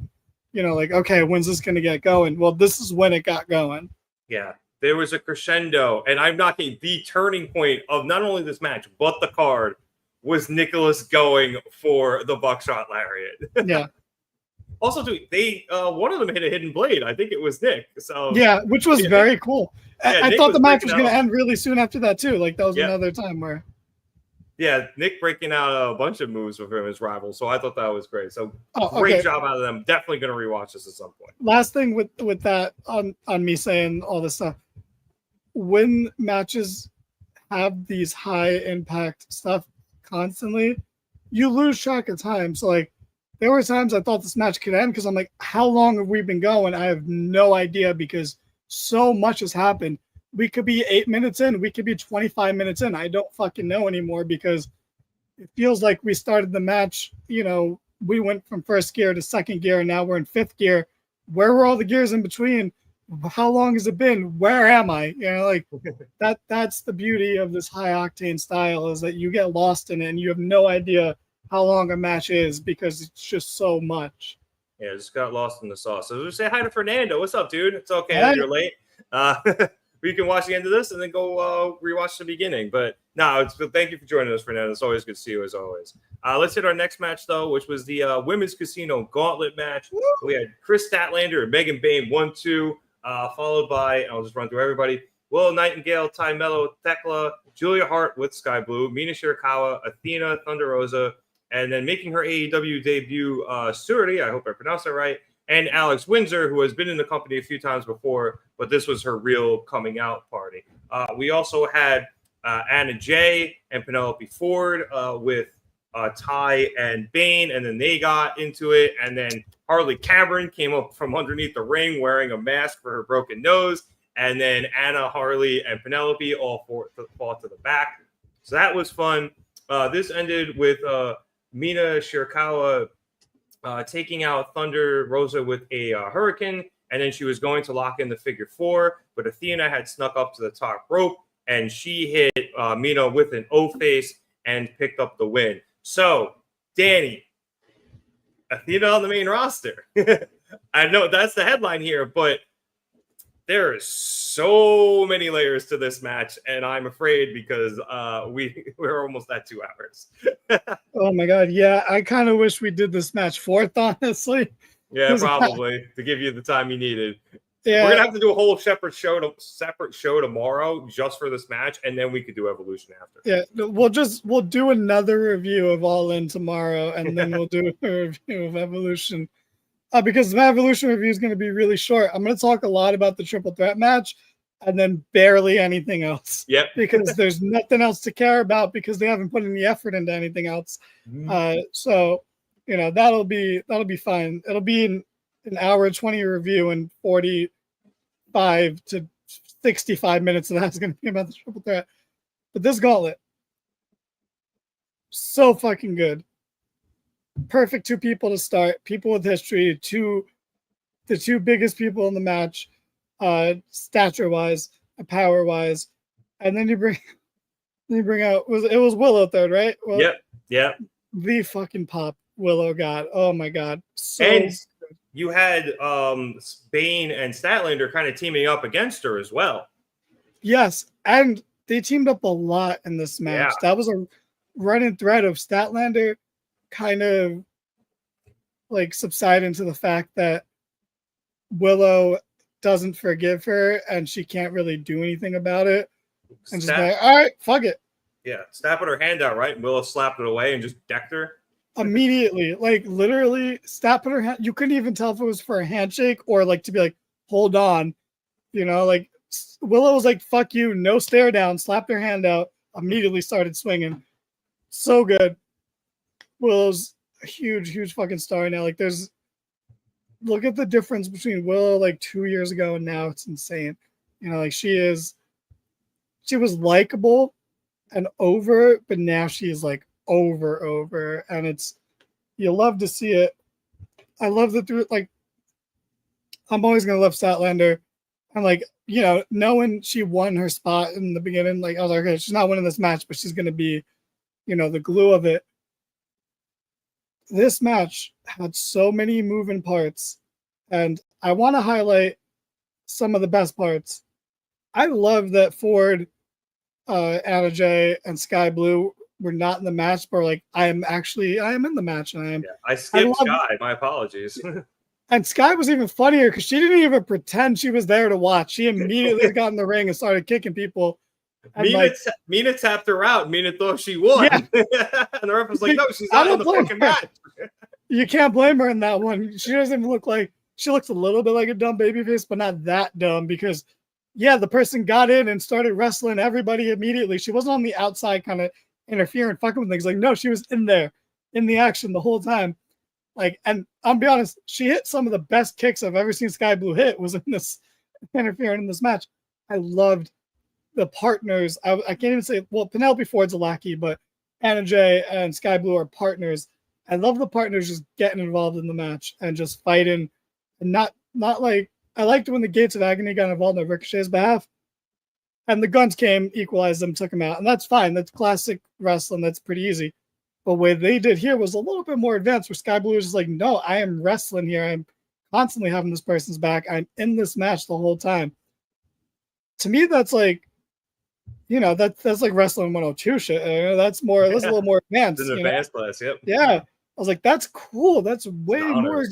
like, okay, when's this going to get going? Well, this is when it got going. Yeah, there was a crescendo, and I'm knocking the turning point of not only this match, but the card was Nicholas going for the buckshot lariat. Yeah. Also, too, they one of them hit a hidden blade. I think it was Nick. So yeah, which was very cool. Yeah, I thought the match was going to end really soon after that too. Like that was another time where. Yeah, Nick breaking out a bunch of moves with him as rivals. So I thought that was great. So great job out of them. Definitely going to rewatch this at some point. Last thing with that on me saying all this stuff, when matches have these high impact stuff constantly, you lose track of time. So like there were times I thought this match could end because I'm like, how long have we been going? I have no idea because so much has happened. We could be 8 minutes in. We could be 25 minutes in. I don't fucking know anymore because it feels like we started the match. You know, we went from first gear to second gear, and now we're in fifth gear. Where were all the gears in between? How long has it been? Where am I? You know, like that's the beauty of this high octane style, is that you get lost in it and you have no idea how long a match is because it's just so much. Yeah, just got lost in the sauce. So say hi to Fernando. What's up, dude? It's okay Hey. that you're late. We can watch the end of this and then go rewatch the beginning. But no, thank you for joining us, Fernando. It's always good to see you as always. Let's hit our next match though, which was the women's casino gauntlet match. Woo! We had Chris Statlander and Megan Bayne 1-2, followed by, I'll just run through everybody: Willow Nightingale, Ty Mello, Thekla, Julia Hart with Sky Blue, Mina Shirakawa, Athena, Thunder Rosa, and then making her AEW debut, Surly, I hope I pronounced that right, and Alex Windsor, who has been in the company a few times before, but this was her real coming out party. We also had Anna Jay and Penelope Ford with Ty and Bane, and then they got into it, and then Harley Cameron came up from underneath the ring wearing a mask for her broken nose, and then Anna, Harley, and Penelope all fought to the back. So that was fun. This ended with Mina Shirakawa taking out Thunder Rosa with a hurricane, and then she was going to lock in the figure four, but Athena had snuck up to the top rope, and she hit Mina with an O-face and picked up the win. So, Danny, Athena on the main roster. I know that's the headline here, but there is so many layers to this match, and I'm afraid because we're almost at 2 hours. Oh my god, yeah, I kind of wish we did this match fourth, honestly. Yeah, probably to give you the time you needed. Yeah, We're gonna have to do a whole separate show tomorrow just for this match, and then we could do Evolution after. yeah, we'll do another review of All In tomorrow, and then we'll do a review of Evolution. Because my Evolution review is going to be really short. I'm going to talk a lot about the triple threat match and then barely anything else. Yep. Because there's nothing else to care about because they haven't put any effort into anything else. So, you know, that'll be fine. It'll be an hour 20 review, and 45 to 65 minutes of that's going to be about the triple threat. But this gauntlet, so fucking good. Perfect 2 people to start, people with history, the 2 biggest people in the match, stature wise, power wise, and then you bring out it was Willow third, right? Well, Yep. The fucking pop Willow got. Oh my god. So And you had Bane and Statlander kind of teaming up against her as well. yes, and they teamed up a lot in this match. Yeah. That was a running thread of Statlander kind of like subside into the fact that Willow doesn't forgive her and she can't really do anything about it, and just like, all right, fuck it. Yeah, Stat put her hand out, right? And Willow slapped it away and just decked her. Immediately, like literally, Stat put her hand. You couldn't even tell if it was for a handshake or like to be like, hold on, you know, like Willow was like, fuck you, no stare down, slapped her hand out, immediately started swinging. So good. Willow's a huge fucking star now. Like, look at the difference between Willow like 2 years ago and now. It's insane. You know, like she was likable and over, but now she is like over, and you love to see it. I love that like I'm always gonna love Statlander. I'm like, you know, knowing she won her spot in the beginning, like I was like, okay, she's not winning this match, but she's gonna be, you know, the glue of it. This match had so many moving parts, and I want to highlight some of the best parts. I love that Ford, Anna Jay, and Sky Blue were not in the match, but like I am in the match, and I am. Yeah, I skipped Sky. My apologies. And Sky was even funnier because she didn't even pretend she was there to watch. She immediately got in the ring and started kicking people. Mina tapped her out. Mina thought she won. Yeah. And the ref was like, no, she's not in the fucking match. You can't blame her in that one. She doesn't even look like, she looks a little bit like a dumb babyface, but not that dumb because, yeah, the person got in and started wrestling everybody immediately. She wasn't on the outside kind of interfering, fucking with things. Like, no, she was in there, in the action the whole time. Like, and I'll be honest, she hit some of the best kicks I've ever seen Sky Blue hit was in this, interfering in this match. I loved the partners, I can't even say, well, Penelope Ford's a lackey, but Anna Jay and Sky Blue are partners. I love the partners just getting involved in the match and just fighting, and not like, I liked when the Gates of Agony got involved on Ricochet's behalf, and the Guns came, equalized them, took them out, and that's fine. That's classic wrestling. That's pretty easy. But what they did here was a little bit more advanced, where Sky Blue was just like, no, I am wrestling here. I'm constantly having this person's back. I'm in this match the whole time. To me, that's like, you know, that's like wrestling 102 shit. That's a little more advanced. It's an advanced class, yep. Yeah. I was like, that's cool. That's way more.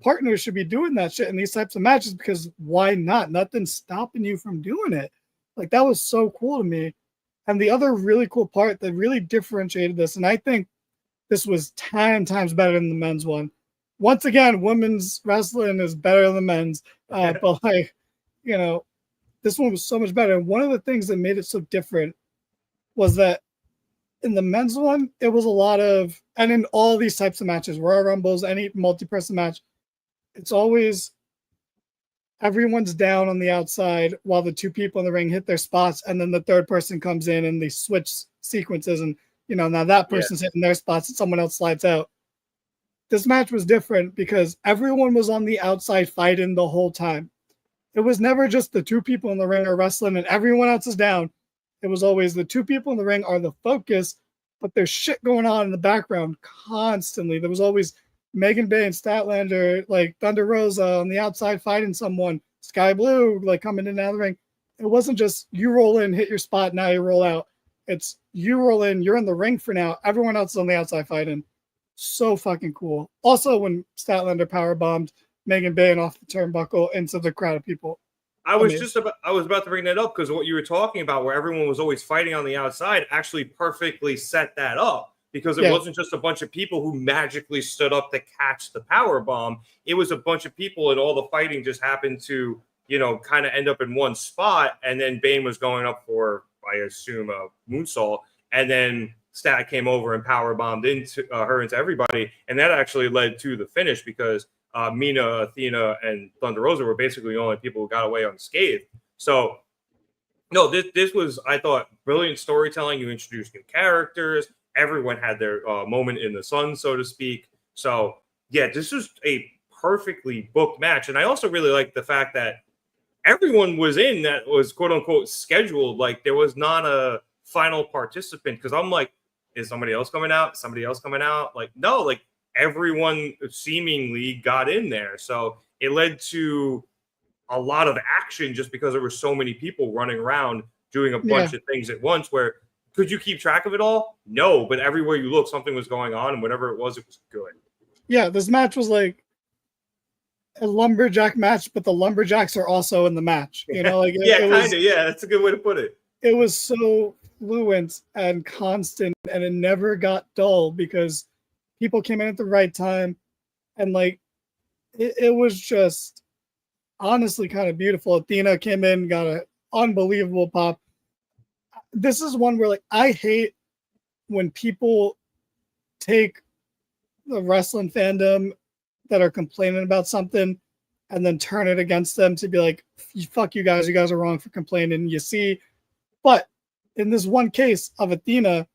Partners should be doing that shit in these types of matches, because why not? Nothing's stopping you from doing it. Like, that was so cool to me. And the other really cool part that really differentiated this, and I think this was 10 times better than the men's one. Once again, women's wrestling is better than the men's. But like, you know, this one was so much better. And one of the things that made it so different was that in the men's one, it was a lot of, and in all these types of matches, Royal Rumbles, any multi-person match, it's always everyone's down on the outside while the two people in the ring hit their spots, and then the third person comes in and they switch sequences, and you know, now that person's hitting their spots and someone else slides out. This match was different because everyone was on the outside fighting the whole time. It was never just the two people in the ring are wrestling and everyone else is down. It was always the two people in the ring are the focus, but there's shit going on in the background constantly. There was always Megan Bay and Statlander, like Thunder Rosa on the outside fighting someone, Sky Blue, like coming in and out of the ring. It wasn't just you roll in, hit your spot, now you roll out. It's you roll in, you're in the ring for now. Everyone else is on the outside fighting. So fucking cool. Also, when Statlander power bombed Megan Bay and off the turnbuckle into the crowd of people. I was about to bring that up, because what you were talking about, where everyone was always fighting on the outside, actually perfectly set that up. Because it wasn't just a bunch of people who magically stood up to catch the power bomb. It was a bunch of people, and all the fighting just happened to, you know, kind of end up in one spot. And then Bane was going up for, I assume, a moonsault, and then Stat came over and power bombed into her into everybody, and that actually led to the finish, because Mina, Athena, and Thunder Rosa were basically the only people who got away unscathed. So, no, this was, I thought, brilliant storytelling. You introduced new characters. Everyone had their moment in the sun, so to speak. So, yeah, this was a perfectly booked match. And I also really like the fact that everyone was in that was quote-unquote scheduled. Like, there was not a final participant, because I'm like, is somebody else coming out? Somebody else coming out? Like, no, like, everyone seemingly got in there. So it led to a lot of action just because there were so many people running around doing a bunch of things at once. Where could you keep track of it all? No, but everywhere you look, something was going on, and whatever it was good. Yeah, this match was like a lumberjack match, but the lumberjacks are also in the match. You know, like yeah, that's a good way to put it. It was so fluent and constant, and it never got dull because people came in at the right time, and like it was just honestly kind of beautiful. Athena came in, got an unbelievable pop. This is one where, like, I hate when people take the wrestling fandom that are complaining about something and then turn it against them to be like, fuck you guys are wrong for complaining. You see, but in this one case of Athena,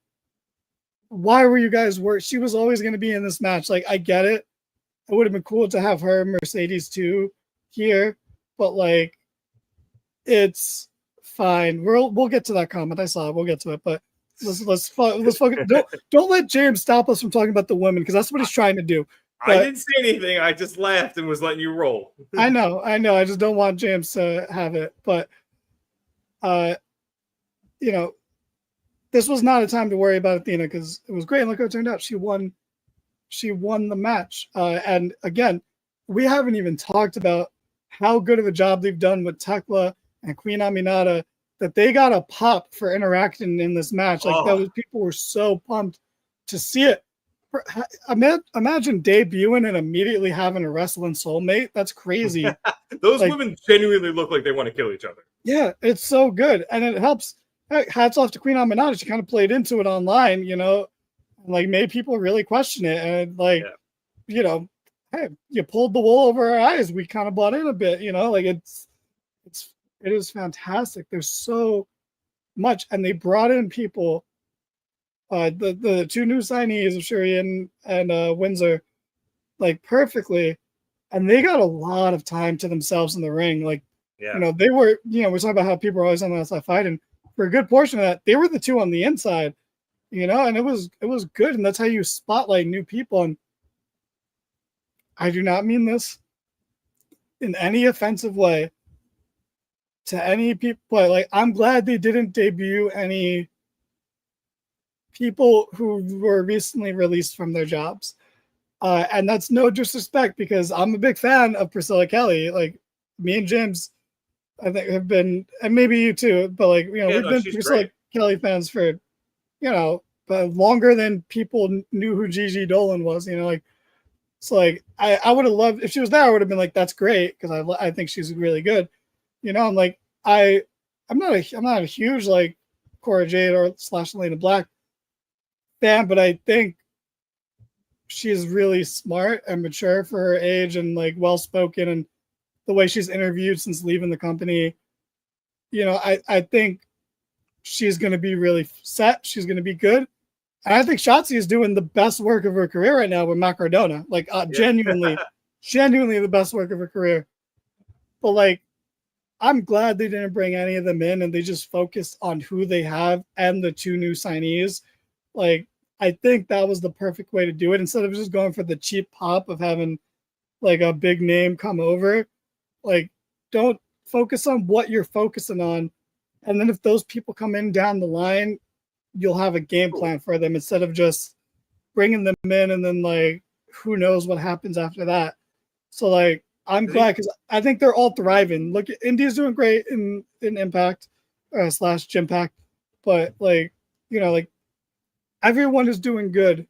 why were you guys worried? She was always going to be in this match. Like, I get it. It would have been cool to have her Mercedes too here, but like, it's fine. We'll get to that comment. I saw it. We'll get to it, but let's focus. Don't let James stop us from talking about the women, because that's what he's trying to do. But I didn't say anything. I just laughed and was letting you roll. I know. I just don't want James to have it. But you know, this was not a time to worry about Athena, because it was great. And look how it turned out. She won the match. And again, we haven't even talked about how good of a job they've done with Tekla and Queen Aminata, that they got a pop for interacting in this match. Like, those people were so pumped to see it. Imagine debuting and immediately having a wrestling soulmate. That's crazy. Those women genuinely look like they want to kill each other. Yeah, it's so good. And it helps. Hats off to Queen Aminata. She kind of played into it online, you know, and like made people really question it. And like, you know, hey, you pulled the wool over our eyes. We kind of bought in a bit, you know, like it is fantastic. There's so much, and they brought in people. The two new signees of Shuri and Windsor, like perfectly, and they got a lot of time to themselves in the ring. Like, they were, we're talking about how people are always on the outside fighting. For a good portion of that, they were the two on the inside, and it was good, and that's how you spotlight new people. And I do not mean this in any offensive way to any people, but like, I'm glad they didn't debut any people who were recently released from their jobs. And that's no disrespect, because I'm a big fan of Priscilla Kelly. Like, me and James, I think, have been, and maybe you too, but like, we've been Priscilla Kelly fans for, but longer than people knew who Gigi Dolan was, like, so like, I would have loved, if she was there, I would have been like, that's great, because I think she's really good. I'm like, I'm not a huge like Cora Jade or / Elena Black fan, but I think she's really smart and mature for her age, and like well-spoken, and the way she's interviewed since leaving the company, I think she's going to be really set. She's going to be good. And I think Shotzi is doing the best work of her career right now with Matt Cardona. Like, genuinely the best work of her career. But like, I'm glad they didn't bring any of them in, and they just focused on who they have and the two new signees. Like, I think that was the perfect way to do it, instead of just going for the cheap pop of having like a big name come over. Like, don't focus on what you're focusing on. And then if those people come in down the line, you'll have a game plan for them, instead of just bringing them in and then like, who knows what happens after that. So like, I'm glad, because I think they're all thriving. Look, India's doing great in Impact / Gympact, but like, like, everyone is doing good.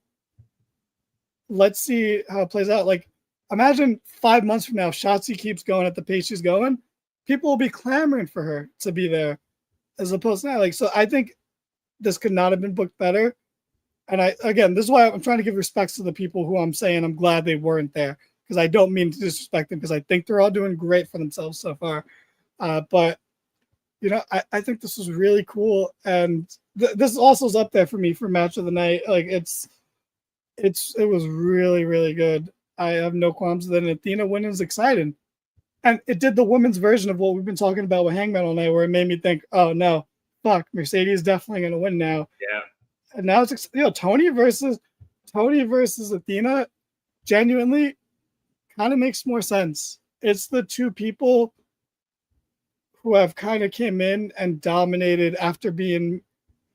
Let's see how it plays out. Like, imagine 5 months from now, Shotzi keeps going at the pace she's going. People will be clamoring for her to be there, as opposed to now. Like, so I think this could not have been booked better. And this is why I'm trying to give respects to the people who I'm saying I'm glad they weren't there, because I don't mean to disrespect them, because I think they're all doing great for themselves so far. But I think this was really cool, and this also is up there for me for match of the night. Like, it was really, really good. I have no qualms with it. And Athena winning is exciting, and it did the women's version of what we've been talking about with Hangman all night, where it made me think, oh no, fuck, Mercedes is definitely going to win now. Yeah. And now it's Toni versus Athena. Genuinely, kind of makes more sense. It's the two people who have kind of came in and dominated after being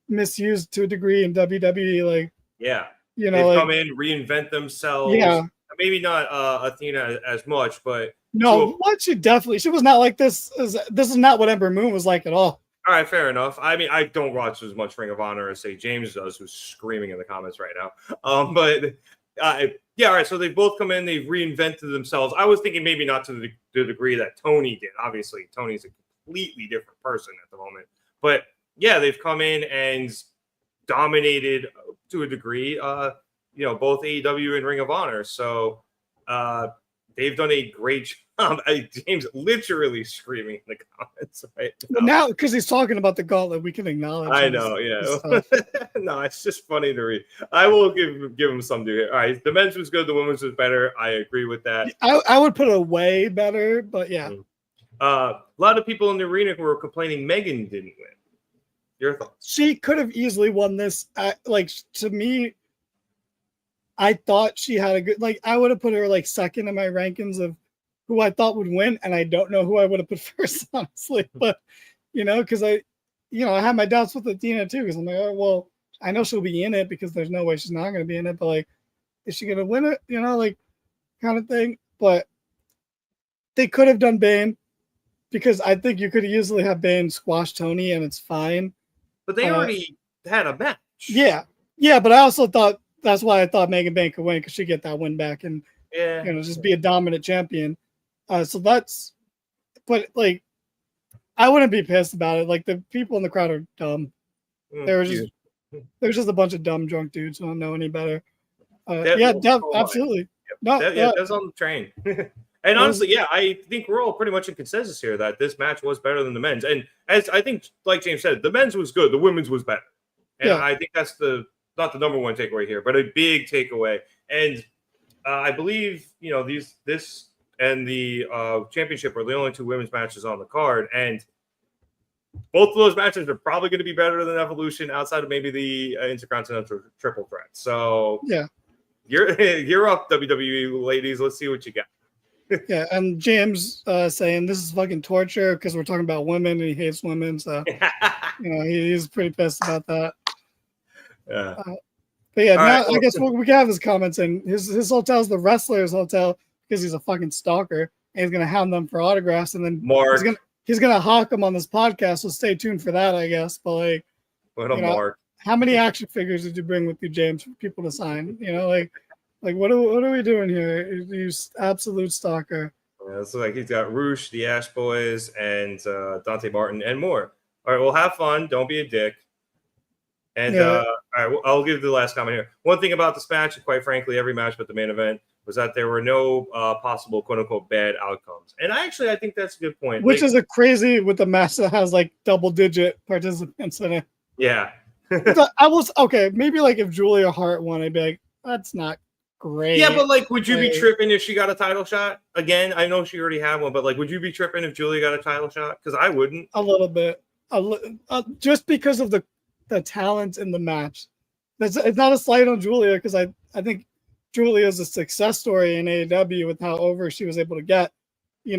misused to a degree in WWE. Like, they've come in, reinvent themselves. Yeah, maybe not Athena as much, but no, she was not like this. This is not what Ember Moon was like at all. All right, fair enough. I mean, I don't watch as much Ring of Honor as say James does, who's screaming in the comments right now. But all right. So they've both come in, they've reinvented themselves. I was thinking maybe not to the degree that Toni did. Obviously, Toni's a completely different person at the moment. But yeah, they've come in and dominated to a degree. Both AEW and Ring of Honor. So they've done a great job. James literally screaming in the comments right now. Well, now, because he's talking about the Gauntlet, we can acknowledge. I know, yeah. No, it's just funny to read. I will give him some due. All right, the men's was good, the women's was better. I agree with that. I would put it way better, but yeah. A lot of people in the arena were complaining Megan didn't win. Your thoughts? She could have easily won this. To me, I thought she had a good, I would have put her second in my rankings of who I thought would win, and I don't know who I would have put first, honestly. But because I had my doubts with Athena too, because I'm like, oh well, I know she'll be in it because there's no way she's not going to be in it. But is she going to win it? Kind of thing. But they could have done Bane, because I think you could easily have Bane squash Toni, and it's fine. But they already had a match. Yeah. But I also thought that's why I thought Megan Bane could win, because she'd get that win back and just be a dominant champion. So that's, but I wouldn't be pissed about it. The people in the crowd are dumb. There's just a bunch of dumb drunk dudes who don't know any better. Absolutely. Yep. No, Dev's on the train. And honestly, yeah, I think we're all pretty much in consensus here that this match was better than the men's. And as I think, like James said, the men's was good, the women's was better. And I think that's not the number one takeaway here, but a big takeaway. And I believe, this and the championship are the only two women's matches on the card. And both of those matches are probably going to be better than Evolution outside of maybe the Intercontinental Triple Threat. So yeah, you're up, WWE ladies. Let's see what you got. Yeah, and James saying this is fucking torture because we're talking about women and he hates women, so he's pretty pissed about that. Yeah. But yeah, now, I guess we can have his comments. And his hotel's the wrestler's hotel because he's a fucking stalker and he's gonna hound them for autographs, and then he's gonna hawk them on this podcast. So stay tuned for that, I guess. But Mark. How many action figures did you bring with you, James, for people to sign? Like what are we doing here? You absolute stalker. Yeah, it's like he's got Roosh, the Ash Boys, and Dante Martin, and more. All right, well, have fun. Don't be a dick. And all right, I'll give the last comment here. One thing about this match, and quite frankly, every match but the main event, was that there were no possible quote-unquote bad outcomes. And I think that's a good point. Which is a crazy with a match that has like double-digit participants in it. Yeah. I was okay. Maybe like if Julia Hart won, I'd be like, that's not great. Yeah, but like, would you be tripping if she got a title shot? Again, I know she already had one, but like, would you be tripping if Julia got a title shot? Because I wouldn't. A little bit. Just because of the talent in the match. It's not a slight on Julia because I think Julia is a success story in AEW with how over she was able to get.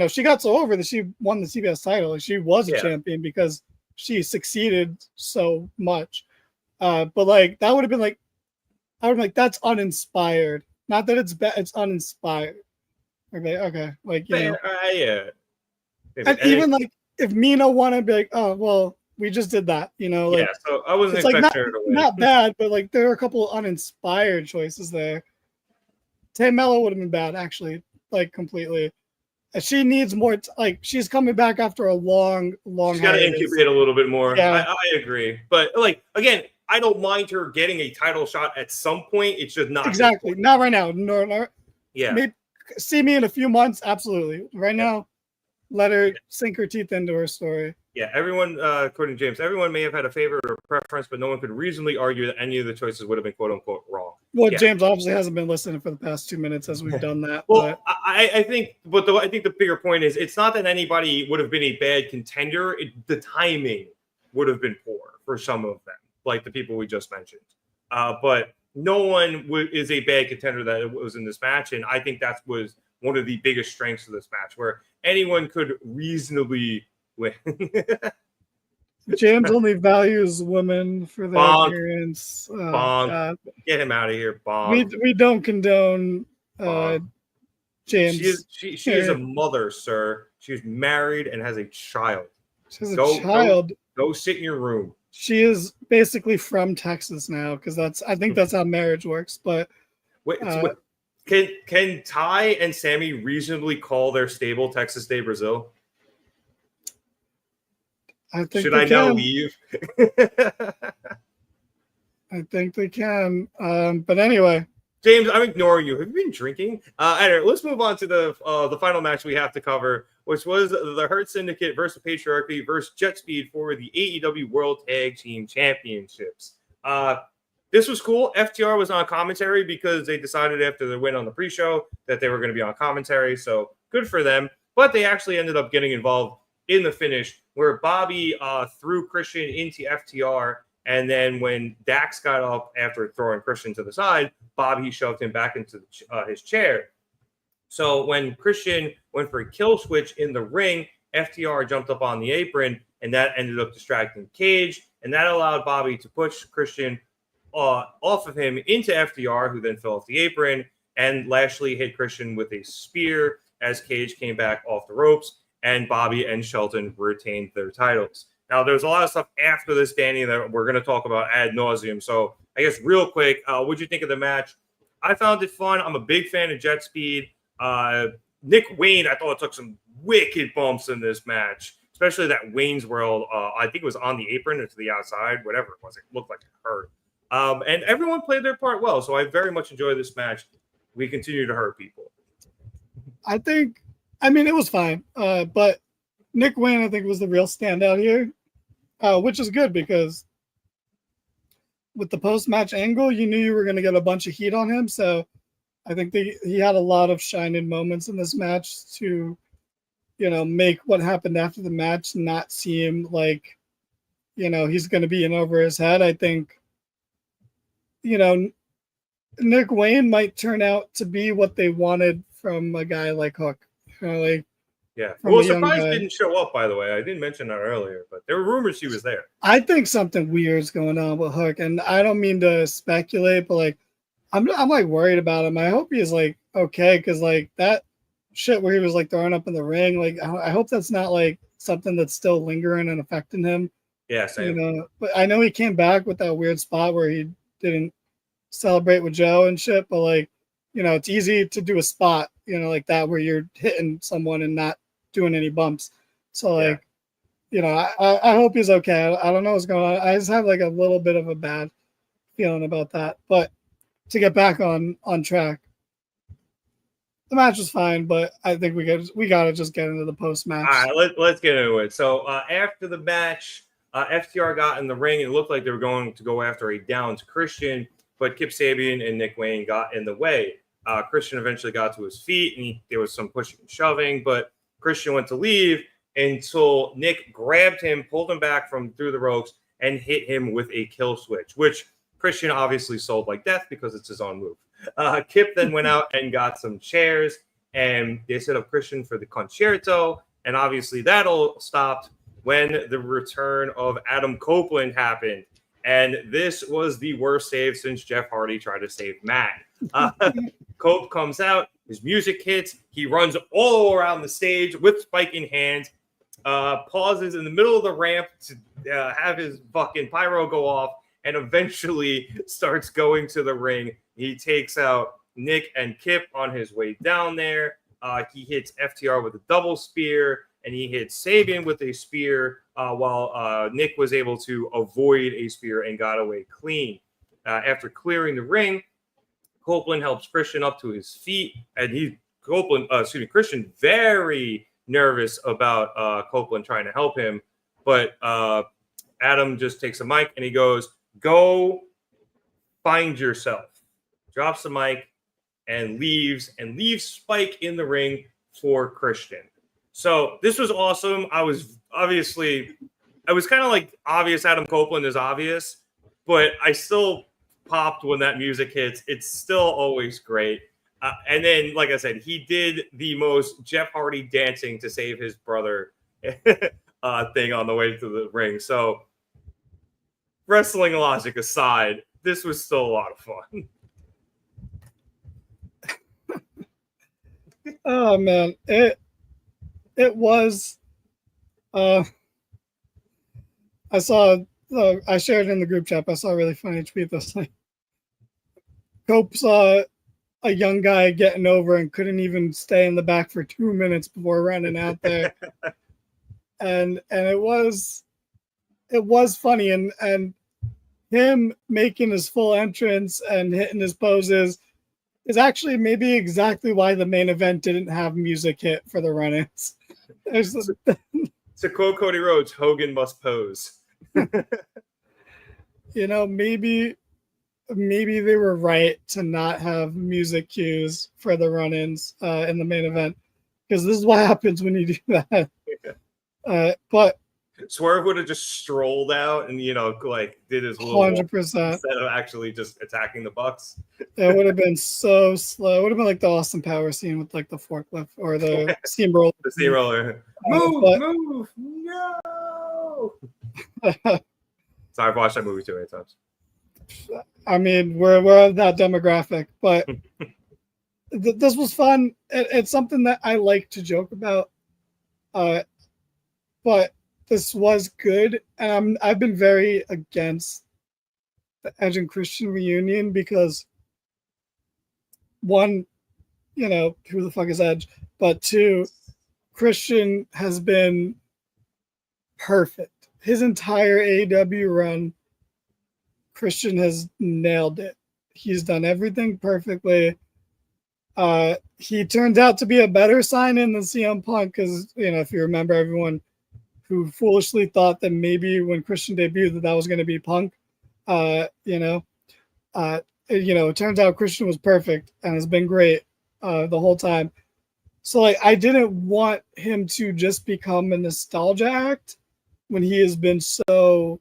She got so over that she won the CBS title. She was a champion because she succeeded so much. But like that would have been like, I would be like, that's uninspired. Not that it's bad, it's uninspired. Okay. Like, yeah. And even like if Mina won, I'd be like, oh, well, we just did that, Like, so I wasn't expecting her to win. Not bad, but like there are a couple of uninspired choices there. Tay Mello would have been bad, actually, like completely. She needs more, she's coming back after a long She's got to incubate a little bit more. Yeah. I agree. But like, again, I don't mind her getting a title shot at some point. It's just not exactly not right now. No. Yeah. Maybe see me in a few months. Absolutely. Right now, let her sink her teeth into her story. Yeah. Everyone, according to James, everyone may have had a favorite or preference, but no one could reasonably argue that any of the choices would have been quote unquote wrong. Well, James obviously hasn't been listening for the past 2 minutes as we've done that. Well, I think the bigger point is it's not that anybody would have been a bad contender. The timing would have been poor for some of them, like the people we just mentioned. But no one is a bad contender that was in this match. And I think that was one of the biggest strengths of this match, where anyone could reasonably win. James only values women for their appearance. Get him out of here, Bonk. We don't condone James. She is a mother, sir. She's married and has a child. She has a child. Go sit in your room. She is basically from Texas now, because I think that's how marriage works. But wait, can Ty and Sammy reasonably call their stable Texas Day Brazil? Should I now leave? I think they can. But anyway, James, I'm ignoring you. Have you been drinking? Anyway, let's move on to the final match we have to cover, which was the Hurt Syndicate versus Patriarchy versus JetSpeed for the AEW World Tag Team Championships. This was cool. FTR was on commentary because they decided after the win on the pre-show that they were going to be on commentary. So good for them. But they actually ended up getting involved in the finish, where Bobby threw Christian into FTR. And then when Dax got up after throwing Christian to the side, Bobby shoved him back into his chair. So when Christian went for a kill switch in the ring, FTR jumped up on the apron, and that ended up distracting Cage. And that allowed Bobby to push Christian off of him into FTR, who then fell off the apron. And Lashley hit Christian with a spear as Cage came back off the ropes. And Bobby and Shelton retained their titles. Now, there's a lot of stuff after this, Danny, that we're going to talk about ad nauseum. So I guess real quick, what'd you think of the match? I found it fun. I'm a big fan of JetSpeed. Nick Wayne, I thought it took some wicked bumps in this match, especially that Wayne's World. I think it was on the apron or to the outside, whatever it was. It looked like it hurt. And everyone played their part well. So I very much enjoyed this match. We continue to hurt people. I think I mean, it was fine. But Nick Wayne, I think, was the real standout here, which is good because with the post-match angle, you knew you were going to get a bunch of heat on him. So I think he had a lot of shining moments in this match to, make what happened after the match not seem like, he's going to be in over his head. I think, Nick Wayne might turn out to be what they wanted from a guy like Hook. Yeah. Well, surprise didn't show up, by the way. I didn't mention that earlier, but there were rumors he was there. I think something weird's going on with Hook, and I don't mean to speculate, but I'm like worried about him. I hope he's like okay, because like that shit where he was like throwing up in the ring, like I hope that's not like something that's still lingering and affecting him. Yeah, same. But I know he came back with that weird spot where he didn't celebrate with Joe and shit, but like, it's easy to do a spot, like that where you're hitting someone and not doing any bumps. So like, I hope he's okay. I don't know what's going on. I just have like a little bit of a bad feeling about that. But to get back on track, the match was fine, but I think we got to just get into the post match. All right, let's get into it. So after the match, FTR got in the ring. It looked like they were going to go after a downed Christian, but Kip Sabian and Nick Wayne got in the way. Christian eventually got to his feet, and there was some pushing and shoving, but Christian went to leave until Nick grabbed him, pulled him back from through the ropes, and hit him with a kill switch, which Christian obviously sold like death because it's his own move. Kip then went out and got some chairs, and they set up Christian for the concerto, and obviously that all stopped when the return of Adam Copeland happened. And this was the worst save since Jeff Hardy tried to save Matt. Cope comes out, his music hits, he runs all around the stage with Spike in hand, pauses in the middle of the ramp to have his fucking pyro go off, and eventually starts going to the ring. He takes out Nick and Kip on his way down there. He hits FTR with a double spear, and he hits Sabian with a spear while Nick was able to avoid a spear and got away clean. After clearing the ring, Copeland helps Christian up to his feet, and Christian very nervous about Copeland trying to help him, but Adam just takes a mic and he goes, "Go find yourself." Drops the mic and leaves Spike in the ring for Christian. So this was awesome. I was kind of like obvious Adam Copeland is obvious, but I still popped when that music hits. It's still always great. And then, like I said, he did the most Jeff Hardy dancing to save his brother thing on the way to the ring. So wrestling logic aside, this was still a lot of fun. Oh man, it was. I shared it in the group chat. I saw a really funny tweet that's like, Cope saw a young guy getting over and couldn't even stay in the back for 2 minutes before running out there, and it was funny, and him making his full entrance and hitting his poses is actually maybe exactly why the main event didn't have music hit for the run-ins. To quote Cody Rhodes, Hogan must pose. Maybe they were right to not have music cues for the run-ins in the main event, because this is what happens when you do that. Yeah. But Swerve would have just strolled out and did his little 100% instead of actually just attacking the Bucks. It would have been so slow. It would have been like the Austin Power scene with like the forklift or the steamroller. The steamroller. Move! No! Sorry, I've watched that movie too many times. I mean, we're of that demographic, but this was fun. It's something that I like to joke about, but this was good, and I've been very against the Edge and Christian reunion because, one, who the fuck is Edge? But two, Christian has been perfect. His entire AEW run, Christian has nailed it. He's done everything perfectly. He turned out to be a better sign-in than CM Punk because, if you remember, everyone who foolishly thought that maybe when Christian debuted that was going to be Punk, it turns out Christian was perfect and has been great the whole time. So, I didn't want him to just become a nostalgia act when he has been so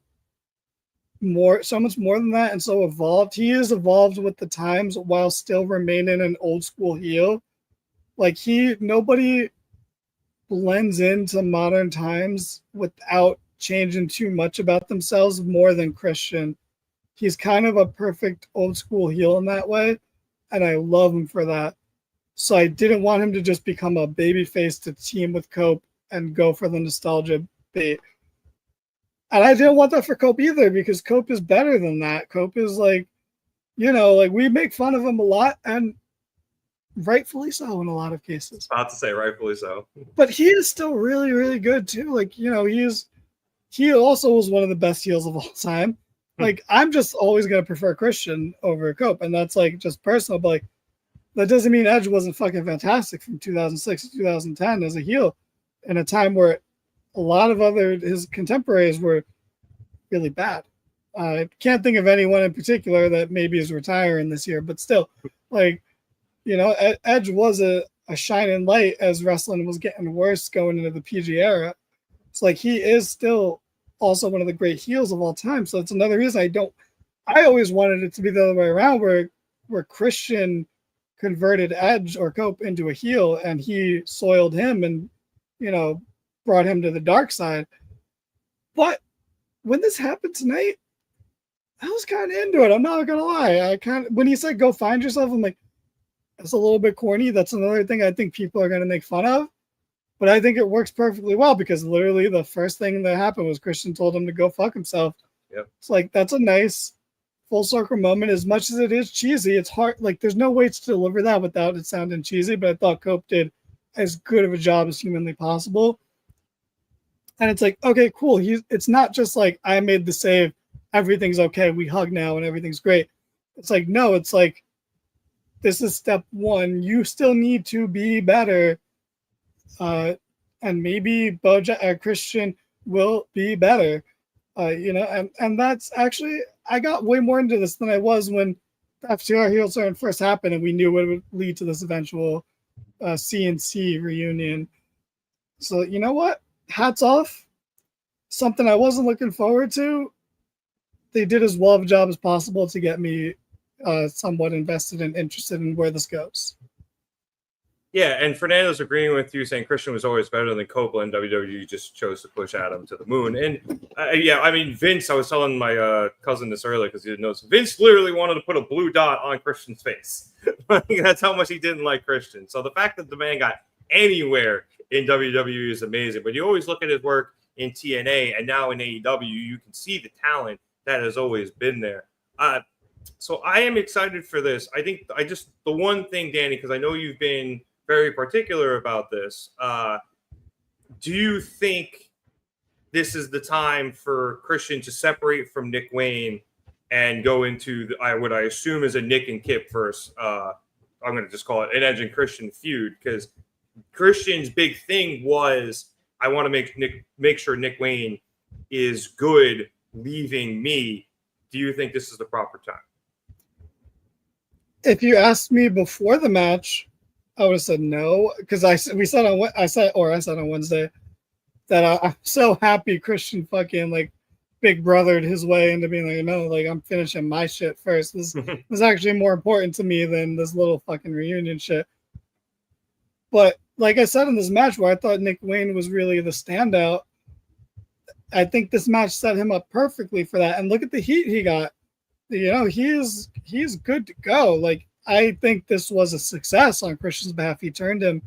much more than that and so evolved. He is evolved with the times while still remaining an old school heel. Nobody blends into modern times without changing too much about themselves more than Christian. He's kind of a perfect old school heel in that way, and I love him for that. So I didn't want him to just become a babyface to team with Cope and go for the nostalgia bait. And I didn't want that for Cope either, because Cope is better than that. Cope is we make fun of him a lot, and rightfully so in a lot of cases. About to say rightfully so. But he is still really, really good too. He also was one of the best heels of all time. I'm just always going to prefer Christian over Cope, and that's just personal, but that doesn't mean Edge wasn't fucking fantastic from 2006 to 2010 as a heel in a time where a lot of his contemporaries were really bad. I can't think of anyone in particular that maybe is retiring this year, but still, Edge was a shining light as wrestling was getting worse going into the PG era. It's he is still also one of the great heels of all time. So it's another reason I always wanted it to be the other way around, where Christian converted Edge or Cope into a heel and he soiled him and, brought him to the dark side. But when this happened tonight, I was kind of into it. I'm not going to lie. When he said, go find yourself, I'm like, that's a little bit corny. That's another thing I think people are going to make fun of. But I think it works perfectly well because literally the first thing that happened was Christian told him to go fuck himself. Yep. It's that's a nice full circle moment. As much as it is cheesy, it's hard. There's no way to deliver that without it sounding cheesy, but I thought Cope did as good of a job as humanly possible. And it's okay, cool. It's not just I made the save, everything's okay, we hug now and everything's great. It's no, it's this is step one. You still need to be better. And maybe Christian will be better. And that's actually, I got way more into this than I was when FTR heel turn first happened and we knew it would lead to this eventual CNC reunion. So you know what? Hats off. Something I wasn't looking forward to. They did as well of a job as possible to get me somewhat invested and interested in where this goes. Yeah, and Fernando's agreeing with you, saying Christian was always better than Copeland. WWE just chose to push Adam to the moon. And Vince, I was telling my cousin this earlier because he didn't know. Vince literally wanted to put a blue dot on Christian's face. That's how much he didn't like Christian. So the fact that the man got anywhere in WWE is amazing. But you always look at his work in TNA and now in AEW, you can see the talent that has always been there. So I am excited for this. I think the one thing, Danny, because I know you've been very particular about this. Do you think this is the time for Christian to separate from Nick Wayne and go into what I assume is a Nick and Kip versus I'm going to just call it an Edge and Christian feud, because Christian's big thing was I want to make sure Nick Wayne is good leaving me. Do you think this is the proper time? If you asked me before the match, I would have said no, because I said on Wednesday that I'm so happy Christian fucking big brothered his way into being no, I'm finishing my shit first. This is actually more important to me than this little fucking reunion shit. But like I said in this match where I thought Nick Wayne was really the standout, I think this match set him up perfectly for that. And look at the heat he got. He's good to go. I think this was a success on Christian's behalf. He turned him.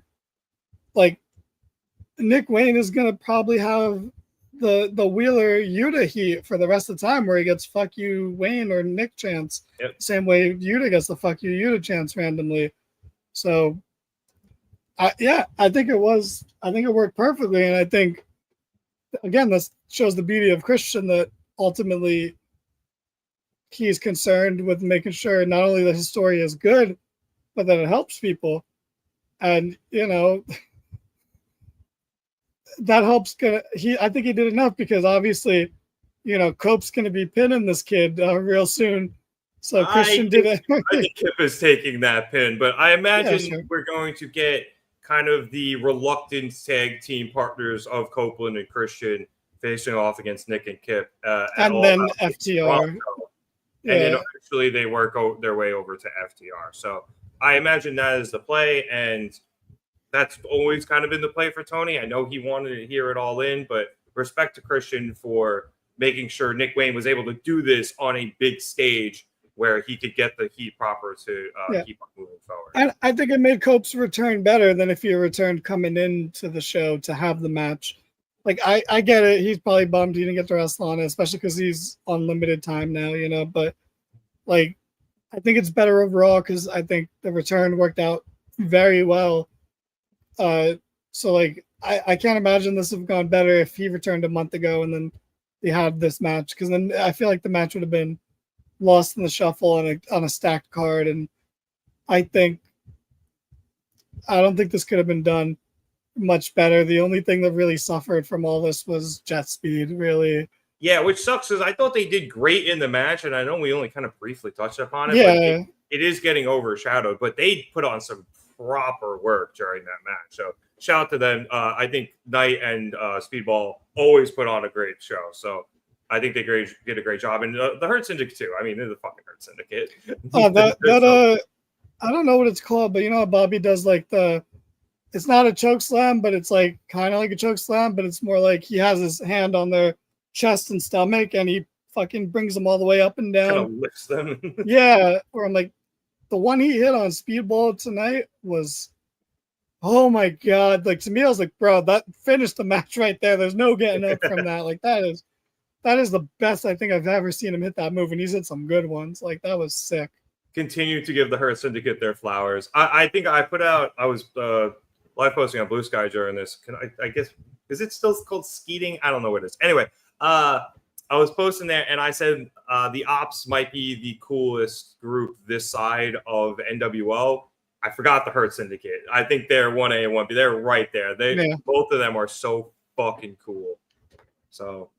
Nick Wayne is gonna probably have the Wheeler Yuta heat for the rest of the time, where he gets fuck you Wayne or Nick chance. Yep. Same way Yuta gets the fuck you Yuta chance randomly. So I think it worked perfectly, and I think again this shows the beauty of Christian, that ultimately he's concerned with making sure not only that his story is good, but then it helps people. And, that helps. I think he did enough because obviously, Cope's going to be pinning this kid real soon. So Christian did it. I think Kip is taking that pin, but I imagine we're going to get kind of the reluctant tag team partners of Copeland and Christian facing off against Nick and Kip. And then FTR. And then eventually they work their way over to FTR. So I imagine that is the play, and that's always kind of been the play for Tony. I know he wanted to hear it all in, but respect to Christian for making sure Nick Wayne was able to do this on a big stage where he could get the heat proper to keep on moving forward. And I think it made Cope's return better than if he returned coming into the show to have the match. Like, I get it. He's probably bummed he didn't get to wrestle on it, especially because he's on limited time now, but like, I think it's better overall because I think the return worked out very well. So like, I can't imagine this would have gone better if he returned a month ago and then they had this match, because then I feel like the match would have been lost in the shuffle on a stacked card. And I don't think this could have been done much better. The only thing that really suffered from all this was JetSpeed, really. Yeah, which sucks because I thought they did great in the match, and I know we only kind of briefly touched upon it. Yeah, but it is getting overshadowed, but they put on some proper work during that match. So shout out to them. I think Knight and Speedball always put on a great show. So I think they did a great job. And the Hurt Syndicate too. I mean, they're the fucking Hurt Syndicate. I don't know what it's called, but how Bobby does like it's not a choke slam, but it's like kind of like a choke slam, but it's more like he has his hand on their chest and stomach and he fucking brings them all the way up and down. Kind of lifts them. Yeah, where I'm like, the one he hit on Speedball tonight was, oh my God. Like, to me, I was like, bro, that finished the match right there. There's no getting up from that. Like, that is the best I think I've ever seen him hit that move. And he's hit some good ones. Like, that was sick. Continue to give the Hurt Syndicate their flowers. I think I was live posting on Blue Sky during this. I guess, is it still called skeeting? I don't know what it is. Anyway, I was posting there and I said the Opps might be the coolest group this side of NWO. I forgot the Hurt Syndicate. I think they're 1A and 1B. They're right there. Both of them are so fucking cool. So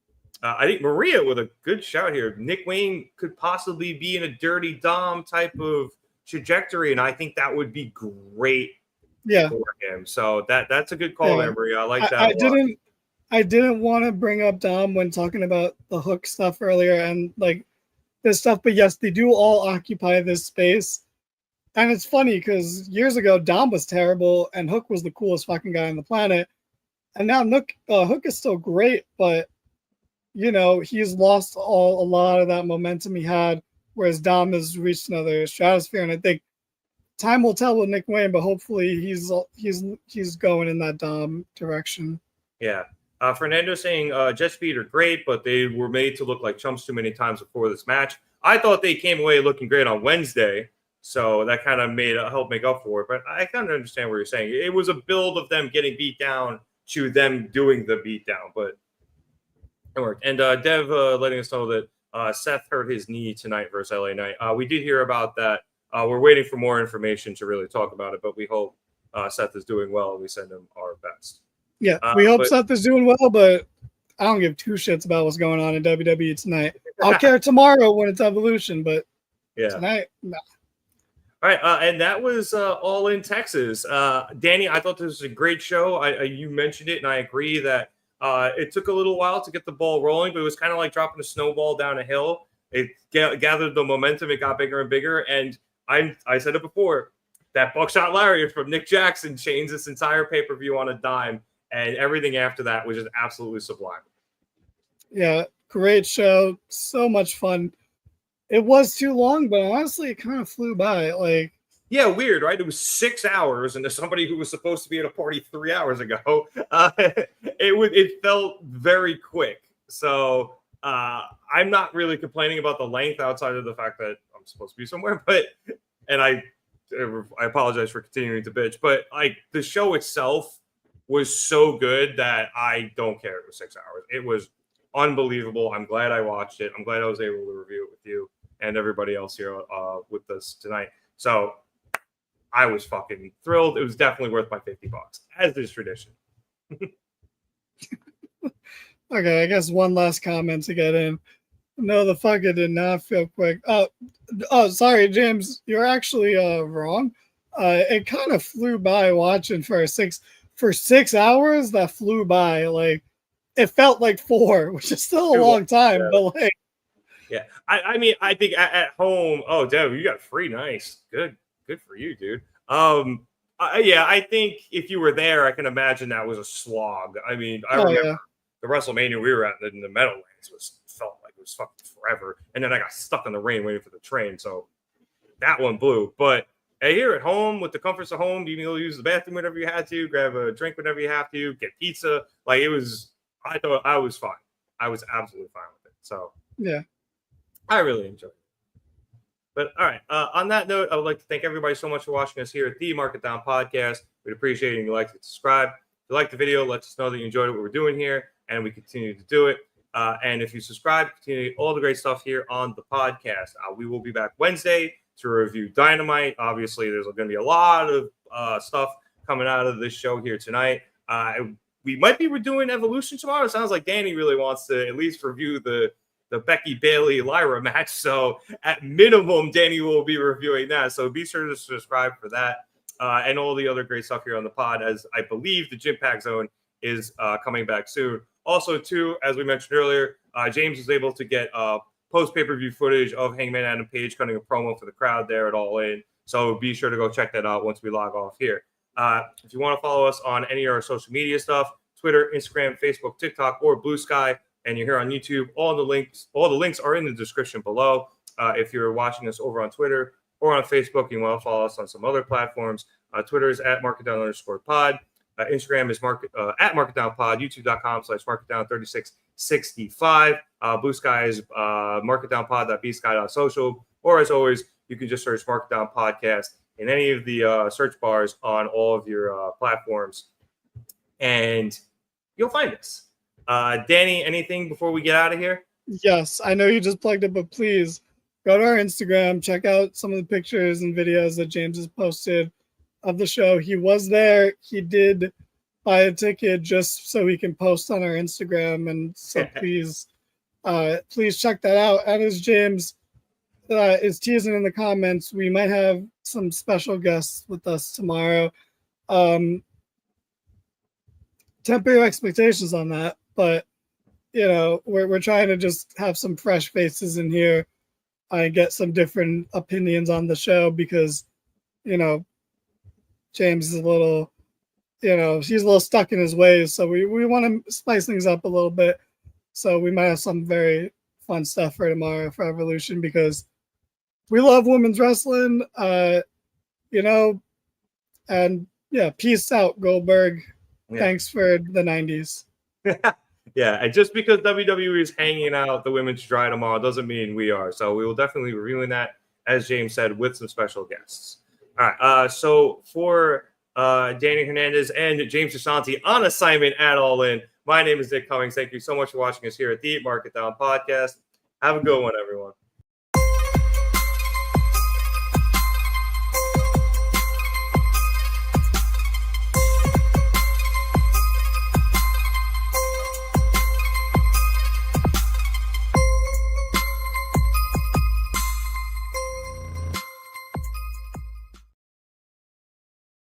I think Maria with a good shout here. Nick Wayne could possibly be in a Dirty Dom type of trajectory, and I think that would be great for him. So that's a good call there, Maria. I like that. I didn't want to bring up Dom when talking about the Hook stuff earlier and like this stuff, but yes, they do all occupy this space. And it's funny because years ago, Dom was terrible and Hook was the coolest fucking guy on the planet. And now Hook is still great, but he's lost a lot of that momentum he had, whereas Dom has reached another stratosphere. And I think time will tell with Nick Wayne, but hopefully he's going in that Dom direction. Yeah. Fernando saying JetSpeed are great, but they were made to look like chumps too many times before this match. I thought they came away looking great on Wednesday, so that kind of helped make up for it. But I kind of understand what you're saying. It was a build of them getting beat down to them doing the beat down, but it worked. And Dev letting us know that Seth hurt his knee tonight versus LA Knight. We did hear about that. We're waiting for more information to really talk about it, but we hope Seth is doing well and we send him our best. Yeah, we hope Seth is doing well, but I don't give two shits about what's going on in WWE tonight. I'll care tomorrow when it's Evolution, but tonight, nah. All right, and that was All In Texas. Danny, I thought this was a great show. You mentioned it, and I agree that it took a little while to get the ball rolling, but it was kind of like dropping a snowball down a hill. It gathered the momentum. It got bigger and bigger, and I said it before, that buckshot lariat from Nick Jackson changed this entire pay-per-view on a dime. And everything after that was just absolutely sublime. Yeah, great show. So much fun. It was too long, but honestly, it kind of flew by. Like, yeah, weird, right? It was 6 hours, and to somebody who was supposed to be at a party 3 hours ago, it felt very quick. So I'm not really complaining about the length outside of the fact that I'm supposed to be somewhere. And I apologize for continuing to bitch, but like the show itself was so good that I don't care. It was 6 hours. It was unbelievable. I'm glad I watched it. I'm glad I was able to review it with you and everybody else here with us tonight. So I was fucking thrilled. It was definitely worth my $50, as is tradition. Okay, I guess one last comment to get in. No, the fuck it did not feel quick. Oh, sorry, James. You're actually wrong. It kind of flew by watching for 6 hours. That flew by. Like, it felt like 4, which is still a long time, but like. Yeah, I mean, I think at home. Oh, Dev, you got free. Nice, good for you, dude. Yeah, I think if you were there, I can imagine that was a slog. I mean, I remember the WrestleMania we were at in the Meadowlands felt like it was fucking forever, and then I got stuck in the rain waiting for the train, so that one blew. But here at home, with the comforts of home, you can use the bathroom whenever you had to, grab a drink whenever you have to, get pizza. Like, it was, I thought I was fine. I was absolutely fine with it. So yeah, I really enjoyed it. But all right, on that note, I would like to thank everybody so much for watching us here at the Market Down Podcast. We'd appreciate it if you like to subscribe. If you like the video, let us know that you enjoyed what we're doing here, and we continue to do it. And if you subscribe, continue all the great stuff here on the podcast. We will be back Wednesday to review Dynamite. Obviously, there's going to be a lot of stuff coming out of this show here tonight. We might be redoing Evolution tomorrow. It sounds like Danny really wants to at least review the Becky Bailey-Lyra match. So at minimum, Danny will be reviewing that. So be sure to subscribe for that and all the other great stuff here on the pod, as I believe the Gym Pack Zone is coming back soon. Also, too, as we mentioned earlier, James was able to get post-pay-per-view footage of Hangman Adam Page cutting a promo for the crowd there at All In. So be sure to go check that out once we log off here. If you want to follow us on any of our social media stuff, Twitter, Instagram, Facebook, TikTok, or Blue Sky, and you're here on YouTube, all the links are in the description below. If you're watching us over on Twitter or on Facebook, you want to follow us on some other platforms. Twitter is at @marketdown_pod. Instagram is at marketdownpod. YouTube.com/marketdown3665. Blue Sky is marketdownpod.bsky.social. Or as always, you can just search Marketdown Podcast in any of the search bars on all of your platforms, and you'll find us. Danny, anything before we get out of here? Yes, I know you just plugged it, but please go to our Instagram, check out some of the pictures and videos that James has posted of the show. He was there. He did buy a ticket just so he can post on our Instagram, and so please check that out. And as James is teasing in the comments, we might have some special guests with us tomorrow. Temper your expectations on that, but we're trying to just have some fresh faces in here and get some different opinions on the show, because James is a little, he's a little stuck in his ways. So we want to spice things up a little bit. So we might have some very fun stuff for tomorrow for Evolution, because we love women's wrestling, and yeah, peace out, Goldberg. Yeah. Thanks for the 90s. Yeah, and just because WWE is hanging out the women's dry tomorrow doesn't mean we are. So we will definitely be reviewing that, as James said, with some special guests. All right, so for Danny Hernandez and James Ashanti on assignment at All In, my name is Nick Cummings. Thank you so much for watching us here at the Market Down Podcast. Have a good one, everyone.